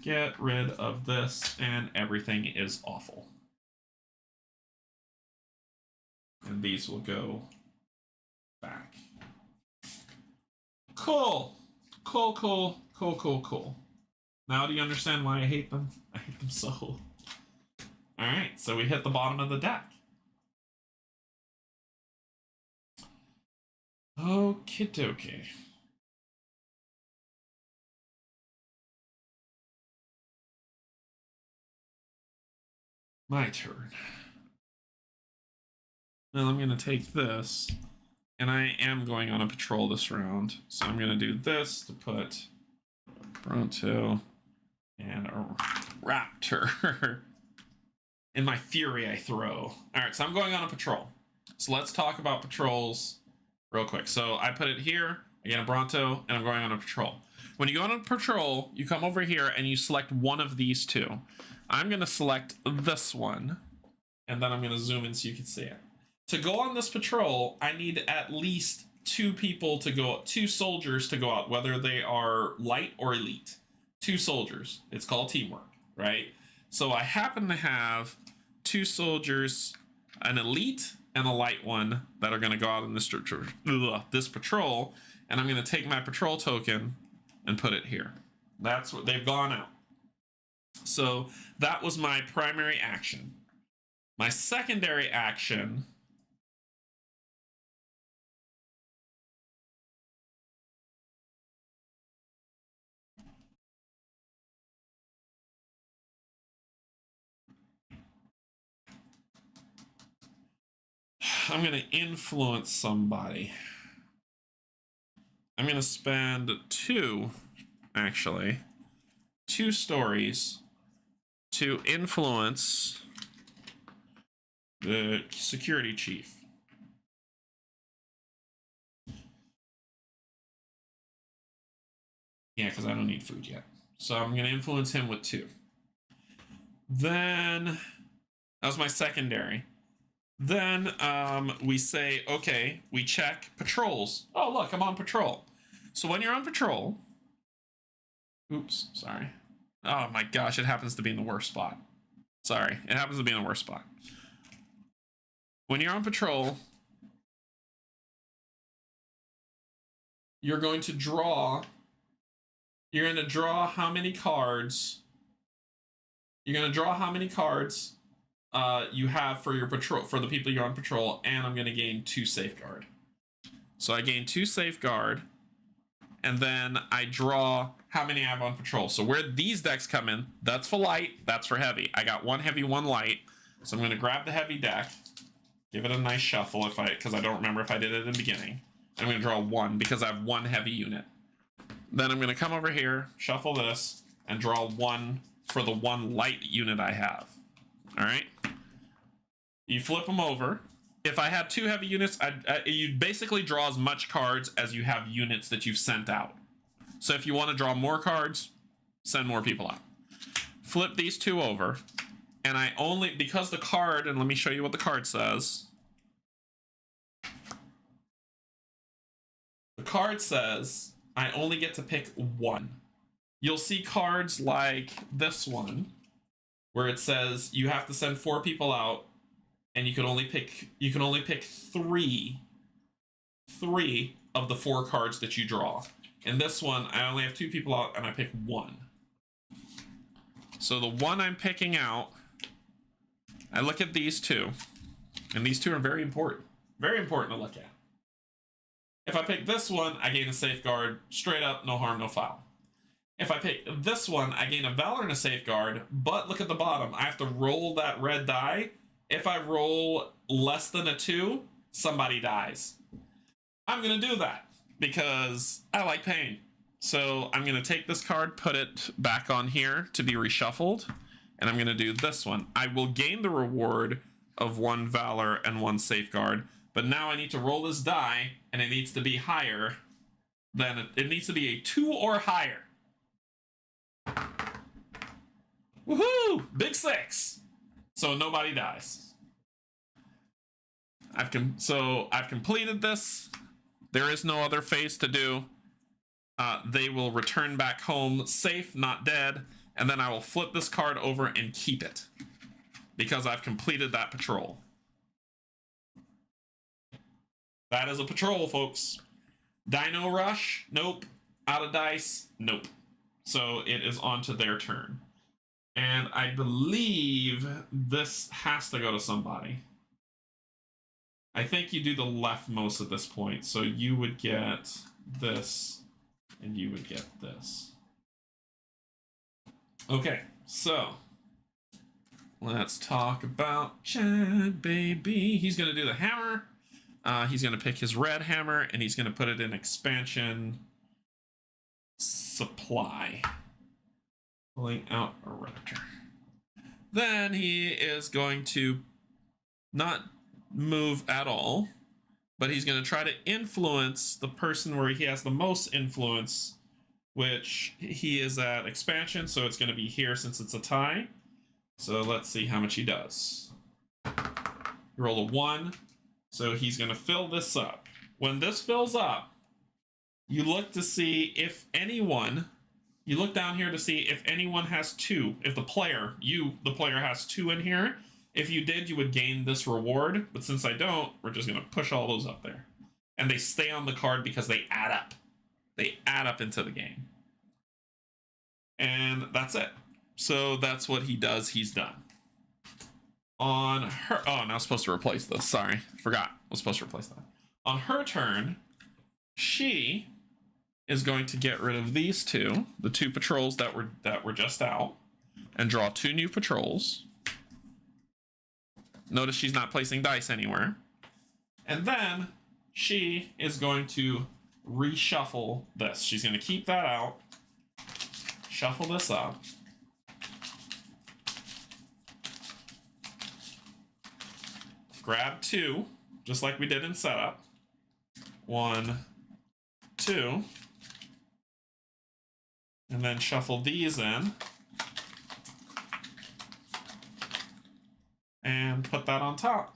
Get rid of this, and everything is awful. And these will go back. Cool. Cool. Now do you understand why I hate them? I hate them so. Alright, so we hit the bottom of the deck. Okie dokie. My turn. Now I'm going to take this, and I am going on a patrol this round. So I'm going to do this to put Bronto and a raptor. In my fury, I throw. All right, so I'm going on a patrol. So let's talk about patrols real quick. So I put it here, I get a Bronto, and I'm going on a patrol. When you go on a patrol, you come over here and you select one of these two. I'm going to select this one, and then I'm going to zoom in so you can see it. To go on this patrol, I need at least 2 people to go, 2 soldiers to go out, whether they are light or elite. 2 soldiers. It's called teamwork, right? So I happen to have 2 soldiers, an elite and a light one, that are going to go out on this patrol, and I'm going to take my patrol token and put it here. That's what they've gone out. So that was my primary action. My secondary action I'm going to influence somebody. I'm going to spend 2 stories to influence the security chief. Yeah, because I don't need food yet. So I'm going to influence him with 2. Then, that was my secondary. Then we say, okay, we check patrols. Oh, look, I'm on patrol. So when you're on patrol, oops, sorry. Oh my gosh, it happens to be in the worst spot. Sorry, it happens to be in the worst spot. When you're on patrol, you're going to draw how many cards. You're going to draw how many cards you have for your patrol, for the people you're on patrol, and I'm going to gain 2 safeguard. So I gain 2 safeguard, and then I draw how many I have on patrol. So where these decks come in, that's for light, that's for heavy. I got 1 heavy, 1 light. So I'm going to grab the heavy deck, give it a nice shuffle because I don't remember if I did it in the beginning. I'm going to draw 1 because I have 1 heavy unit. Then I'm going to come over here, shuffle this, and draw 1 for the 1 light unit I have. All right. You flip them over. If I had 2 heavy units, you basically draw as much cards as you have units that you've sent out. So if you want to draw more cards, send more people out. Flip these 2 over, and I only, because the card, and let me show you what the card says. The card says I only get to pick 1. You'll see cards like this one, where it says you have to send 4 people out, and you can only pick 3 of the 4 cards that you draw. In this one, I only have 2 people out, and I pick 1. So the one I'm picking out, I look at these 2, and these 2 are very important to look at. If I pick this one, I gain a safeguard, straight up, no harm, no foul. If I pick this one, I gain a valor and a safeguard, but look at the bottom. I have to roll that red die. If I roll less than a 2, somebody dies. I'm going to do that because I like pain. So I'm going to take this card, put it back on here to be reshuffled, and I'm going to do this one. I will gain the reward of 1 valor and 1 safeguard, but now I need to roll this die, and it needs to be higher than, it needs to be a 2 or higher. Woohoo! Big 6. So nobody dies. I've completed this. There is no other phase to do. They will return back home safe, not dead, and then I will flip this card over and keep it because I've completed that patrol. That is a patrol, folks. Dino rush? Nope. Out of dice? Nope. So it is on to their turn. And I believe this has to go to somebody. I think you do the leftmost at this point. So you would get this, and you would get this. Okay, so let's talk about Chad, baby. He's going to do the hammer. He's going to pick his red hammer, and he's going to put it in expansion supply. Pulling out a raptor. Then he is going to not move at all, but he's going to try to influence the person where he has the most influence, which he is at expansion, so it's going to be here since it's a tie. So let's see how much he does. Roll a 1, so he's going to fill this up. When this fills up, you look to see if anyone... You look down here to see if anyone has 2. If the player, the player has 2 in here. If you did, you would gain this reward. But since I don't, we're just going to push all those up there. And they stay on the card because they add up. They add up into the game. And that's it. So that's what he does. He's done. On her... Oh, and I was supposed to replace this. Sorry. Forgot. I was supposed to replace that. On her turn, she... is going to get rid of these 2, the 2 patrols that were just out, and draw 2 new patrols. Notice she's not placing dice anywhere. And then she is going to reshuffle this. She's going to keep that out, shuffle this up, grab 2, just like we did in setup. 1, 2. And then shuffle these in. And put that on top.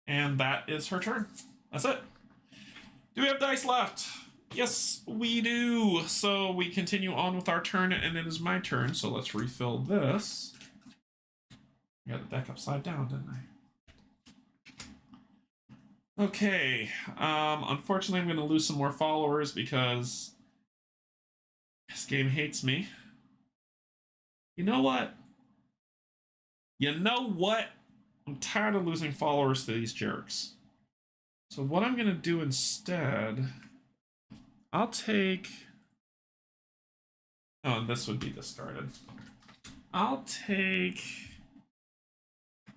And that is her turn. That's it. Do we have dice left? Yes, we do. So we continue on with our turn, and it is my turn. So let's refill this. I got the deck upside down, didn't I? Okay. Unfortunately, I'm going to lose some more followers because this game hates me. You know what? You know what? I'm tired of losing followers to these jerks. So what I'm going to do instead, I'll take... Oh, and this would be discarded. I'll take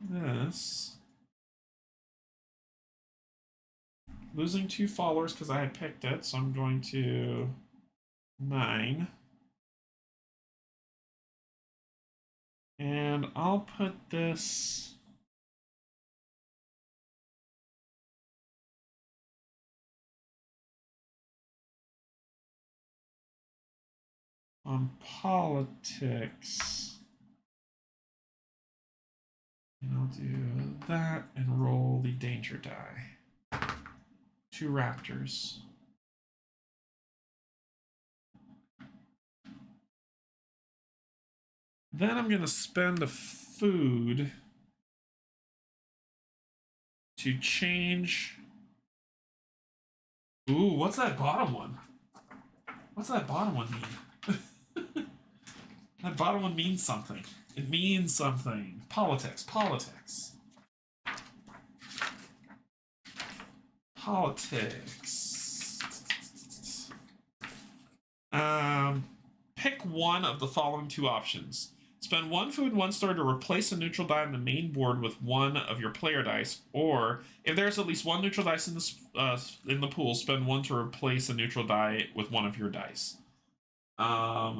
this. Losing 2 followers because I had picked it, so I'm going to 9. And I'll put this... on politics. And I'll do that and roll the danger die. 2 raptors. Then I'm going to spend a food to change... Ooh, what's that bottom one? What's that bottom one mean? That bottom one means something. It means something. Politics. Politics. Pick one of the following 2 options. Spend 1 food and 1 story to replace a neutral die on the main board with one of your player dice, or if there's at least 1 neutral dice in the pool, spend 1 to replace a neutral die with one of your dice.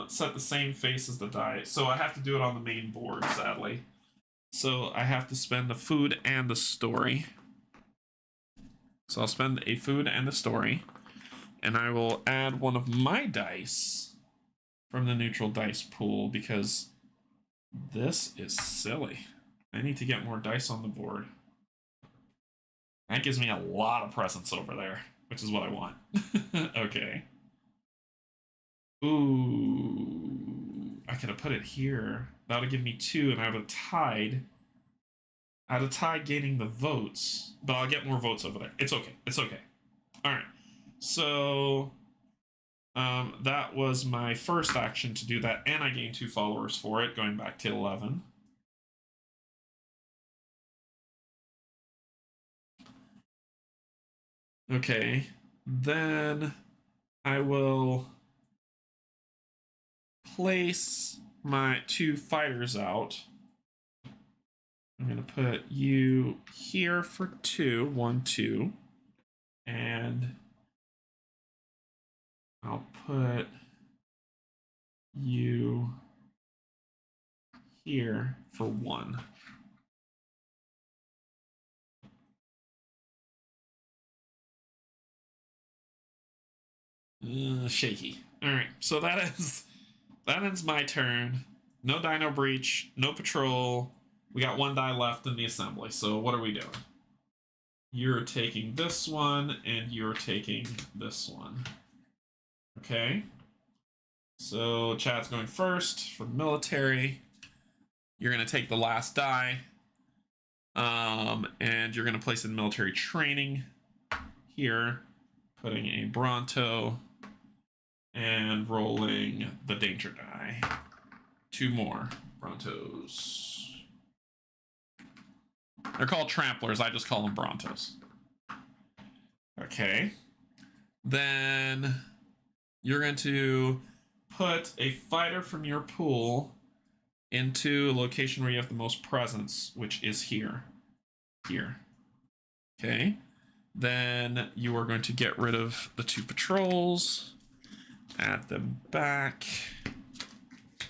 Set the same face as the die. So I have to do it on the main board, sadly. So I have to spend the food and the story. So I'll spend a food and a story, and I will add one of my dice from the neutral dice pool because this is silly. I need to get more dice on the board. That gives me a lot of presents over there, which is what I want. Okay. Ooh, I could have put it here. That would give me 2, and I would have tied. I'd have tied gaining the votes, but I'll get more votes over there. It's okay. It's okay. All right. So that was my first action to do that, and I gained 2 followers for it, going back to 11. Okay. Then I will place my 2 fighters out. I'm going to put you here for 2, 1, 2. And I'll put you here for 1. Shaky. All right, so that ends my turn. No dino breach, no patrol. We got 1 die left in the assembly. So what are we doing? You're taking this one, and you're taking this one. Okay. So Chad's going first for the military. You're going to take the last die. And you're going to place it in military training here. Putting a Bronto and rolling the danger die. 2 more Brontos. They're called tramplers. I just call them Brontos. Okay. Then you're going to put a fighter from your pool into a location where you have the most presence, which is here. Here. Okay. Then you are going to get rid of the 2 patrols. Add them back.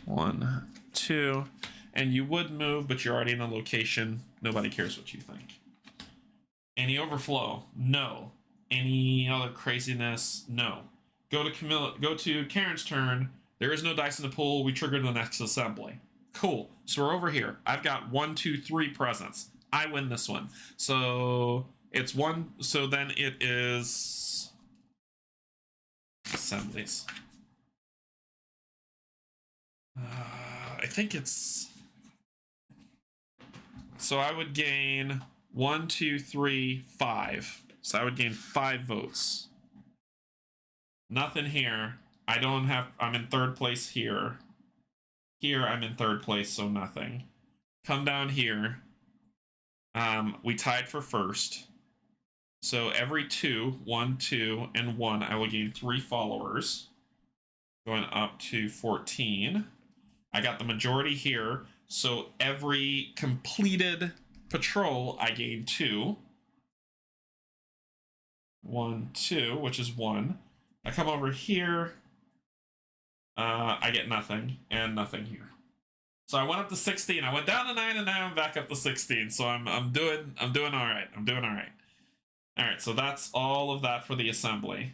1, 2. And you would move, but you're already in a location. Nobody cares what you think. Any overflow? No. Any other craziness? No. Go to Karen's turn. There is no dice in the pool. We trigger the next assembly. Cool. So we're over here. I've got 1, 2, 3 presents. I win this one. So it's 1. So then it is assemblies. I think it's... So I would gain 1, 2, 3, 5. So I would gain 5 votes. Nothing here. I don't have... I'm in 3rd place here. Here I'm in 3rd place, so nothing. Come down here. We tied for 1st. So every 2, 1, 2, and 1, I will gain 3 followers. Going up to 14. I got the majority here. So every completed patrol, I gain 2. 1, 2, which is 1. I come over here. I get nothing, and nothing here. So I went up to 16. I went down to 9, and now I'm back up to 16. So I'm doing all right. I'm doing all right. All right. So that's all of that for the assembly,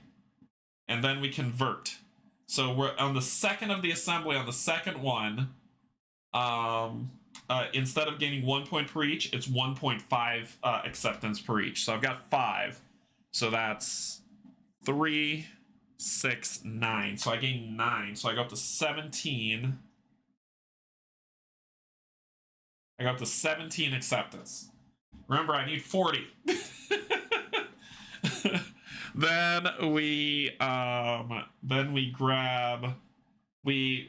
and then we convert. So we're on the second of the assembly. On the second one, instead of gaining 1 point per each, it's 1.5 acceptance per each. So I've got 5. So that's 3, 6, 9. So I gain 9. So I go up to 17. I go up to 17 acceptance. Remember, I need 40. Then we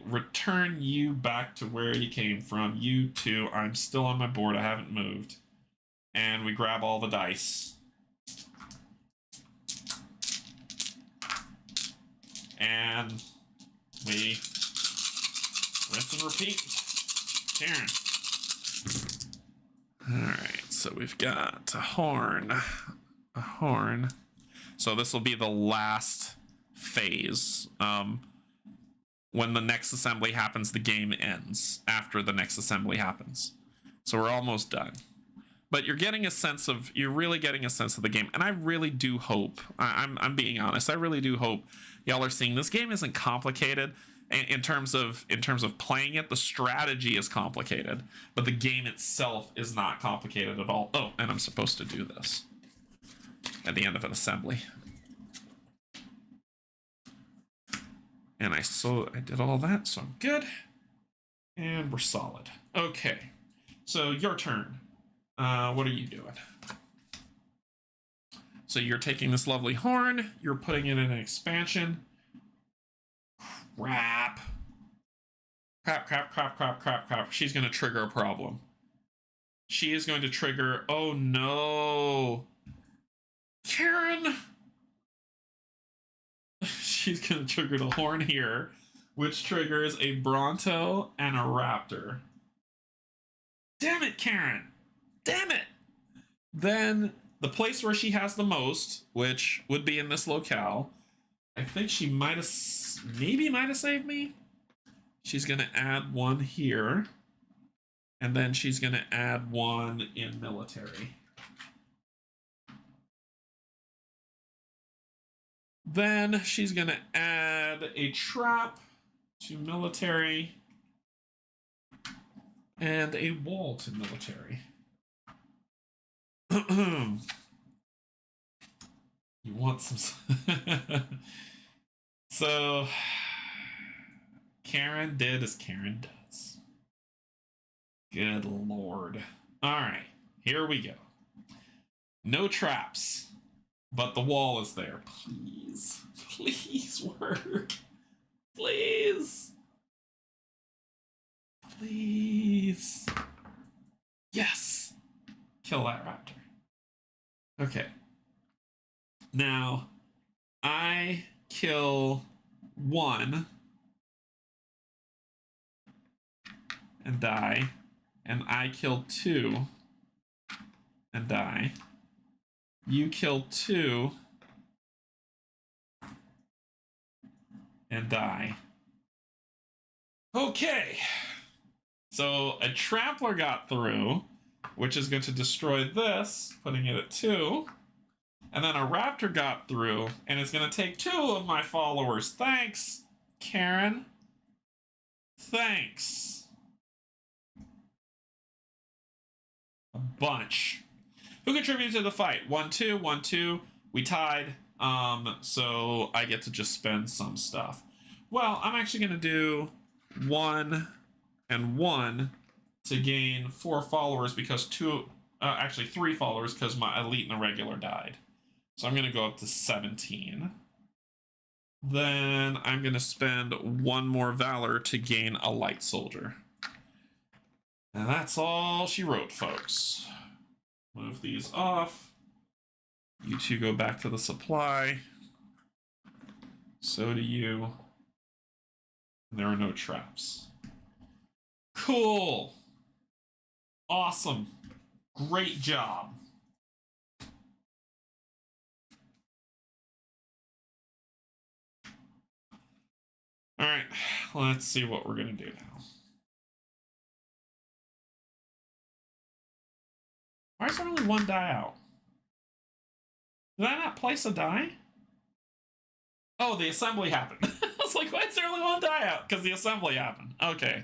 return you back to where you came from. You 2, I'm still on my board. I haven't moved. And we grab all the dice. And we rinse and repeat. Karen. Alright, so we've got a horn. A horn. So this will be the last phase. When the next assembly happens, the game ends after the next assembly happens. So we're almost done. But you're really getting a sense of the game. And I really do hope, I'm being honest, I really do hope y'all are seeing this game isn't complicated in terms of playing it. The strategy is complicated, but the game itself is not complicated at all. Oh, and I'm supposed to do this at the end of an assembly. And I did all that, so I'm good. And we're solid. Okay, so your turn. What are you doing? So you're taking this lovely horn, you're putting it in an expansion. Crap. Crap. She's going to trigger a problem. She is going to trigger... Oh, no. Karen! She's going to trigger the horn here, which triggers a Bronto and a Raptor. Damn it, Karen! Damn it! Then the place where she has the most, which would be in this locale, I think she might have saved me. She's going to add 1 here. And then she's going to add 1 in military. Then she's going to add a trap to military. And a wall to military. You want some... So, Karen did as Karen does. Good lord. Alright, here we go. No traps, but the wall is there. Please. Please work. Please. Please. Yes. Kill that raptor. Okay. Now, I kill 1 and die, and I kill 2 and die. You kill 2 and die. Okay. So a trampler got through, which is going to destroy this, putting it at 2. And then a raptor got through, and it's going to take 2 of my followers. Thanks, Karen. Thanks. A bunch. Who contributed to the fight? 1, 2, 1, 2. We tied. So I get to just spend some stuff. Well, I'm actually going to do 1 and 1 to gain 4 followers because actually 3 followers because my elite and the regular died. So I'm going to go up to 17. Then I'm going to spend 1 more valor to gain a light soldier. And that's all she wrote, folks. Move these off. You two go back to the supply. So do you. There are no traps. Cool. Awesome. Great job. All right, let's see what we're going to do now. Why is there only 1 die out? Did I not place a die? Oh, the assembly happened. I was like, why is there only 1 die out? Because the assembly happened. Okay.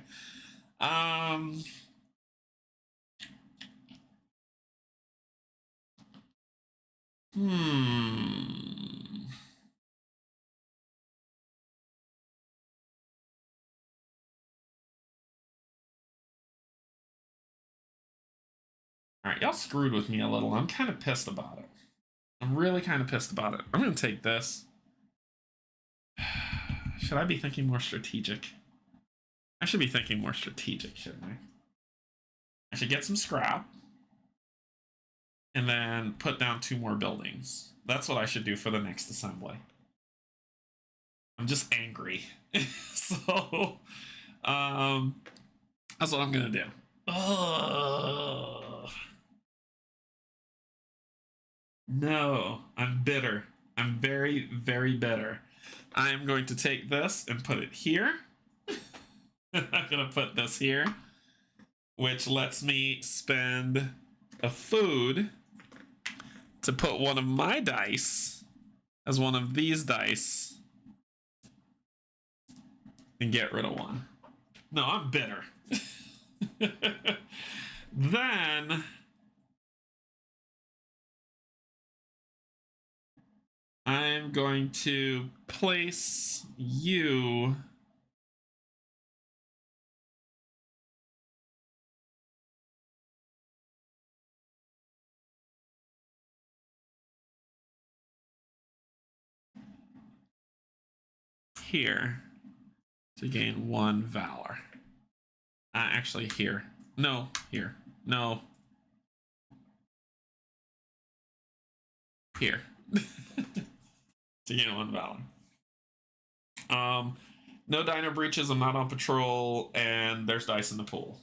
All right, y'all screwed with me a little. I'm kind of pissed about it. I'm really kind of pissed about it. I'm going to take this. Should I be thinking more strategic? I should be thinking more strategic, shouldn't I? I should get some scrap. And then put down 2 more buildings. That's what I should do for the next assembly. I'm just angry. So, that's what I'm going to do. Ugh. No, I'm bitter. I'm very, very bitter. I am going to take this and put it here. I'm going to put this here, which lets me spend a food to put one of my dice as one of these dice and get rid of 1. No, I'm bitter. Then I'm going to place you here to gain 1 valor. Actually, here. No, here. No. Here. To gain 1 valor. No dino breaches. I'm not on patrol, and there's dice in the pool.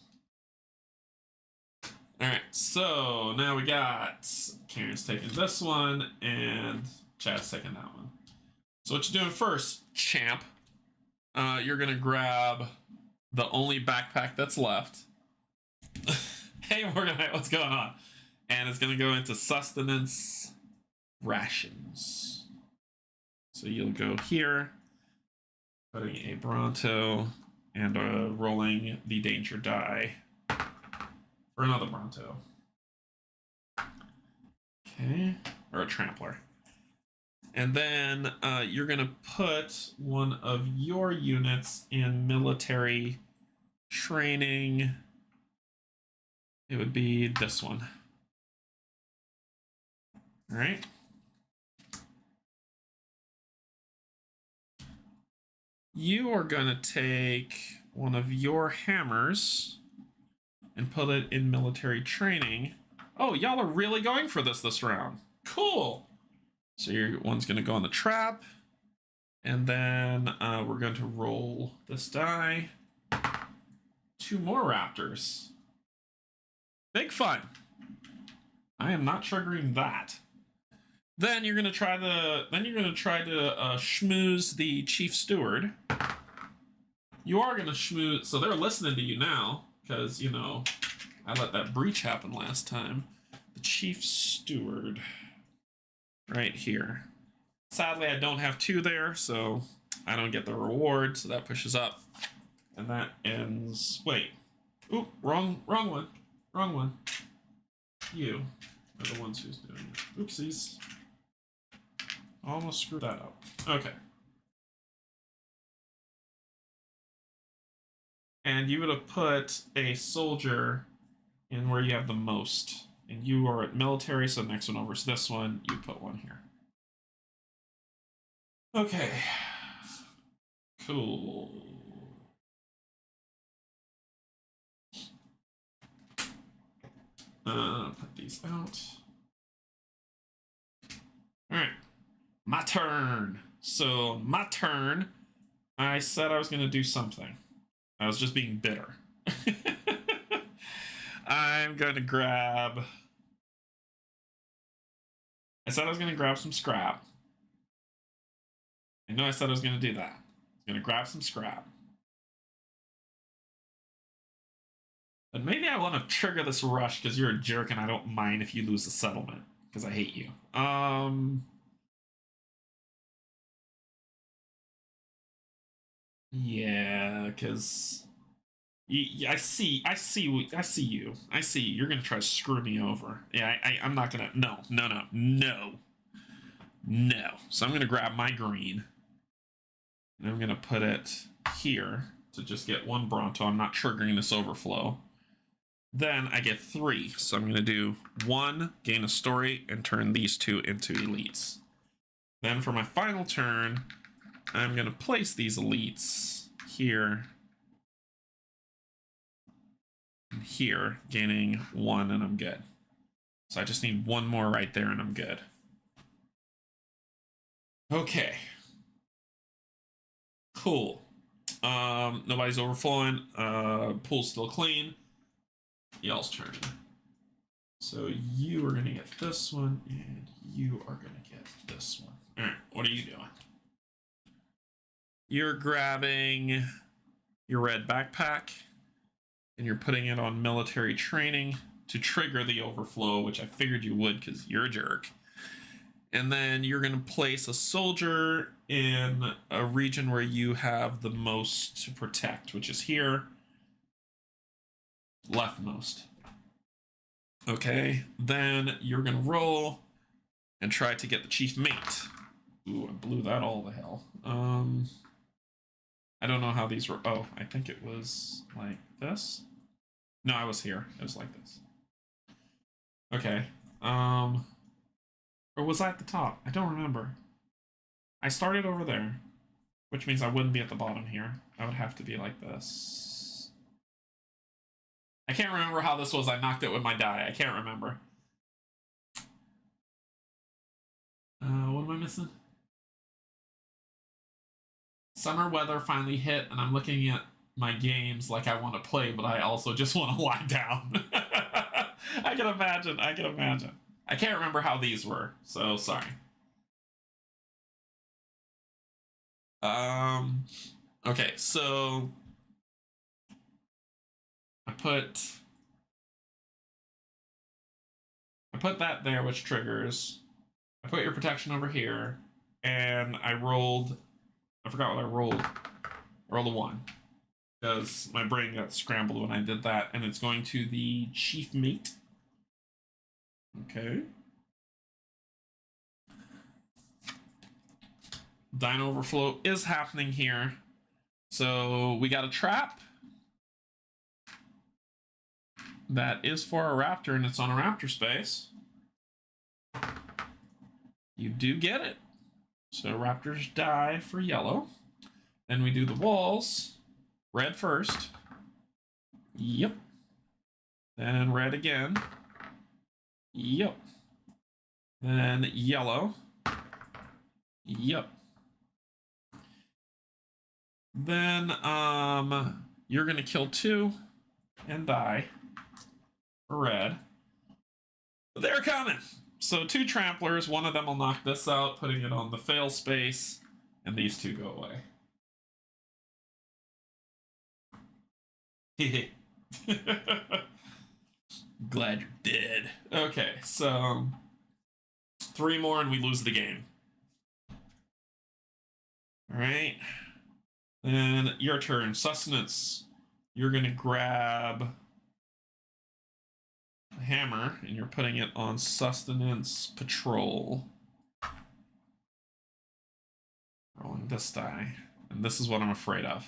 All right, so now we got Karen's taking this one, and Chad's taking that one. So what you doing first, champ? You're gonna grab the only backpack that's left. Hey, Morganite, what's going on? And it's gonna go into sustenance rations. So you'll go here, putting a Bronto and rolling the danger die for another Bronto. Okay, or a Trampler. And then you're going to put one of your units in military training. It would be this one. All right. You are going to take one of your hammers and put it in military training. Oh, y'all are really going for this round. Cool. So your one's going to go on the trap. And then we're going to roll this die. 2 more raptors. Big fun. I am not triggering that. Then you're going to try to schmooze the chief steward. You are going to schmooze, so they're listening to you now because, you know, I let that breach happen last time. The chief steward right here. Sadly, I don't have 2 there, so I don't get the reward, so that pushes up. And that ends... Wait. Oop, wrong one. Wrong one. You are the ones who's doing it. Oopsies. Almost screwed that up. Okay. And you would have put a soldier in where you have the most. And you are at military, so the next one over is this one. You put one here. Okay. Cool. Put these out. All right. My turn. So, my turn. I said I was going to do something. I was just being bitter. I'm going to grab... I said I was going to grab some scrap. I know I said I was going to do that. I was going to grab some scrap. But maybe I want to trigger this rush because you're a jerk and I don't mind if you lose the settlement. Because I hate you. Yeah, because... I see you. You're gonna try to screw me over. Yeah, I'm not gonna. No. So I'm gonna grab my green, and I'm gonna put it here to just get one Bronto. I'm not triggering this overflow. Then I get 3, so I'm gonna do 1, gain a story, and turn these 2 into elites. Then for my final turn, I'm gonna place these elites here. Here, gaining 1, and I'm good. So I just need 1 more right there, and I'm good. Okay. Cool. Nobody's overflowing. Pool's still clean. Y'all's turn. So you are gonna get this one, and you are gonna get this one. All right. What are you doing? You're grabbing your red backpack. And you're putting it on military training to trigger the overflow, which I figured you would because you're a jerk. And then you're going to place a soldier in a region where you have the most to protect, which is here. Leftmost. Okay, then you're going to roll and try to get the chief mate. Ooh, I blew that all to hell. I don't know how these were. Oh, I think it was like this. No, I was here. It was like this. Okay. Or was I at the top? I don't remember. I started over there, which means I wouldn't be at the bottom here. I would have to be like this. I can't remember how this was. I knocked it with my die. I can't remember. What am I missing? Summer weather finally hit, and I'm looking at my games like I want to play, but I also just want to lie down. I can imagine. I can't remember how these were, so sorry. Okay, so I put that there, which triggers. I put your protection over here, and I rolled. I forgot what I rolled. I rolled a 1 because my brain got scrambled when I did that, and it's going to the chief mate. Okay. Dino overflow is happening here. So we got a trap that is for a raptor, and it's on a raptor space. You do get it. So raptors die for yellow. Then we do the walls. Red first. Yep. Then red again. Yep. Then yellow. Yep. Then you're gonna kill 2 and die for red. They're coming. So 2 tramplers, one of them will knock this out, putting it on the fail space, and these 2 go away. Glad you're dead. Okay, so 3 more and we lose the game. All right. Then your turn. Sustenance. You're going to grab a hammer and you're putting it on sustenance patrol. Rolling this die. And this is what I'm afraid of.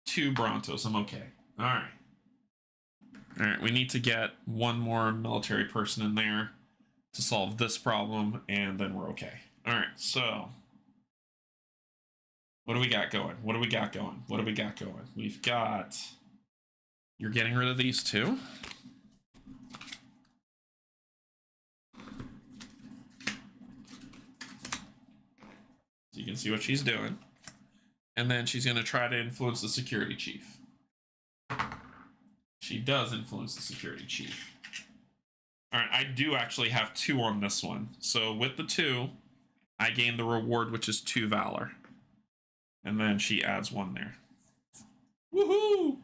2 Brontos. I'm okay. All right. All right, we need to get one more military person in there to solve this problem, and then we're okay. All right, so what do we got going? What do we got going? What do we got going? We've got... You're getting rid of these 2. So you can see what she's doing. And then she's going to try to influence the security chief. She does influence the security chief. All right, I do actually have 2 on this one. So with the 2, I gain the reward, which is 2 valor. And then she adds 1 there. Woohoo!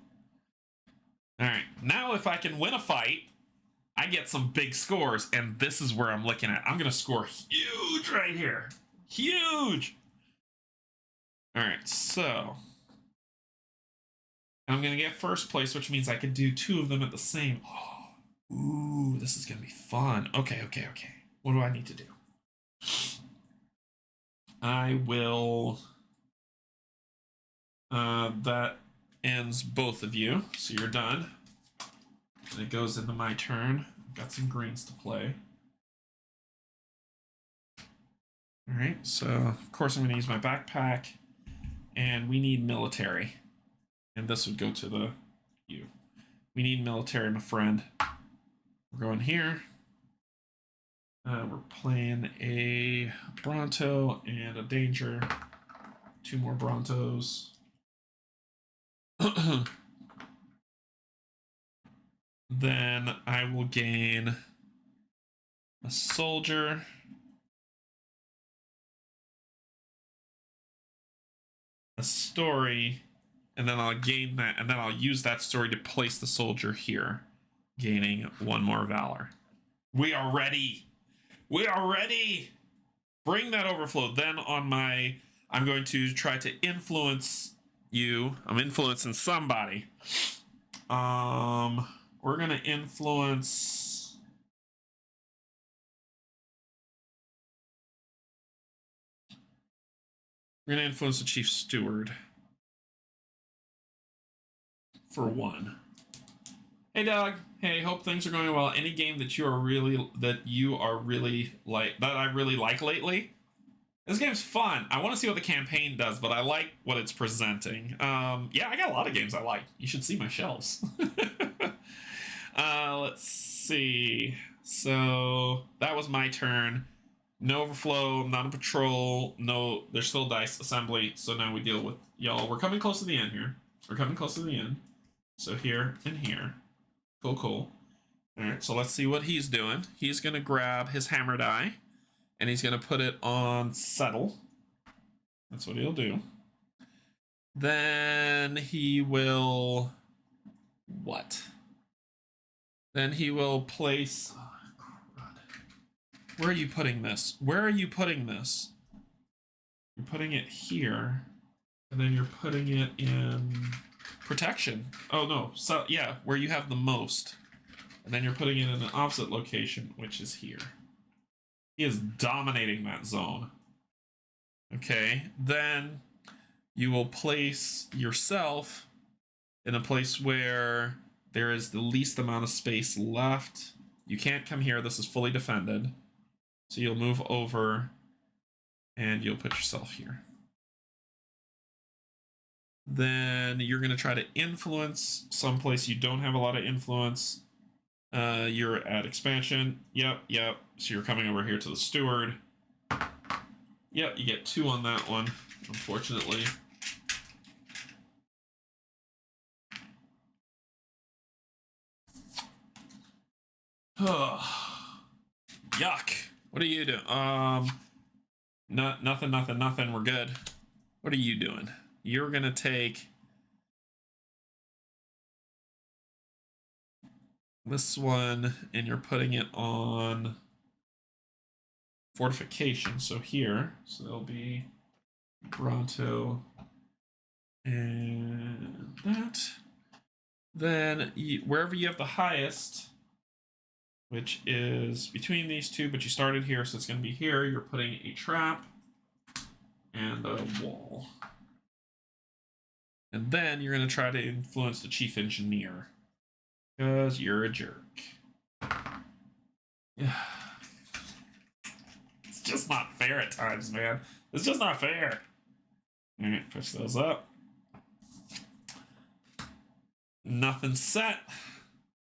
All right, now if I can win a fight, I get some big scores, and this is where I'm looking at. I'm going to score huge right here. Huge! All right, so I'm going to get first place, which means I could do 2 of them at the same. Oh, ooh, this is going to be fun. Okay. What do I need to do? I will... that ends both of you, so you're done. And it goes into my turn. I've got some greens to play. All right, so of course I'm going to use my backpack, and we need military. And this would go to the you. We need military, my friend. We're going here. We're playing a Bronto and a Danger. 2 more Brontos. Then I will gain a soldier. A story. And then I'll gain that, and then I'll use that story to place the soldier here, gaining 1 more valor. We are ready. We are ready. Bring that overflow. Then on my, I'm going to try to influence you. I'm influencing somebody. We're going to influence... We're going to influence the chief steward. For 1. Hey Doug. Hey, hope things are going well. Any game that you are really like that I really like lately? This game's fun. I want to see what the campaign does, but I like what it's presenting. Yeah, I got a lot of games I like. You should see my shelves. Let's see. So that was my turn. No overflow, not a patrol. No, there's still dice assembly. So now we deal with y'all. We're coming close to the end here. We're coming close to the end. So here and here. Cool. All right, so let's see what he's doing. He's going to grab his hammer die, and he's going to put it on settle. That's what he'll do. Then he will... What? Then he will place... Oh, crud. Where are you putting this? Where are you putting this? You're putting it here, and then you're putting it in... protection. Oh no, so yeah, where you have the most. And then you're putting it in an opposite location, which is here. He is dominating that zone. Okay, then you will place yourself in a place where there is the least amount of space left. You can't come here, this is fully defended. So you'll move over and you'll put yourself here. Then you're going to try to influence someplace you don't have a lot of influence. You're at expansion. Yep. So you're coming over here to the steward. Yep, you get 2 on that one, unfortunately. Yuck. What are you doing? Nothing. We're good. What are you doing? You're going to take this one and you're putting it on fortification. So here, so there'll be Bronto and that. Then wherever you have the highest, which is between these 2, but you started here, so it's going to be here. You're putting a trap. and a wall. And then you're going to try to influence the chief engineer. Because you're a jerk. Yeah. It's just not fair at times, man. It's just not fair. Alright, push those up. Nothing set.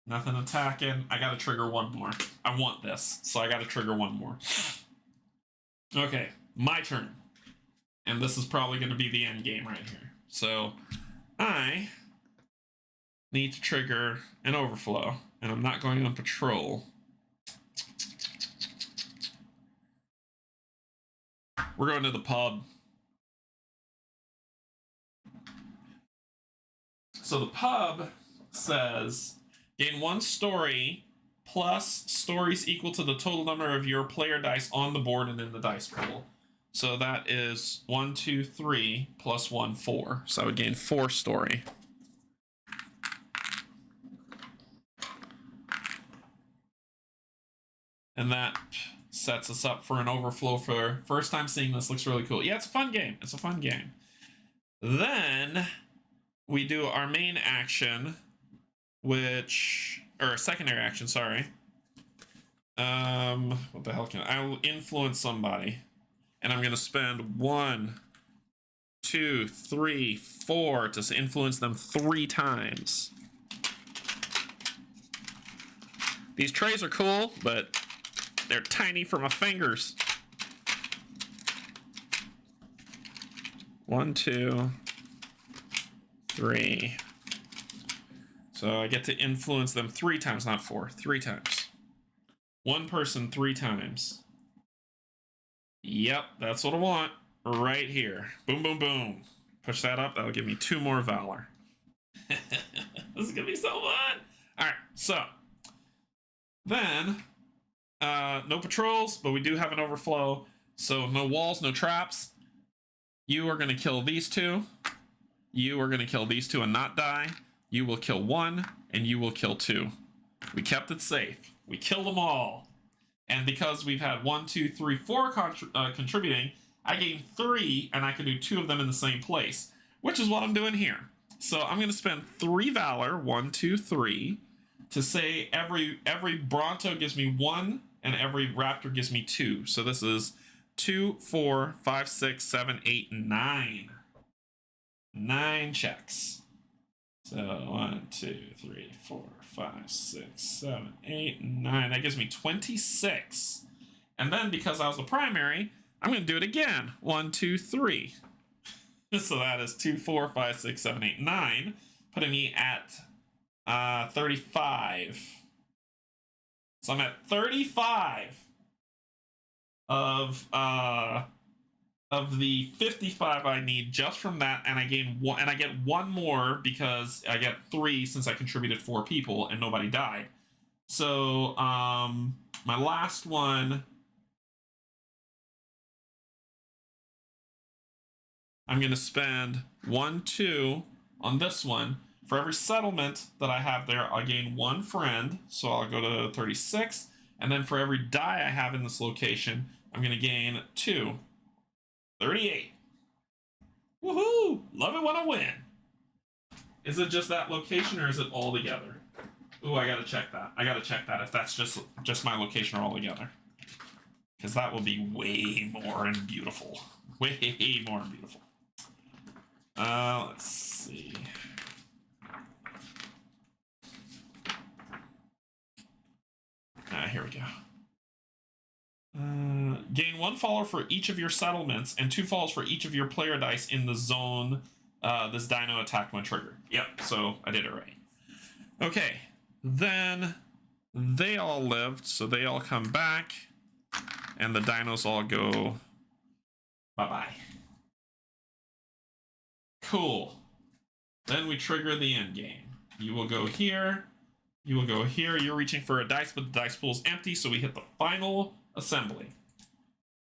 Nothing attacking. I gotta trigger one more. I want this, so I gotta trigger one more. Okay, my turn. And this is probably gonna be the end game right here. So, I need to trigger an overflow, and I'm not going on patrol. We're going to the pub. So the pub says, gain 1 story plus stories equal to the total number of your player dice on the board and in the dice pool. So that is 1, 2, 3 plus 1, 4. So I would gain 4 story. And that sets us up for an overflow for first time seeing this. Looks really cool. Yeah, it's a fun game. It's a fun game. Then we do our main action, or secondary action, sorry. What the hell I will influence somebody. And I'm going to spend 1, 2, 3, 4 to influence them 3 times. These trays are cool, but they're tiny for my fingers. 1, 2, 3. So I get to influence them 3 times, not 4. 3 times. 1 person 3 times. Yep, that's what I want. Right here. Boom, boom, boom. Push that up. That'll give me 2 more valor. This is gonna be so fun. Alright, so then no patrols, but we do have an overflow. So no walls, no traps. You are gonna kill these 2. You are gonna kill these 2 and not die. You will kill 1, and you will kill 2. We kept it safe. We killed them all. And because we've had 1, 2, 3, 4 contributing, I gained 3, and I can do 2 of them in the same place, which is what I'm doing here. So I'm going to spend 3 valor, 1, 2, 3, to say every Bronto gives me 1, and every Raptor gives me 2. So this is 2, 4, 5, 6, 7, 8, 9. 9 checks. So 1, 2, 3, 4, 5, 6, 7, 8, 9. That gives me 26. And then because I was the primary, I'm going to do it again. 1, 2, 3. So that is 2, 4, 5, 6, 7, 8, 9, putting me at 35. So I'm at 35 of the 55 I need just from that, and I gain 1, and I get 1 more because I get 3 since I contributed 4 people and nobody died. So my last one, I'm going to spend 1, 2 on this one. For every settlement that I have there, I'll gain 1 friend, so I'll go to 36. And then for every die I have in this location, I'm going to gain 2. 38. Woohoo! Love it when I win. Is it just that location, or is it all together? Ooh, I gotta check that. I gotta check that if that's just my location or all together. Because that will be way more and beautiful. Way more and beautiful. Let's see. Here we go. Gain 1 follower for each of your settlements and 2 followers for each of your player dice in the zone this dino attacked when triggered. Yep, so I did it right. Okay, then they all lived, so they all come back, and the dinos all go bye-bye. Cool. Then we trigger the end game. You will go here. You will go here. You're reaching for a dice, but the dice pool is empty, so we hit the final assembly.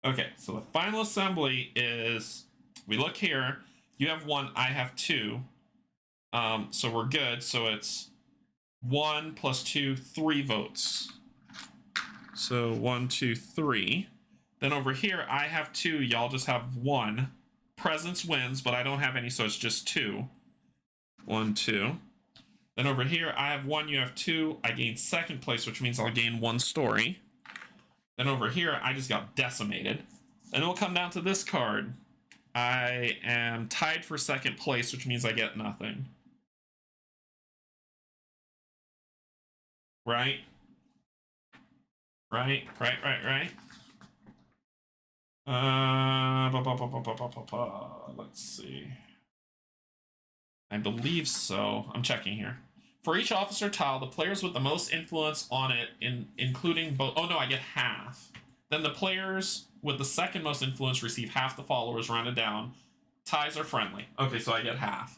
Okay, so the final assembly is, we look here. You have 1, I have 2. So we're good. So it's 1 plus 2, 3 votes. So 1, 2, 3. Then over here, I have 2. Y'all just have 1. presence wins, but I don't have any, so it's just 2. 1, 2. Then over here, I have 1, you have 2. I gain second place, which means I'll gain 1 story. Then over here, I just got decimated. And it'll come down to this card. I am tied for second place, which means I get nothing. Right? Right. Let's see. I believe so. I'm checking here. For each officer tile, the players with the most influence on it, including both... Oh, no, I get half. Then the players with the second most influence receive half the followers rounded down. Ties are friendly. Okay, so I get half.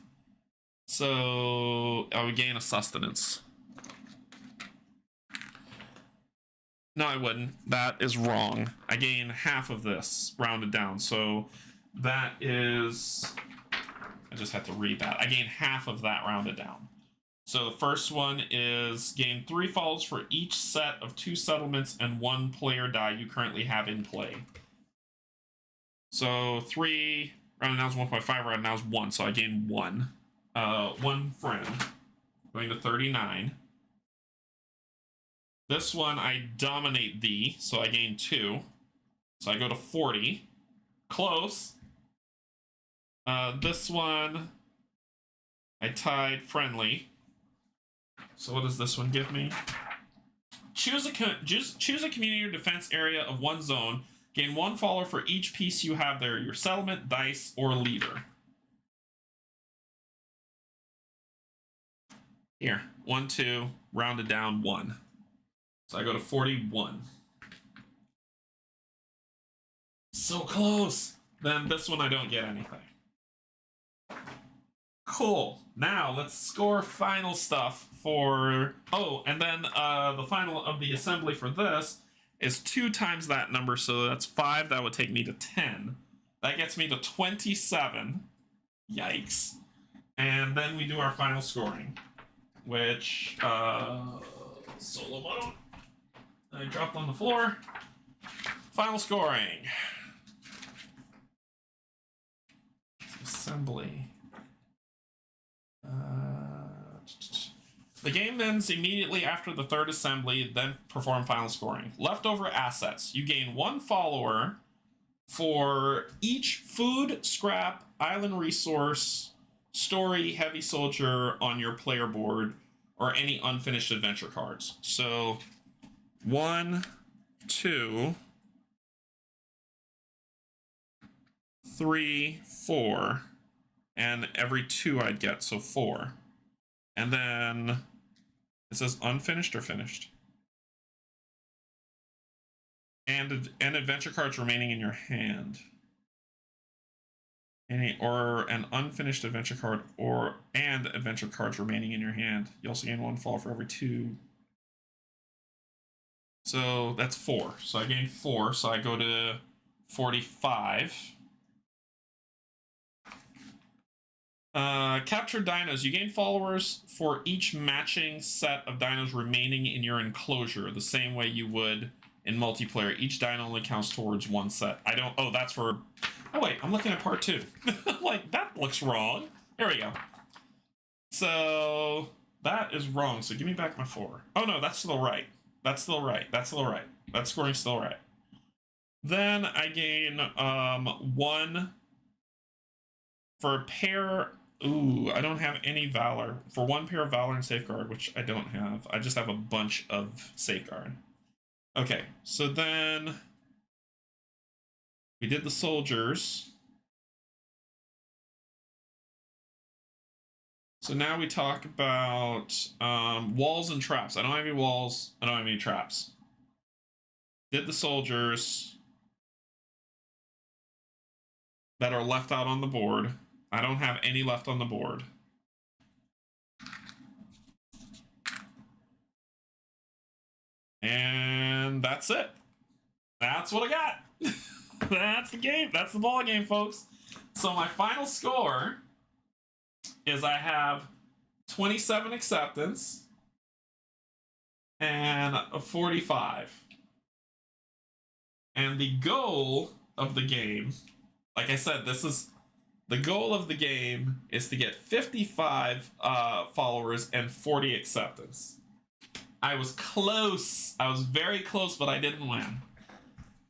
So I would gain a sustenance. No, I wouldn't. That is wrong. I gain half of this rounded down. So that is... I just had to read that. I gain half of that rounded down. So the first one is gain 3 followers for each set of 2 settlements and 1 player die you currently have in play. So 3, rounded down is 1.5, rounded down is 1, so I gain 1. 1 friend. Going to 39. This one, I dominate thee, so I gain 2. So I go to 40. Close. This one, I tied friendly. So what does this one give me? Choose a community or defense area of 1 zone. Gain 1 follower for each piece you have there, your settlement, dice, or leader. Here, 1, 2, rounded down 1. So I go to 41. So close. Then this one I don't get anything. Cool. Now let's score final stuff for... Oh, and then the final of the assembly for this is 2 times that number, so that's 5. That would take me to 10. That gets me to 27. Yikes. And then we do our final scoring, which... solo mode. I dropped on the floor. Final scoring. Assembly. The game ends immediately after the 3rd assembly, then perform final scoring. Leftover assets. You gain 1 follower for each food, scrap, island resource, story, heavy soldier on your player board, or any unfinished adventure cards. So 1, 2, 3, 4, and every 2 I'd get, so 4. And then it says unfinished or finished. And adventure cards remaining in your hand. Or an unfinished adventure card and adventure cards remaining in your hand. You also gain 1 fall for every 2. So that's 4. So I gain 4, so I go to 45. Capture dinos. You gain followers for each matching set of dinos remaining in your enclosure, the same way you would in multiplayer. Each dino only counts towards 1 set. I don't... Oh, that's for... Oh, wait. I'm looking at part 2. Like, that looks wrong. There we go. So, that is wrong. So, give me back my 4. Oh, no, that's still right. That's still right. That's still right. That scoring's still right. Then I gain 1 for a pair... Ooh, I don't have any Valor. For 1 pair of Valor and Safeguard, which I don't have. I just have a bunch of Safeguard. Okay, so then... We did the soldiers. So now we talk about walls and traps. I don't have any walls. I don't have any traps. Did the soldiers that are left out on the board. I don't have any left on the board. And that's it. That's what I got. That's the game. That's the ball game, folks. So my final score is I have 27 acceptance and a 45. And the goal of the game, like I said, this is The goal of the game is to get 55 followers and 40 acceptance. I was close. I was very close, but I didn't win.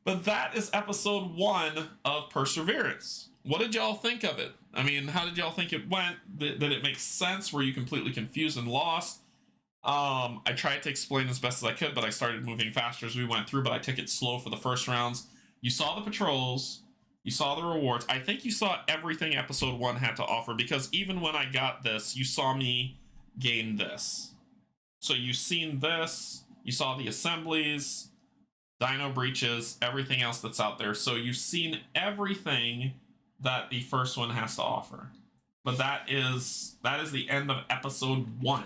But that is episode 1 of Perseverance. What did y'all think of it? I mean, how did y'all think it went? Did it make sense? Were you completely confused and lost? I tried to explain as best as I could, but I started moving faster as we went through, but I took it slow for the first rounds. You saw the patrols. You saw the rewards. I think you saw everything episode 1 had to offer, because even when I got this, you saw me gain this. So you've seen this. You saw the assemblies, dino breaches, everything else that's out there. So you've seen everything that the first one has to offer. But that is the end of episode 1.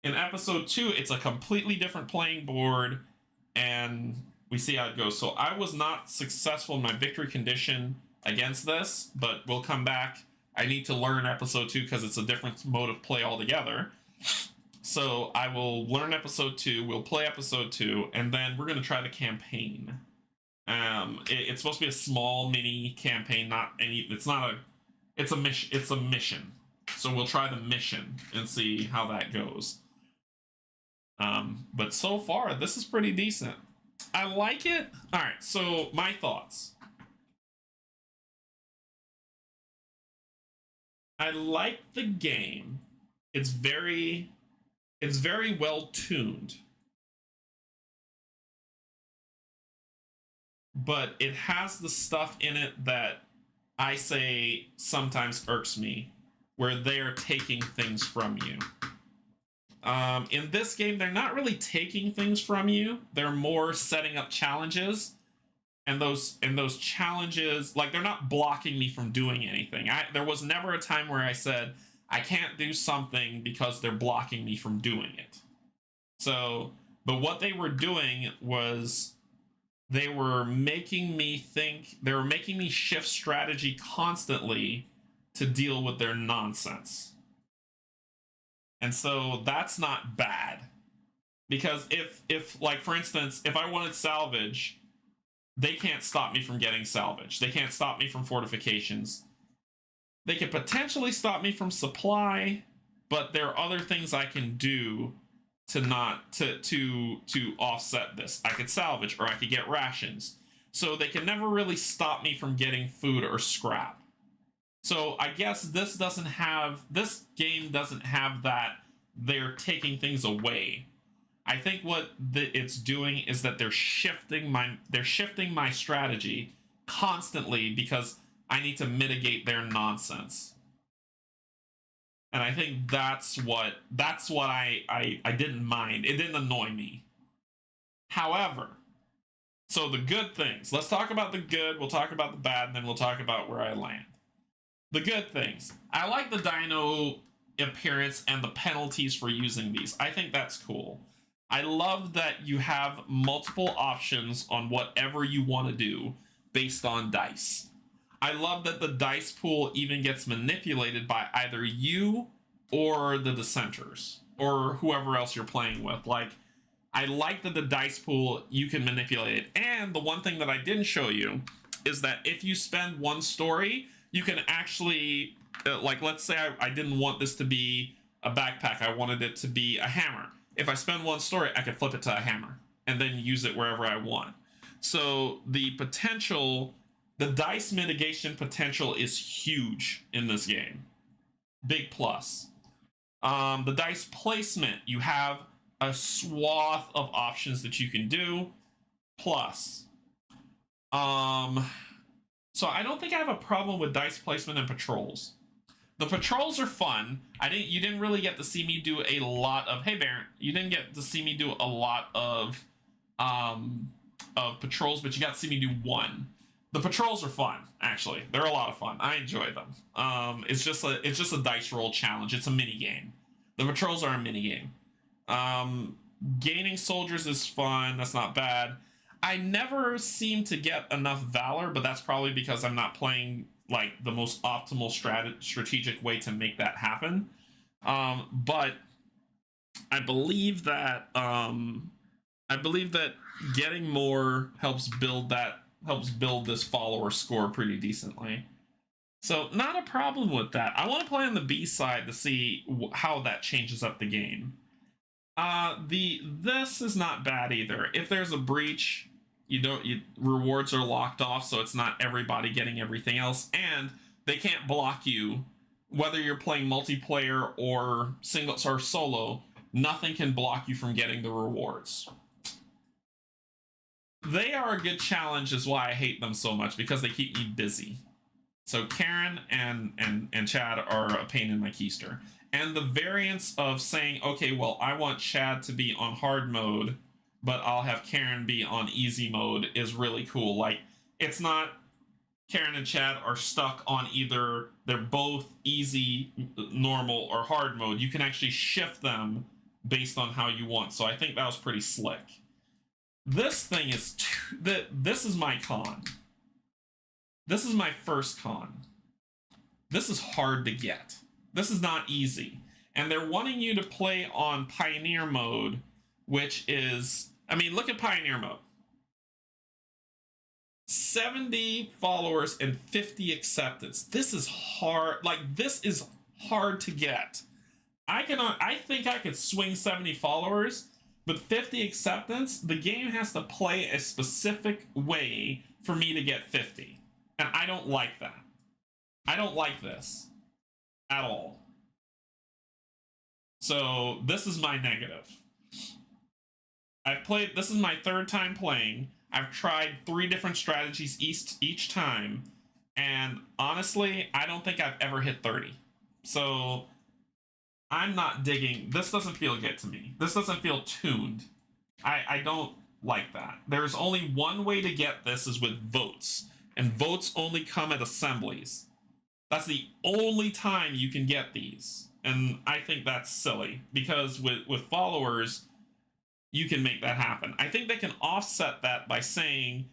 In episode 2, it's a completely different playing board, and we see how it goes. So I was not successful in my victory condition against this, but we'll come back. I need to learn episode 2 because it's a different mode of play altogether. So I will learn episode 2, we'll play episode 2, and then we're going to try the campaign. It's supposed to be a small mini campaign, it's a mission. So we'll try the mission and see how that goes. But so far, this is pretty decent. I like it. All right, so my thoughts. I like the game. It's very well tuned. But it has the stuff in it that I say sometimes irks me, where they're taking things from you. In this game, they're not really taking things from you. They're more setting up challenges. And those challenges, like, they're not blocking me from doing anything. There was never a time where I said, I can't do something because they're blocking me from doing it. So, but what they were doing was they were making me think, they were making me shift strategy constantly to deal with their nonsense. And so that's not bad. Because if like, for instance, if I wanted salvage, they can't stop me from getting salvage. They can't stop me from fortifications. They could potentially stop me from supply, but there are other things I can do to offset this. I could salvage, or I could get rations. So they can never really stop me from getting food or scrap. So I guess this game doesn't have that they're taking things away. I think what it's doing is that they're shifting my strategy constantly because I need to mitigate their nonsense. And I think that's what I didn't mind. It didn't annoy me. However, so the good things. Let's talk about the good, we'll talk about the bad, and then we'll talk about where I land. The good things. I like the dino appearance and the penalties for using these. I think that's cool. I love that you have multiple options on whatever you want to do based on dice. I love that the dice pool even gets manipulated by either you or the dissenters or whoever else you're playing with. Like, I like that the dice pool, you can manipulate it. And the one thing that I didn't show you is that if you spend one story, you can actually, like, let's say I didn't want this to be a backpack. I wanted it to be a hammer. If I spend one story, I can flip it to a hammer and then use it wherever I want. So the potential, the dice mitigation potential is huge in this game. Big plus. The dice placement, you have a swath of options that you can do. Plus. So I don't think I have a problem with dice placement and patrols. The patrols are fun. You didn't really get to see me do a lot of, hey Baron, you didn't get to see me do a lot of patrols, but you got to see me do one. The patrols are fun, actually. They're a lot of fun. I enjoy them. It's just a dice roll challenge. It's a mini game. The patrols are a mini game. Gaining soldiers is fun. That's not bad. I never seem to get enough valor, but that's probably because I'm not playing like the most optimal strategic way to make that happen. But I believe that getting more helps build this follower score pretty decently. So not a problem with that. I want to play on the B side to see how that changes up the game. This is not bad either. If there's a breach, rewards are locked off, so it's not everybody getting everything else, and they can't block you. Whether you're playing multiplayer or single or solo, nothing can block you from getting the rewards. They are a good challenge, is why I hate them so much, because they keep me busy. So Karen and Chad are a pain in my keister. And the variance of saying, okay, well, I want Chad to be on hard mode, but I'll have Karen be on easy mode is really cool. Like, it's not Karen and Chad are stuck on either they're both easy, normal, or hard mode. You can actually shift them based on how you want. So I think that was pretty slick. This thing is this is my con. This is my first con. This is hard to get. This is not easy. And they're wanting you to play on Pioneer mode, which is, I mean, look at Pioneer mode. 70 followers and 50 acceptance. This is hard. Like, this is hard to get. I think I could swing 70 followers, but 50 acceptance, the game has to play a specific way for me to get 50. And I don't like that. I don't like this at all. So this is my negative. This is my third time playing. I've tried 3 different strategies each time. And honestly, I don't think I've ever hit 30. So I'm not digging. This doesn't feel good to me. This doesn't feel tuned. I don't like that. There's only one way to get this, is with votes. And votes only come at assemblies. That's the only time you can get these. And I think that's silly, because with followers, you can make that happen. I think they can offset that by saying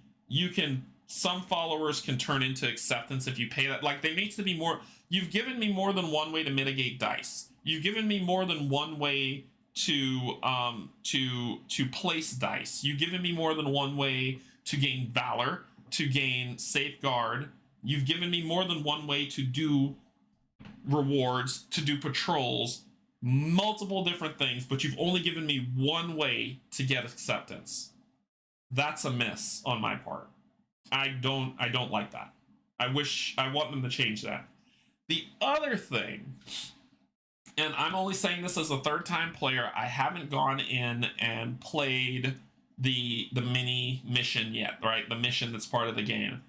some followers can turn into acceptance if you pay that. Like, there needs to be more. You've given me more than one way to mitigate dice. You've given me more than one way to place dice. You've given me more than one way to gain valor, to gain safeguard. You've given me more than one way to do rewards, to do patrols, multiple different things, but you've only given me one way to get acceptance. That's a miss on my part. I don't like that. I want them to change that. The other thing, and I'm only saying this as a third time player, I haven't gone in and played the mini mission yet, right? The mission that's part of the game.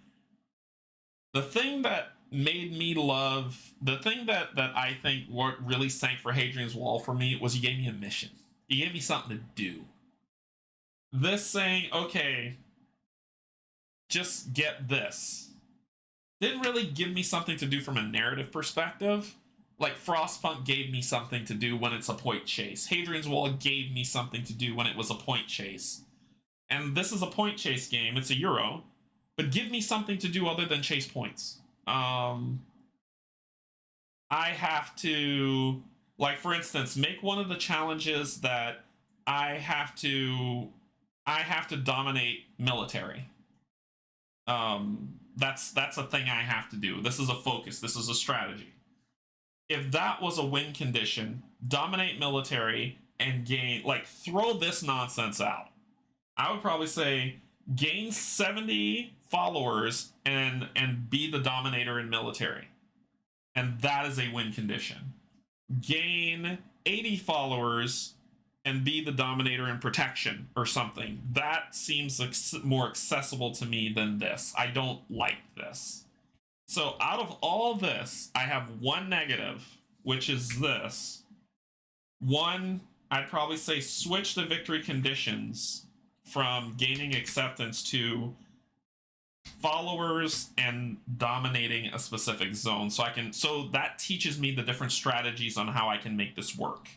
The thing that made me love, the thing that I think what really sank for Hadrian's Wall for me was you gave me a mission. You gave me something to do. This saying, okay, just get this, didn't really give me something to do from a narrative perspective. Like, Frostpunk gave me something to do when it's a point chase. Hadrian's Wall gave me something to do when it was a point chase. And this is a point chase game. It's a Euro. But give me something to do other than chase points. I have to, like, for instance, make one of the challenges that I have to dominate military. That's a thing I have to do. This is a focus. This is a strategy. If that was a win condition, dominate military and gain, like, throw this nonsense out. I would probably say gain 70 followers and be the dominator in military. And that is a win condition. Gain 80 followers and be the dominator in protection or something. That seems more accessible to me than this. I don't like this. So out of all this, I have one negative, which is this. One, I'd probably say switch the victory conditions from gaining acceptance to followers and dominating a specific zone. So that teaches me the different strategies on how I can make this work.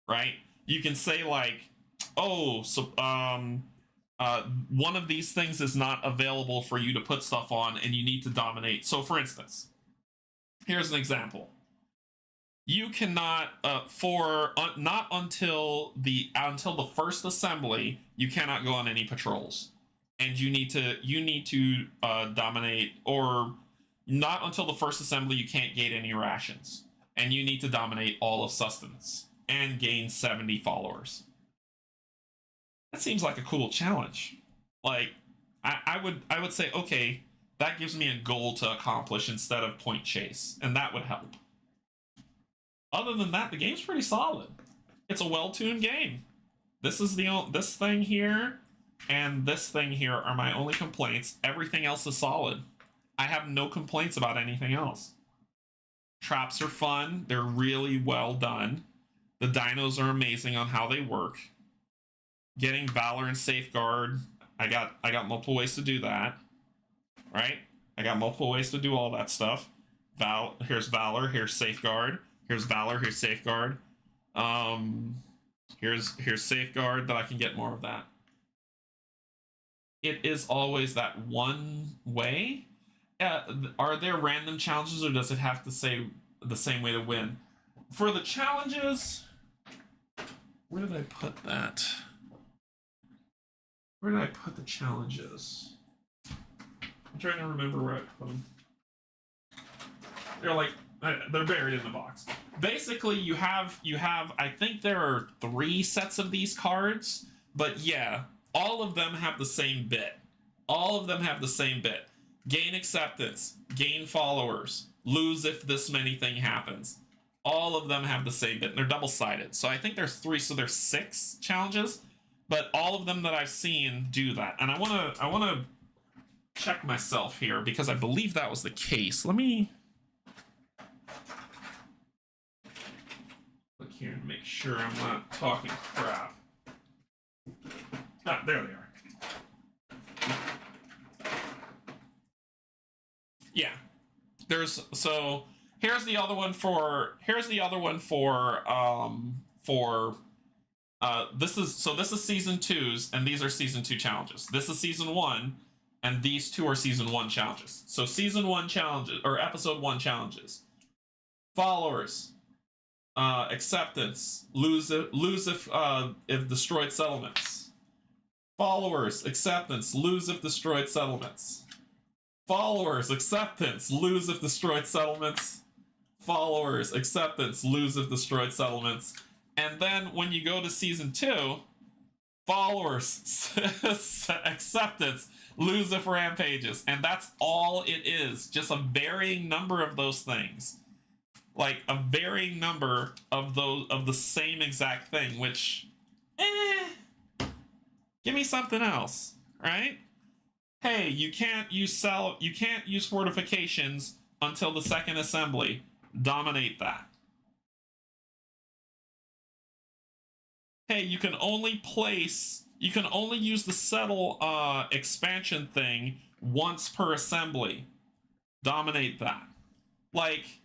Right? You can say, like, oh, so one of these things is not available for you to put stuff on and you need to dominate. So for instance, here's an example. You cannot not until the first assembly, you cannot go on any patrols. And you need to dominate, or Not until the first assembly you can't gain any rations, and you need to dominate all of sustenance and gain 70 followers. That seems like a cool challenge. Like, I would say, okay, that gives me a goal to accomplish instead of point chase, and that would help. Other than that, the game's pretty solid. It's a well-tuned game. This thing here and this thing here are my only complaints. Everything else is solid. I have no complaints about anything else. Traps are fun. They're really well done. The dinos are amazing on how they work. Getting Valor and Safeguard, I got multiple ways to do that. Right? I got multiple ways to do all that stuff. Here's Valor, here's Safeguard. Here's Valor, here's Safeguard. Here's Safeguard that I can get more of that. It is always that one way. Are there random challenges, or does it have to say the same way to win? For the challenges, where did I put that? Where did I put the challenges? I'm trying to remember where I put them. They're buried in the box. Basically, you have I think there are 3 sets of these cards, but yeah, all of them have the same bit. All of them have the same bit. Gain acceptance, gain followers, lose if this many thing happens. All of them have the same bit, and they're double-sided. So I think there's 3, so there's 6 challenges, but all of them that I've seen do that. And I wanna check myself here because I believe that was the case. Let me look here and make sure I'm not talking crap. Ah, there they are. Yeah, here's the other one for this is season 2's, and these are season 2 challenges. This is season 1, and these 2 are season 1 challenges. So season 1 challenges, or episode 1 challenges. Followers, acceptance, lose if destroyed settlements. Followers, acceptance, lose if destroyed settlements. Followers, acceptance, lose if destroyed settlements. Followers, acceptance, lose if destroyed settlements. And then when you go to season 2, followers, acceptance, lose if rampages. And that's all it is. Just a varying number of those things. Like a varying number of the same exact thing, which give me something else, right? Hey, you can't use fortifications until the second assembly. Dominate that. Hey, you can only use the settle expansion thing once per assembly. Dominate that. Like,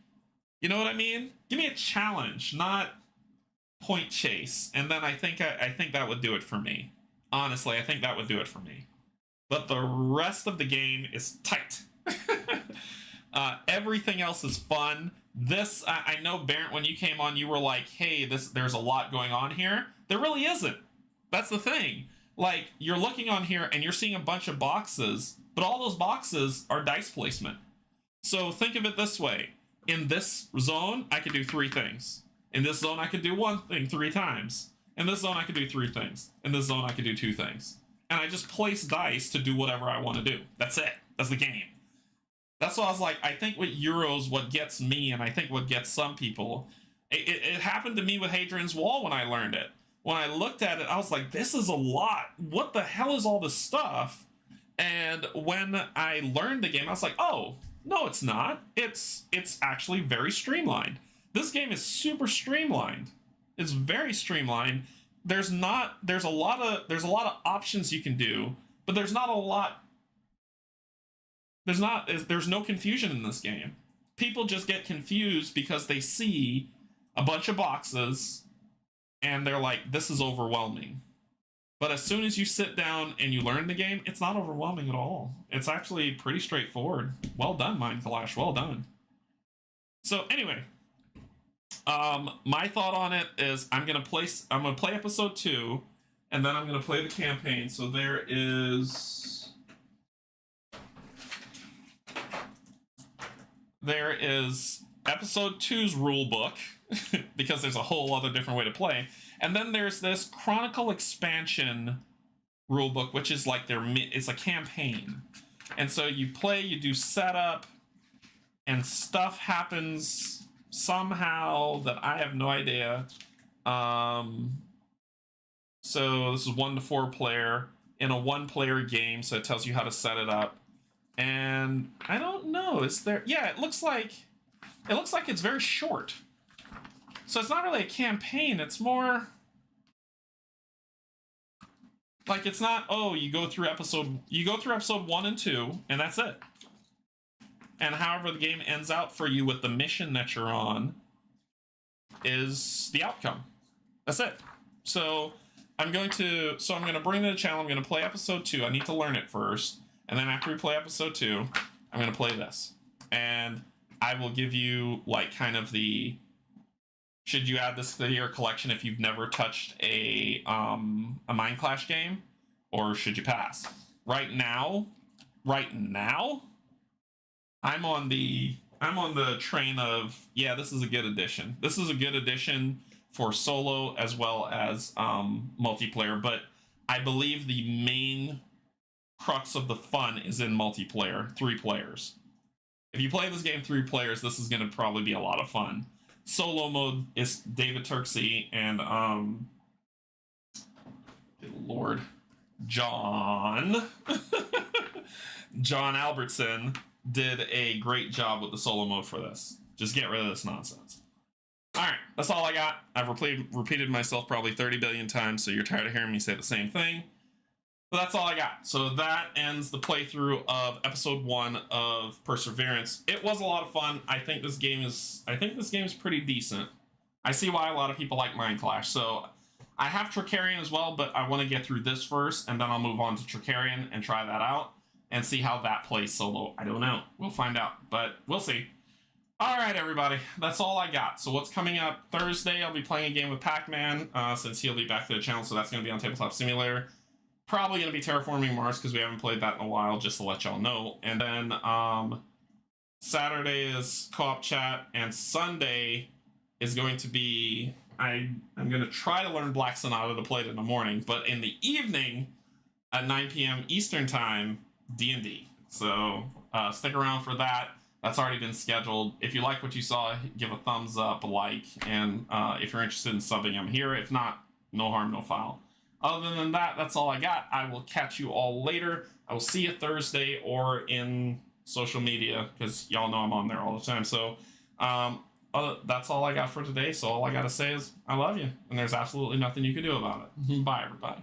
you know what I mean? Give me a challenge, not point chase. And then I think that would do it for me. Honestly, I think that would do it for me. But the rest of the game is tight. Everything else is fun. This, I know, Barrett, when you came on, you were like, hey, there's a lot going on here. There really isn't. That's the thing. Like, you're looking on here and you're seeing a bunch of boxes, but all those boxes are dice placement. So think of it this way. In this zone, I could do 3 things. In this zone, I could do 1 thing 3 times. In this zone, I could do 3 things. In this zone, I could do 2 things. And I just place dice to do whatever I want to do. That's it. That's the game. That's why I was like, I think with Euros, what gets me, and I think what gets some people, it happened to me with Hadrian's Wall when I learned it. When I looked at it, I was like, this is a lot. What the hell is all this stuff? And when I learned the game, I was like, oh, no, it's not. It's actually very streamlined. This game is super streamlined. It's very streamlined. There's a lot of options you can do, but there's not a lot. There's no confusion in this game. People just get confused because they see a bunch of boxes and they're like, this is overwhelming. But as soon as you sit down and you learn the game, it's not overwhelming at all. It's actually pretty straightforward. Well done, Mind Clash. Well done. So anyway, my thought on it is I'm gonna play episode 2, and then I'm gonna play the campaign. So there is there is episode 2's rule book, because there's a whole other different way to play. And then there's this Chronicle expansion rulebook, which is like it's a campaign. And so you play, you do setup, and stuff happens somehow that I have no idea. So this is 1 to 4 player in a 1-player game, so it tells you how to set it up. And I don't know, is there? Yeah, it looks like it's very short. So it's not really a campaign, it's more like, it's not, oh, you go through episode 1 and 2 and that's it. And however the game ends out for you with the mission that you're on is the outcome. That's it. So I'm going to bring to the channel, I'm going to play episode 2. I need to learn it first. And then after we play episode 2, I'm going to play this. And I will give you like kind of the, should you add this to your collection if you've never touched a Mind Clash game, or should you pass? Right now, I'm on the train of, yeah, this is a good addition. This is a good addition for solo as well as multiplayer, but I believe the main crux of the fun is in multiplayer, 3 players. If you play this game 3 players, this is going to probably be a lot of fun. Solo mode is David Turksey and Lord John Albertson did a great job with the solo mode for this. Just get rid of this nonsense. Alright, that's all I got. I've repeated myself probably 30 billion times, so you're tired of hearing me say the same thing. But that's all I got. So that ends the playthrough of episode 1 of Perseverance. It was a lot of fun. I think this game is pretty decent. I see why a lot of people like Mind Clash. So I have Tricarian as well, but I want to get through this first, and then I'll move on to Tricarian and try that out and see how that plays solo. I don't know. We'll find out, but we'll see. All right, everybody. That's all I got. So what's coming up Thursday? I'll be playing a game with Pac-Man since he'll be back to the channel, so that's going to be on Tabletop Simulator. Probably going to be Terraforming Mars because we haven't played that in a while, just to let y'all know. And then Saturday is co-op chat, and Sunday is going to be, I'm going to try to learn Black Sonata to play it in the morning, but in the evening at 9 p.m. Eastern Time, D&D. So stick around for that. That's already been scheduled. If you like what you saw, give a thumbs up, a like, and if you're interested in subbing, I'm here. If not, no harm, no foul. Other than that, that's all I got. I will catch you all later. I will see you Thursday or in social media, because y'all know I'm on there all the time. So that's all I got for today. So all I got to say is I love you, and there's absolutely nothing you can do about it. Bye, everybody.